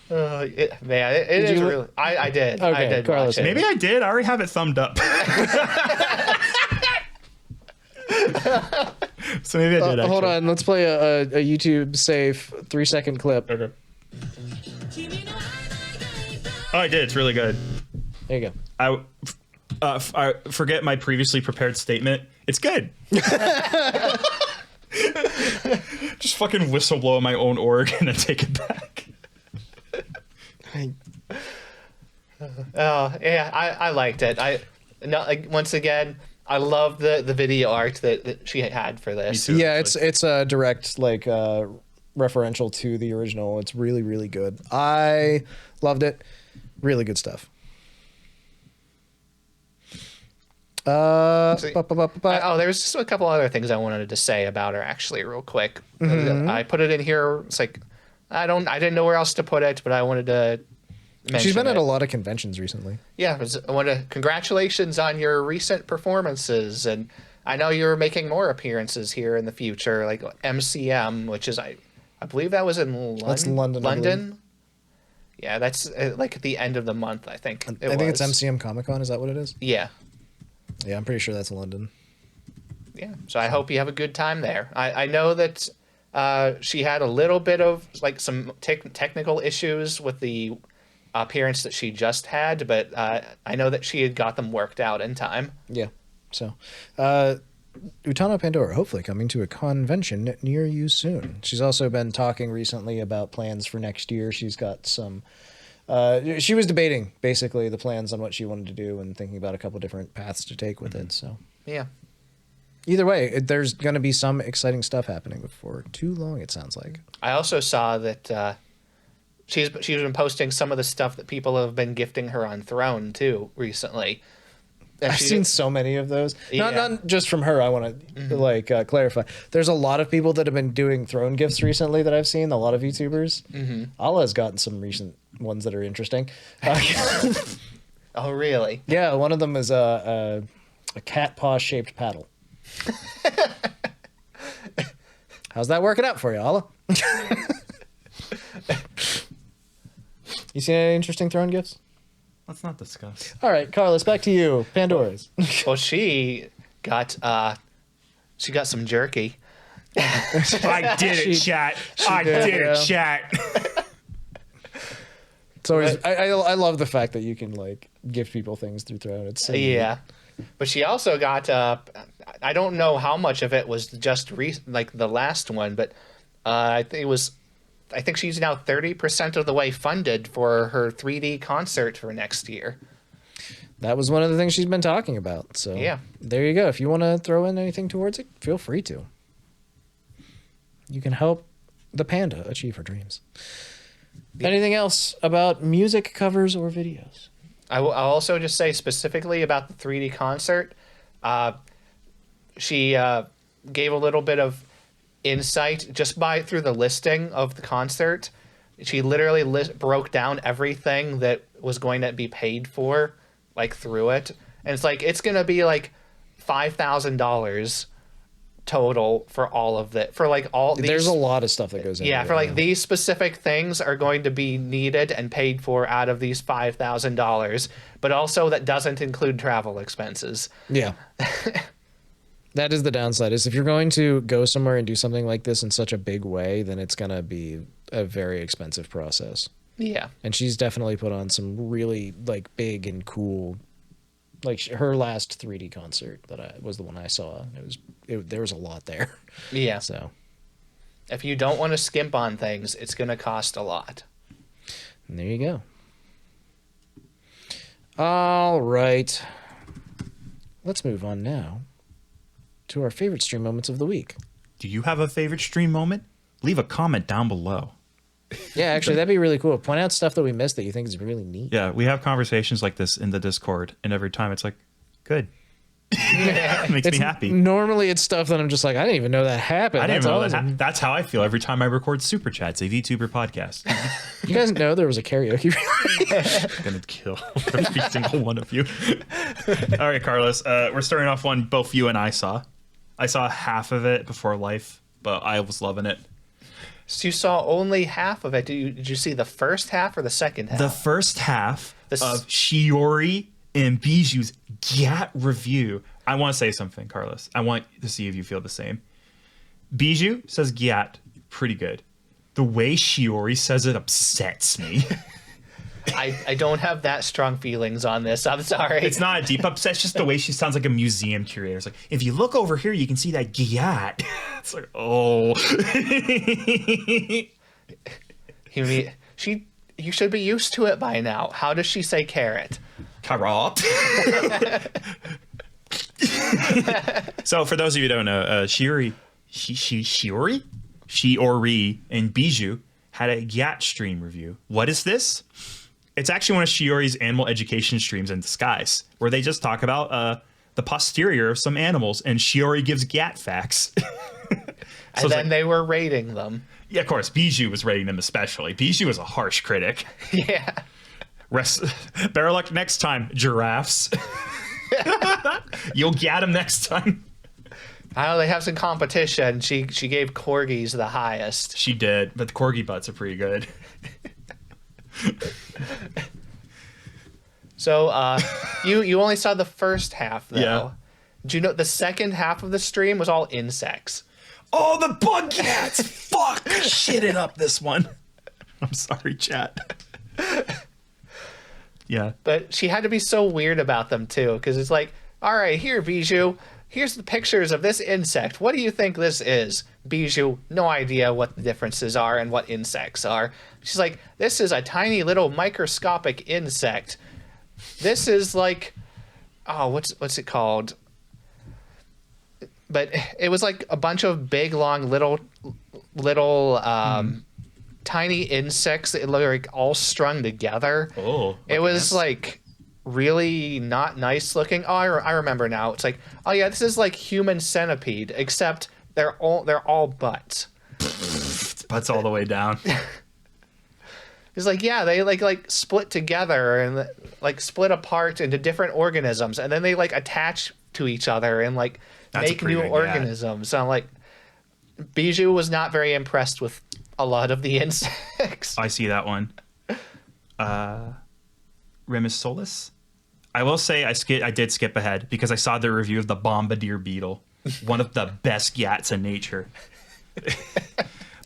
It is you- really. I did. Okay, I did. Carlos, Watch it. Maybe I did. I already have it thumbed up. So maybe I did. Hold actually. on. Let's play a YouTube safe 3-second clip. Okay. Oh, I did. It's really good. There you go. I forget my previously prepared statement. It's good. Just fucking whistleblow in my own org and then take it back. Oh yeah, I liked it. Once again, I love the video art that she had for this. Me too. Yeah, it's a direct referential to the original. It's really, really good. I loved it. Really good stuff. Oh, there's just a couple other things I wanted to say about her actually, real quick. I put it in here. It's like I didn't know where else to put it, but I wanted to mention She's been at it. a lot of conventions recently. Yeah, I want to congratulations on your recent performances, and I know you're making more appearances here in the future, like MCM, which is I believe that was in London. That's London, I London. Yeah, that's like at the end of the month, I think. I think it's MCM Comic Con. Is that what it is? Yeah, Yeah, I'm pretty sure that's London. yeah. So I hope you have a good time there. I know that she had a little bit of like some technical issues with the appearance that she just had, but I know that she had got them worked out in time. Yeah. So, Utano Pandora, hopefully coming to a convention near you soon. She's also been talking recently about plans for next year. She's got some. She was debating basically the plans on what she wanted to do and thinking about a couple different paths to take with it. So, Yeah. either way, there's going to be some exciting stuff happening before too long, it sounds like. I also saw that she's been posting some of the stuff that people have been gifting her on Throne too recently. I've seen so many of those. Yeah. Not just from her. I want to clarify. There's a lot of people that have been doing throne gifts recently that I've seen. A lot of YouTubers. Allah's gotten some recent ones that are interesting. Oh, really? Yeah, one of them is a cat paw shaped paddle. How's that working out for you, Allah? You seen any interesting throne gifts? Let's not discuss. All right, Carlos, back to you. Pandora's. Well, she got some jerky. I did it, chat. I did, did yeah. it, chat. It's always I love the fact that you can like gift people things through throne. It's so neat. Yeah. But she also got I don't know how much of it was just like the last one, but I think she's now 30% of the way funded for her 3D concert for next year. That was one of the things she's been talking about. So Yeah. there you go. If you want to throw in anything towards it, feel free to. You can help the panda achieve her dreams. Anything else about music covers or videos? I'll also just say specifically about the 3D concert. She gave a little bit of insight just through the listing of the concert. She literally broke down everything that was going to be paid for, like through it, and it's like it's gonna be like $5,000 total for all of it. For like all these, There's a lot of stuff that goes into yeah, it. for like these specific things are going to be needed and paid for out of these $5,000, but also that doesn't include travel expenses. Yeah. That is the downside, is if you're going to go somewhere and do something like this in such a big way, then it's going to be a very expensive process. Yeah. And she's definitely put on some really like big and cool, like her last 3D concert was the one I saw. There was a lot there. Yeah. So If you don't want to skimp on things, it's going to cost a lot. and there you go. All right. Let's move on now to our favorite stream moments of the week. Do you have a favorite stream moment? Leave a comment down below. Yeah, actually, that'd be really cool. Point out stuff that we missed that you think is really neat. Yeah, we have conversations like this in the Discord, and every time it's like, good. Makes me happy. Normally, it's stuff that I'm just like, I didn't even know that happened. I didn't That's know awesome. that. That's how I feel every time I record Super Chats, a VTuber podcast. You guys know there was a karaoke. I'm gonna kill every single one of you. All right, Carlos. We're starting off one both you and I saw. I saw half of it before life, but I was loving it. So you saw only half of it. Did you see the first half or the second half? The first half of Shiori and Bijou's Gat review. I want to say something, Carlos. I want to see if you feel the same. Bijou says Gat pretty good. The way Shiori says it upsets me. I don't have that strong feelings on this. I'm sorry. It's not a deep upset. It's just the way she sounds like a museum curator. It's like, if you look over here, you can see that Gat. It's like, oh. You should be used to it by now. How does she say carrot? Carrot. So for those of you who don't know, Shiori and Bijou had a Gat stream review. What is this? It's actually one of Shiori's animal education streams in disguise, where they just talk about the posterior of some animals, and Shiori gives Gat facts. And then they were rating them. Yeah, of course, Bijou was rating them especially. Bijou is a harsh critic. Yeah. Better luck next time, giraffes. You'll get them next time. I know they have some competition. She gave corgis the highest. She did, but the corgi butts are pretty good. So you only saw the first half though. Yeah. Do you know the second half of the stream was all insects? Oh, the bug cats! Fuck! I shitted up this one. I'm sorry, chat. Yeah. But she had to be so weird about them too, because it's like, all right, here, Bijou, here's the pictures of this insect. What do you think this is? Bijou, no idea what the differences are and what insects are. She's like, this is a tiny little microscopic insect. This is like, oh, what's it called? But it was like a bunch of big, long, little tiny insects that look like all strung together. Oh. It was like really not nice looking. Oh, I remember now. It's like, oh yeah, this is like Human Centipede, except they're all butts. Butts all the way down. It's like, yeah, they like split together and like split apart into different organisms, and then they like attach to each other and like That's a make pretty new good organisms. So like, Bijou was not very impressed with a lot of the insects. I see that one. Remus Solus. I will say I did skip ahead because I saw the review of the bombardier beetle, one of the best yats in nature.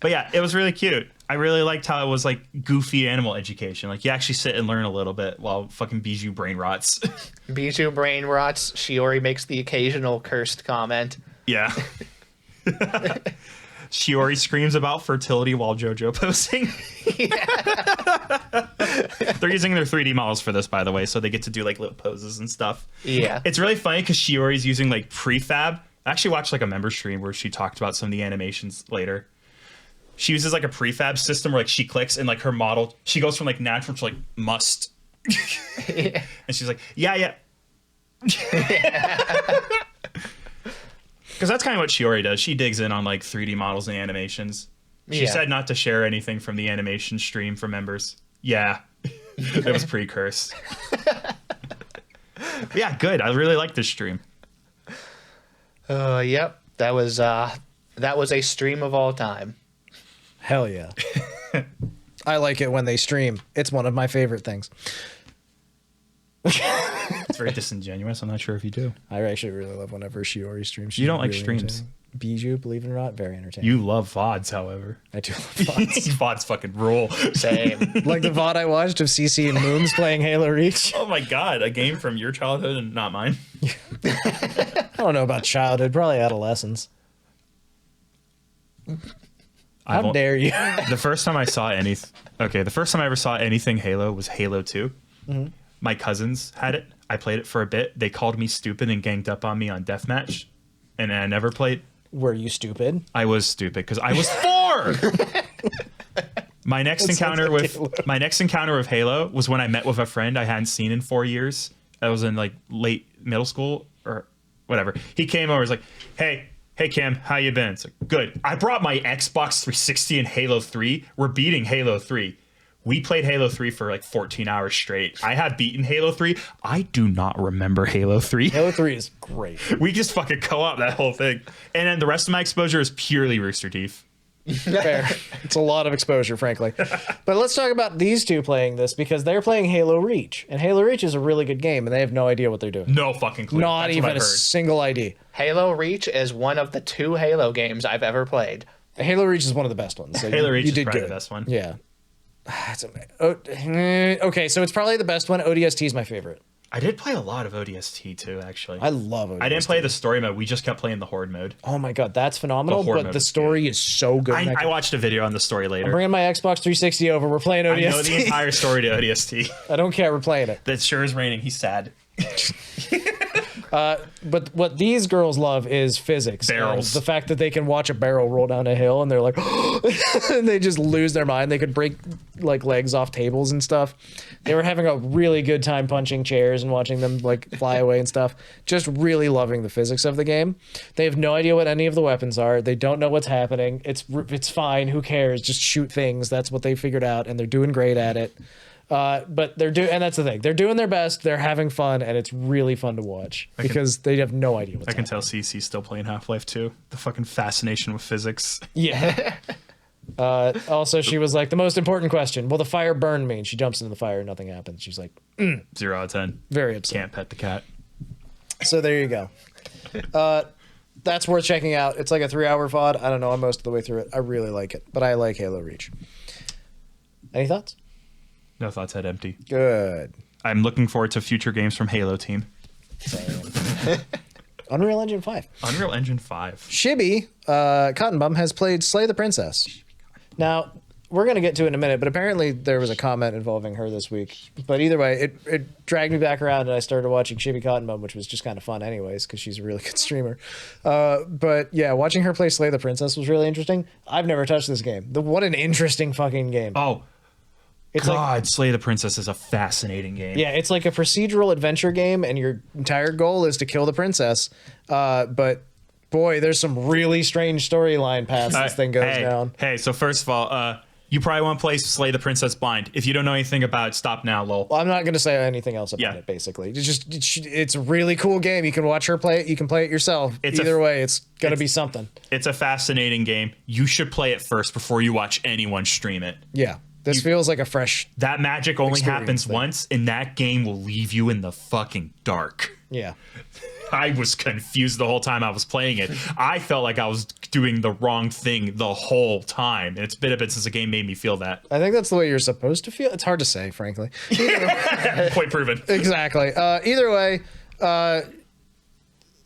But yeah, it was really cute. I really liked how it was like goofy animal education. Like you actually sit and learn a little bit while fucking Bijou brain rots. Bijou brain rots. Shiori makes the occasional cursed comment. Yeah. Shiori screams about fertility while JoJo posing. They're using their 3D models for this, by the way, so they get to do like little poses and stuff. Yeah. It's really funny because Shiori's using like prefab. I actually watched like a member stream where she talked about some of the animations later. She uses like a prefab system where like she clicks and like her model, she goes from like natural to like must. And she's like, yeah. Because that's kind of what Shiori does. She digs in on like 3D models and animations. She said not to share anything from the animation stream for members. Yeah. It was pre-cursed. Yeah, good. I really like this stream. Yep. That was a stream of all time. Hell yeah. I like it when they stream. It's one of my favorite things. It's very disingenuous. I'm not sure if you do. I actually really love whenever Shiori streams. She's You don't like really streams. entertaining. Bijou, believe it or not, very entertaining. You love VODs, however. I do love VODs. VODs fucking rule. Same. Like the VOD I watched of CC and Mooms playing Halo Reach. Oh my god, a game from your childhood and not mine. I don't know about childhood, probably adolescence. How dare you? The first time I ever saw anything Halo was Halo 2. Mm-hmm. My cousins had it. I played it for a bit. They called me stupid and ganged up on me on Deathmatch. And I never played. Were you stupid? I was stupid because I was 4. My next encounter with Halo was when I met with a friend I hadn't seen in 4 years. I was in like late middle school or whatever. He came over, was like, Hey Cam, how you been? It's like, good. I brought my Xbox 360 and Halo 3. We're beating Halo 3. We played Halo 3 for like 14 hours straight. I have beaten Halo 3. I do not remember Halo 3. Halo 3 is great. We just fucking co-op that whole thing. And then the rest of my exposure is purely Rooster Teeth. Fair. It's a lot of exposure, frankly. But let's talk about these two playing this because they're playing Halo Reach. And Halo Reach is a really good game, and they have no idea what they're doing. No fucking clue. Not That's even what a I've heard. single idea. Halo Reach is one of the 2 Halo games I've ever played. Halo Reach is one of the best ones. So Halo Reach you is did probably good. the best one. Yeah. Okay, so it's probably the best one. ODST is my favorite. I did play a lot of ODST too, actually. I love ODST. I didn't play the story mode. We just kept playing the Horde mode. Oh my god, that's phenomenal. The Horde But mode the is story is so good. I watched a video on the the later. I'm bringing my Xbox 360 over. We're playing ODST. I know the entire story to ODST. I don't care. We're playing it. That sure is raining. He's sad. But what these girls love is physics. Barrels. And the fact that they can watch a barrel roll down a hill and they're like, and they just lose their mind. They could break like legs off tables and stuff. They were having a really good time punching chairs and watching them like fly away and stuff. Just really loving the physics of the game. They have no idea what any of the weapons are. They don't know what's happening. It's fine. Who cares? Just shoot things. That's what they figured out, and they're doing great at it. But and that's the thing. They're doing their best. They're having fun, and it's really fun to watch because they have no idea what's I can happening. tell CC's still playing Half-Life 2. The fucking fascination with physics. Yeah. Also, she was like, the most important question, will the fire burn me? And she jumps into the fire and nothing happens. She's like, 0 out of 10. very upset. Can't pet the cat. So there you go. That's worth checking out. It's like a 3-hour VOD. I don't know. I'm most of the way through it. I really like it, but I like Halo Reach. Any thoughts? No thoughts head empty. Good. I'm looking forward to future games from Halo Team. Same. Unreal Engine 5. Unreal Engine 5. Shibby, Cotton Bum, has played Slay the Princess. Now, we're going to get to it in a minute, but apparently there was a comment involving her this week. But either way, it dragged me back around, and I started watching Shibby Cotton Bum, which was just kind of fun anyways, because she's a really good streamer. But yeah, watching her play Slay the Princess was really interesting. I've never touched this game. What an interesting fucking game. Oh, It's like God, Slay the Princess is a fascinating game. yeah, it's like a procedural adventure game, and your entire goal is to kill the princess. But boy, there's some really strange storyline paths this thing goes down. Hey, so first of all, you probably want to play Slay the Princess blind. If you don't know anything about it, stop now, lol. Well, I'm not going to say anything else about it. Basically, it's a really cool game. You can watch her play it. You can play it yourself. Either way, it's gonna be something. It's a fascinating game. You should play it first before you watch anyone stream it. Yeah, this feels like a fresh. That magic only happens thing. once, and that game will leave you in the fucking dark. Yeah. I was confused the whole time I was playing it. I felt like I was doing the wrong thing the whole time. And it's been a bit since the game made me feel that. I think that's the way you're supposed to feel. It's hard to say, frankly. Point proven. Exactly. Either way,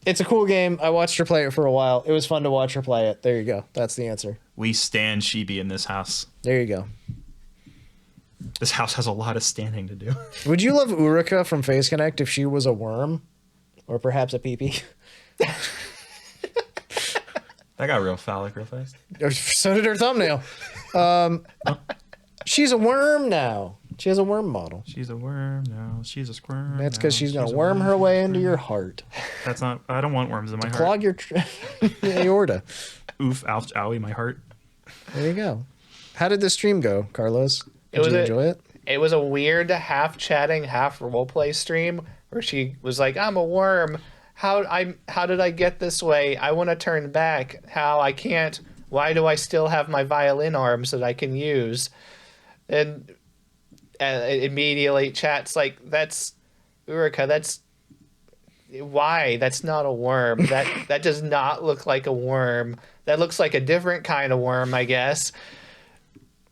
it's a cool game. I watched her play it for a while. It was fun to watch her play it. There you go. That's the answer. We stand Shibi in this house. There you go. This house has a lot of standing to do. Would you love Urika from Face Connect if she was a worm? Or perhaps a peepee? That got real phallic real fast. So did her thumbnail. She's a worm now. She has a worm model. She's a worm now. She's a squirm. That's because she's going to worm her way into your heart. That's not... I don't want worms in my heart. Clog your aorta. Oof, ouch, owie, my heart. There you go. How did the stream go, Carlos? Did you enjoy it? It was a weird half chatting, half roleplay stream where she was like, "I'm a worm. How did I get this way? I want to turn back. How I can't. Why do I still have my violin arms that I can use?" And immediately chat's like, "That's Urika. That's why. That's not a worm. That does not look like a worm. That looks like a different kind of worm, I guess."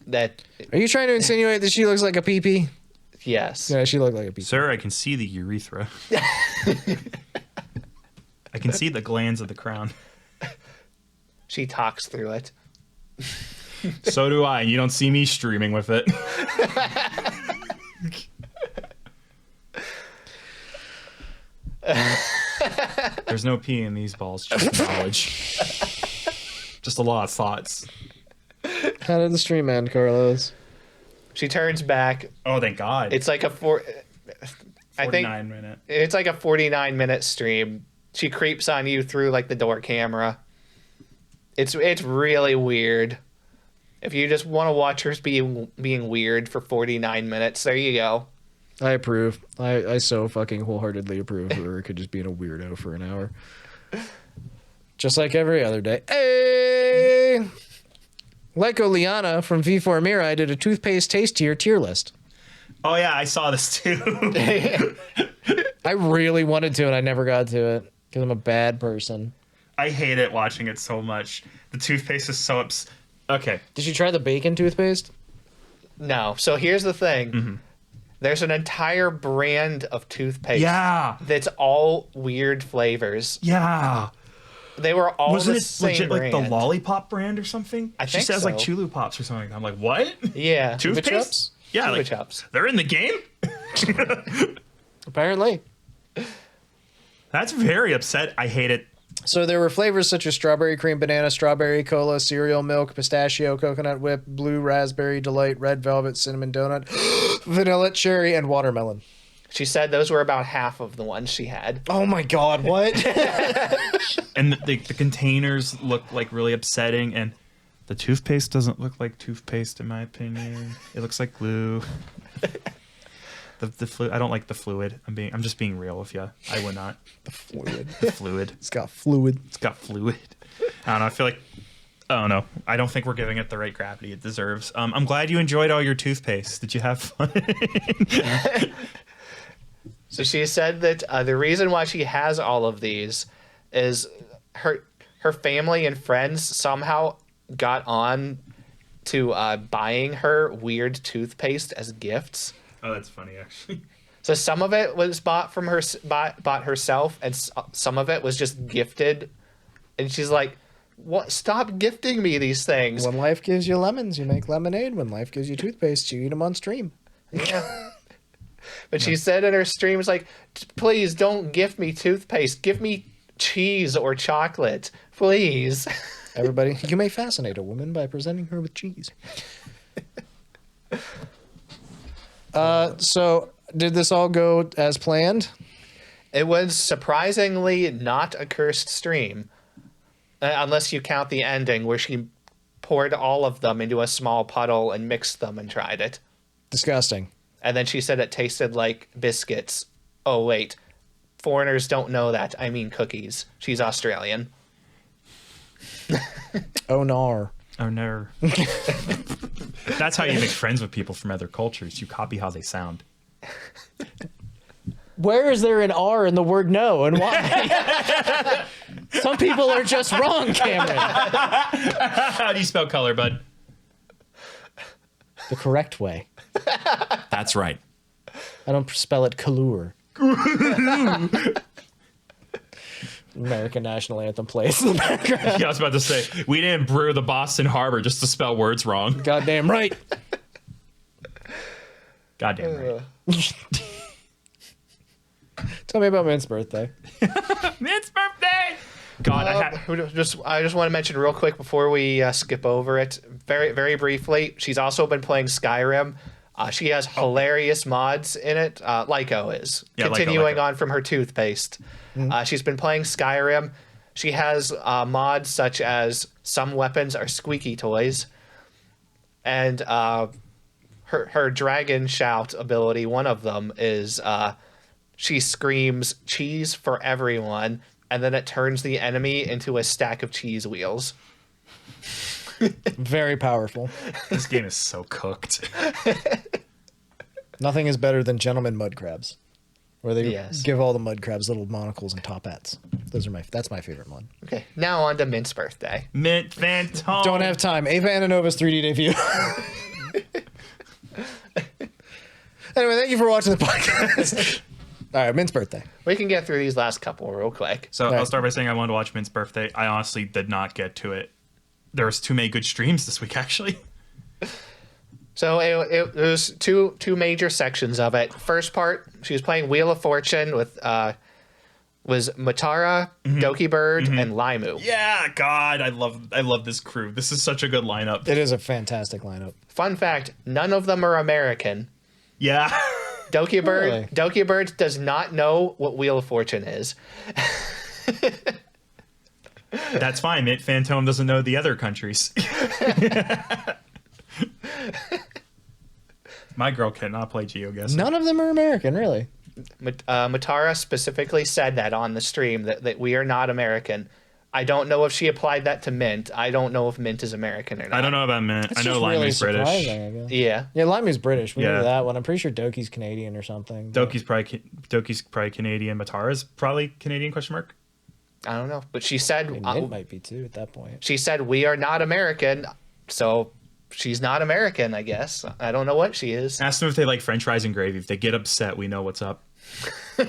That. Are you trying to insinuate that she looks like a peepee? Yes. Yeah, she looked like a peepee. Sir, I can see the urethra. I can see the glands of the crown. She talks through it. So do I, and you don't see me streaming with it. There's no pee in these balls, just knowledge. Just a lot of thoughts. How did the stream end, Carlos? She turns back. Oh, thank God. It's like a 49 minute. It's like a 49-minute stream. She creeps on you through like the door camera. It's really weird. If you just want to watch her being weird for 49 minutes, there you go. I approve. I so fucking wholeheartedly approve of her just being a weirdo for an hour. Just like every other day. Hey! Lyco Liana from V4 Mirai did a toothpaste taste tier list. Oh, yeah, I saw this too. I really wanted to, and I never got to it because I'm a bad person. I hate it watching it so much. The toothpaste is so Okay. Did you try the bacon toothpaste? No. So here's the thing. Mm-hmm. There's an entire brand of toothpaste. Yeah. That's all weird flavors. Yeah. They were all Wasn't the it same legit brand. like the Lollipop brand or something? I She think says like so. Chulu Pops or something. I'm like, what? Yeah. Toothpaste? Chupa-Chups? Yeah, Chupa like, Chups. they're in the game? Apparently. That's very upset. I hate it. So there were flavors such as strawberry cream banana, strawberry cola, cereal milk, pistachio, coconut whip, blue raspberry delight, red velvet, cinnamon donut, vanilla cherry, and watermelon. She said those were about half of the ones she had. Oh my god, what? And the containers look like really upsetting, and the toothpaste doesn't look like toothpaste in my opinion. It looks like glue. The fluid. I don't like the fluid. I'm just being real with you. I would not. Fluid. The fluid. It's got fluid. It's got fluid. I don't know. I feel like. I don't know. I don't think we're giving it the right gravity it deserves. I'm glad you enjoyed all your toothpaste. Did you have fun? So she said that the reason why she has all of these is her family and friends somehow got on to buying her weird toothpaste as gifts. Oh, that's funny, actually. So some of it was bought from her, bought herself, and some of it was just gifted. And she's like, "What? Stop gifting me these things." When life gives you lemons, you make lemonade. When life gives you toothpaste, you eat them on stream. Yeah. But she said in her streams, like, "Please don't gift me toothpaste. Give me cheese or chocolate, please." Everybody, you may fascinate a woman by presenting her with cheese. So did this all go as planned? It was surprisingly not a cursed stream, unless you count the ending where she poured all of them into a small puddle and mixed them and tried it. Disgusting. And then she said it tasted like biscuits. Oh, wait. Foreigners don't know that. I mean cookies. She's Australian. Oh, nar. Oh no. That's how you make friends with people from other cultures. You copy how they sound. Where is there an R in the word no and why? Some people are just wrong, Cameron. How do you spell color, bud? The correct way. That's right. I don't spell it color. American national anthem plays in the background. Yeah, I was about to say, we didn't brew the Boston Harbor just to spell words wrong. Goddamn right. Goddamn right. Tell me about Mint's birthday. It's birthday! God, I just want to mention real quick before we skip over it, very, very briefly, she's also been playing Skyrim. She has hilarious mods in it. Lyco is. Yeah, Continuing Lyco. on from her toothpaste. She's been playing Skyrim. She has mods such as some weapons are squeaky toys. And her dragon shout ability, one of them is she screams cheese for everyone, and then it turns the enemy into a stack of cheese wheels. Very powerful. this game is so cooked. Nothing is better than Gentlemen Mud Crabs, where they Yes. give all the mud crabs little monocles and top hats. That's my favorite one. Okay, now on to Mint's birthday. Mint Phantom. Don't have time. Ava Ananova's 3D debut. Anyway, thank you for watching the podcast. All right, Mint's birthday. We can get through these last couple real quick. So Right. I'll start by saying I wanted to watch Mint's birthday. I honestly did not get to it. There was too many good streams this week, actually. So it was two major sections of it. First part, she was playing Wheel of Fortune with was Matara, Doki Bird, and Limu. Yeah, God, I love this crew. This is such a good lineup. It is a fantastic lineup. Fun fact: none of them are American. Yeah. Doki Really? Bird does not know what Wheel of Fortune is. That's fine. Mint Phantom doesn't know the other countries. My girl cannot play GeoGuessr. None of them are American, really. Matara specifically said that on the stream that we are not American. I don't know if she applied that to Mint. I don't know if Mint is American or not. I don't know about Mint. That's I know just really Limu's British. surprising, I guess. Yeah. Yeah, Limu's British. We Yeah. know that one. I'm pretty sure Doki's Canadian or something. but- Doki's probably Canadian. Matara's probably Canadian ? I don't know, but she said And Mint might be too at that point. she said we are not American, so she's not American. I guess I don't know what she is. Ask them if they like French fries and gravy. If they get upset, we know what's up. I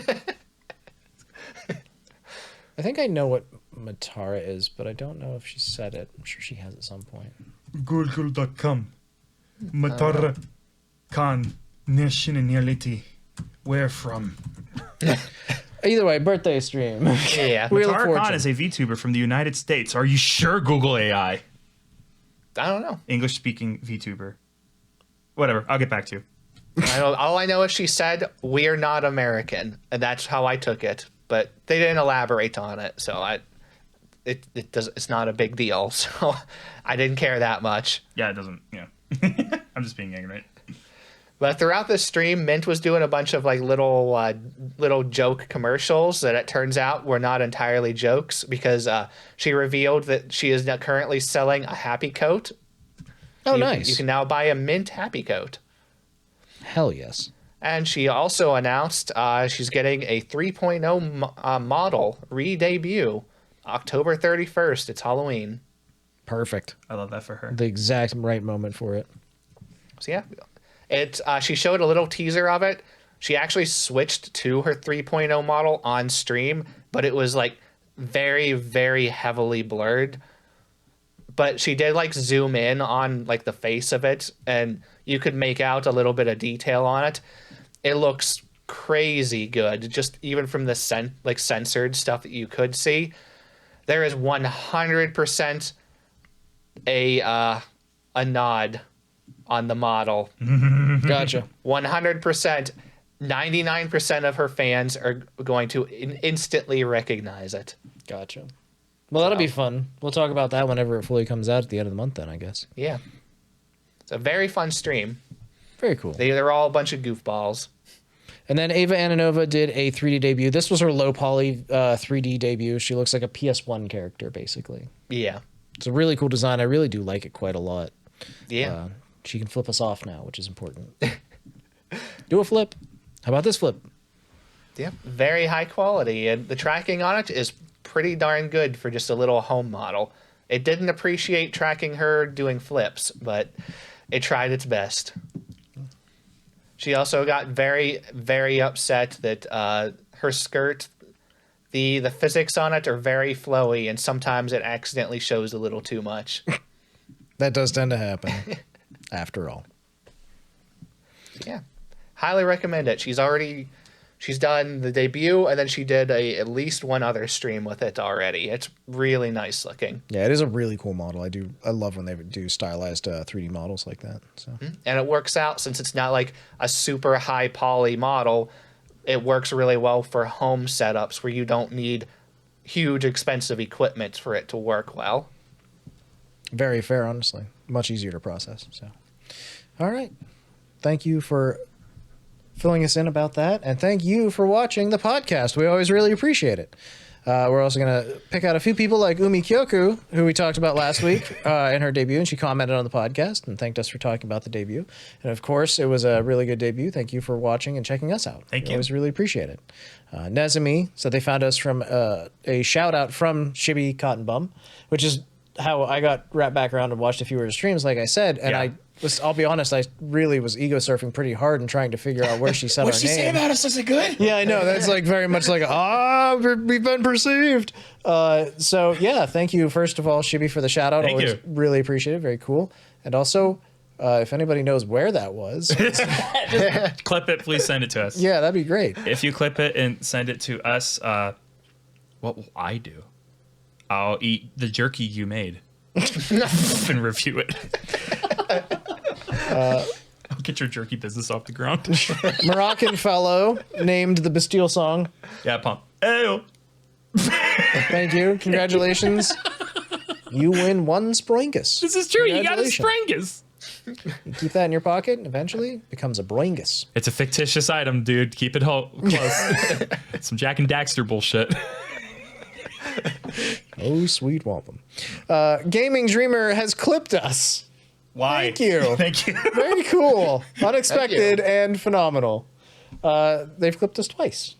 think I know what Matara is, but I don't know if she said it. I'm sure she has at some point. Google.com. Matara Khan nationality. Where from? Either way, birthday stream. Yeah, Wheel of Matara Fortune. Khan is a VTuber from the United States. Are you sure? Google AI. I don't know. English speaking VTuber. Whatever. I'll get back to you. All I know is she said we're not American, and that's how I took it. But they didn't elaborate on it, so it's not a big deal. So I didn't care that much. Yeah, it doesn't. Yeah. I'm just being ignorant. But throughout the stream, Mint was doing a bunch of like little joke commercials that it turns out were not entirely jokes, because she revealed that she is now currently selling a happy coat. Oh, You- nice. You can now buy a Mint happy coat. Hell yes. And she also announced she's getting a 3.0 model re-debut October 31st. It's Halloween. Perfect. I love that for her. The exact right moment for it. So yeah, she showed a little teaser of it. She actually switched to her 3.0 model on stream, but it was like very, very heavily blurred. But she did like zoom in on like the face of it, and you could make out a little bit of detail on it. It looks crazy good, just even from the censored stuff that you could see. There is 100% a nod on the model. Gotcha. 100%, 99% of her fans are going to instantly recognize it. Gotcha. Well, that'll be fun. We'll talk about that whenever it fully comes out at the end of the month then, I guess. Yeah. It's a very fun stream. Very cool. They're all a bunch of goofballs. And then Ava Ananova did a 3D debut. This was her low poly 3D debut. She looks like a PS1 character, basically. Yeah. It's a really cool design. I really do like it quite a lot. Yeah. She can flip us off now, which is important. Do a flip. How about this flip? Yeah. Very high quality. And the tracking on it is pretty darn good for just a little home model. It didn't appreciate tracking her doing flips, but it tried its best. She also got very, very upset that her skirt, the physics on it are very flowy, and sometimes it accidentally shows a little too much. That does tend to happen, after all. Yeah. Highly recommend it. She's done the debut, and then she did at least one other stream with it already. It's really nice looking. Yeah, it is a really cool model. I love when they do stylized 3D models like that. So. And it works out since it's not like a super high poly model. It works really well for home setups where you don't need huge expensive equipment for it to work well. Very fair, honestly. Much easier to process. So, all right. Thank you for filling us in about that, and thank you for watching the podcast. We always really appreciate it. We're also going to pick out a few people like Umi Kyoku, who we talked about last week in her debut, and she commented on the podcast and thanked us for talking about the debut. And of course, it was a really good debut. Thank you for watching and checking us out. Thank you. We always really appreciate it. Nezumi said they found us from a shout out from Chibi Cotton Bum, which is how I got wrapped back around and watched a few of her streams, like I said, and Yeah. I'll be honest, I really was ego surfing pretty hard and trying to figure out where she said our name. us? Is it good? Yeah, I know. That's like very much like, we've been perceived. So yeah, thank you, first of all, Shibi, for the shout out. Thank Always you. really appreciate it. Very cool. And also, if anybody knows where that was, Clip it, please send it to us. yeah, that'd be great. If you clip it and send it to us, what will I do? I'll eat the jerky you made and review it. I'll get your jerky business off the ground. Moroccan fellow named the Bastille song. Yeah, pump. Ew. Thank you. Congratulations. You win one Sproingus. This is true. You got a Congratulations. Sprangus. You keep that in your pocket and eventually it becomes a Broingus. It's a fictitious item, dude. Keep it close. Some Jack and Daxter bullshit. Oh, sweet wampum. Gaming Dreamer has clipped us. Why? Thank you. Thank you. Very cool. Unexpected Thank you. and phenomenal. They've clipped us twice,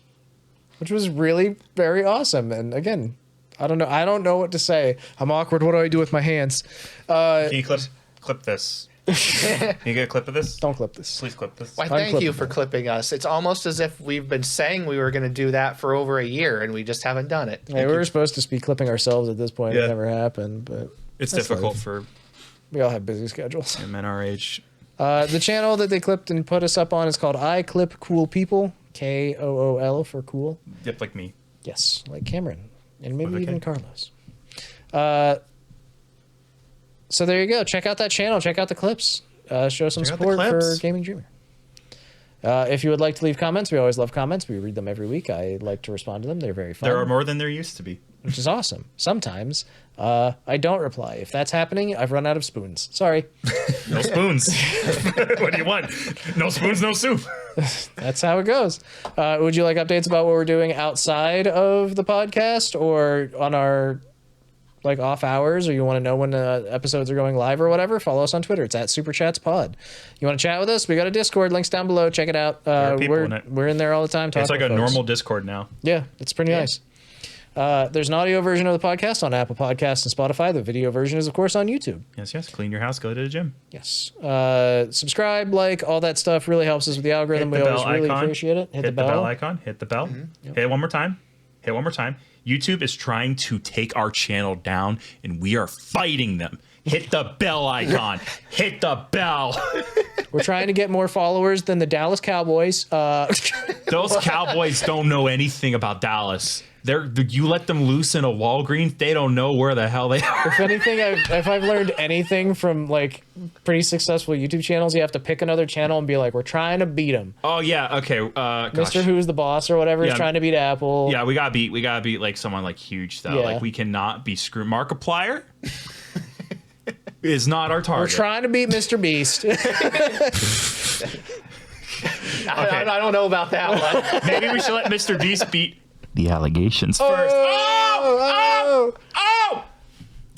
which was really very awesome. And again, I don't know what to say. I'm awkward. What do I do with my hands? Can you clip this? Can you get a clip of this? Don't clip this. Please clip this. Why, thank you Unclippable. for clipping us. It's almost as if we've been saying we were going to do that for over a year, and we just haven't done it. Hey, we were supposed to be clipping ourselves at this point. Yeah. It never happened, but It's that's difficult life. for We all have busy schedules. men our age. The channel that they clipped and put us up on is called I Clip Cool People. KOOL for cool. Yep, like me. Yes, like Cameron. And maybe With a even K. Carlos. So there you go. Check out that channel. Check out the clips. Show some Check out the support for clips. Gaming Dreamer. If you would like to leave comments, we always love comments. We read them every week. I like to respond to them. They're very fun. There are more than there used to be. Which is awesome. Sometimes I don't reply. If that's happening, I've run out of spoons. Sorry. No spoons. What do you want? No spoons, no soup. That's how it goes. Would you like updates about what we're doing outside of the podcast or on our off hours, or you want to know when episodes are going live or whatever? Follow us on Twitter. It's at SuperChatsPod. You want to chat with us? We got a Discord. Links down below. Check it out. are people We're in it. we're in there all the time. It's like talking a with folks. normal Discord now. Yeah, it's pretty nice. There's an audio version of the podcast on Apple Podcasts and Spotify. The video version is, of course, on YouTube. Yes, yes. Clean your house, go to the gym. Yes. Subscribe, like, all that stuff really helps us with the algorithm. Hit the We always bell really icon. appreciate it. Hit the bell. icon. Hit the bell. Hit it one more time. Hit it one more time. YouTube is trying to take our channel down, and we are fighting them. Hit the bell icon. Hit the bell. We're trying to get more followers than the Dallas Cowboys. Those Cowboys don't know anything about Dallas. You let them loose in a Walgreens, they don't know where the hell they are. If anything, if I've learned anything from like pretty successful YouTube channels, you have to pick another channel and be like, we're trying to beat them. Oh yeah, okay. Mr. Who's the boss or whatever is trying to beat Apple. Yeah, we gotta beat like someone like huge though. Yeah. Like we cannot be Markiplier is not our target. We're trying to beat Mr. Beast. I don't know about that one. Maybe we should let Mr. Beast beat the allegations first. Oh!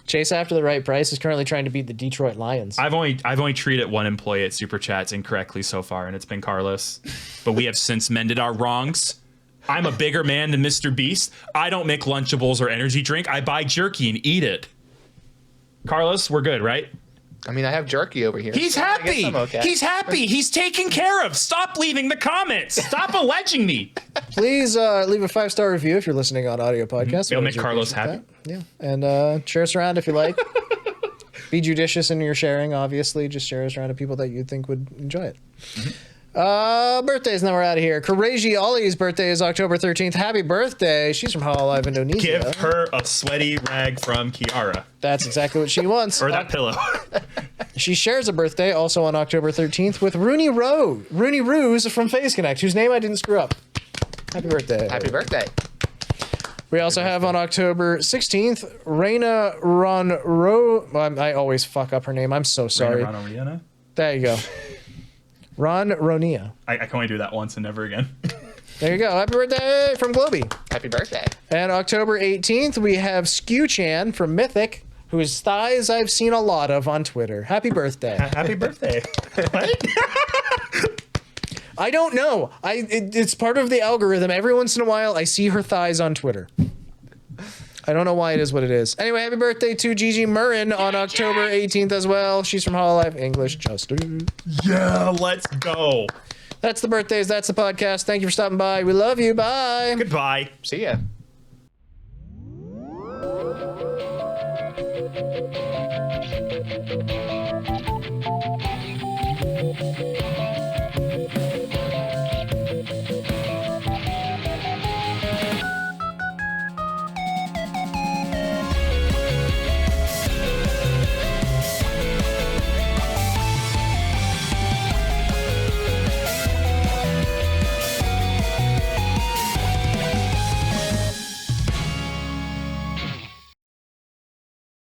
Chase After the Right Price is currently trying to beat the Detroit Lions. I've only treated one employee at Super Chats incorrectly so far, and it's been Carlos. But we have since mended our wrongs. I'm a bigger man than Mr. Beast. I don't make Lunchables or energy drink. I buy jerky and eat it. Carlos, we're good, right? I mean, I have Jerky over here. He's so I happy. guess I'm okay. He's happy. He's taken care of. Stop leaving the comments. Stop alleging me. Please leave a 5-star review if you're listening on audio podcast. It'll make Carlos happy. Yeah, and share us around if you like. Be judicious in your sharing, obviously. Just share us around to people that you think would enjoy it. Birthdays, and then we're out of here. Karaji Ollie's birthday is October 13th. Happy birthday. She's from Hololive, Indonesia. Give her a sweaty rag from Kiara. That's exactly what she wants. Or that pillow. She shares a birthday also on October 13th with Rooney Ruse from Phase Connect, whose name I didn't screw up. Happy birthday. Happy birthday. We also have on October 16th, Reina Ronro. I always fuck up her name. I'm so sorry. There you go. Ron Ronia. I can only do that once and never again. There you go. Happy birthday from Globy. Happy birthday. And October 18th, we have Skew-chan from Mythic, whose thighs I've seen a lot of on Twitter. Happy birthday. Happy birthday. What? I don't know. It's part of the algorithm. Every once in a while, I see her thighs on Twitter. I don't know why it is what it is. Anyway, happy birthday to Gigi Murrin on October 18th as well. She's from Hololive English Justin. Yeah, let's go. That's the birthdays. That's the podcast. Thank you for stopping by. We love you. Bye. Goodbye. See ya.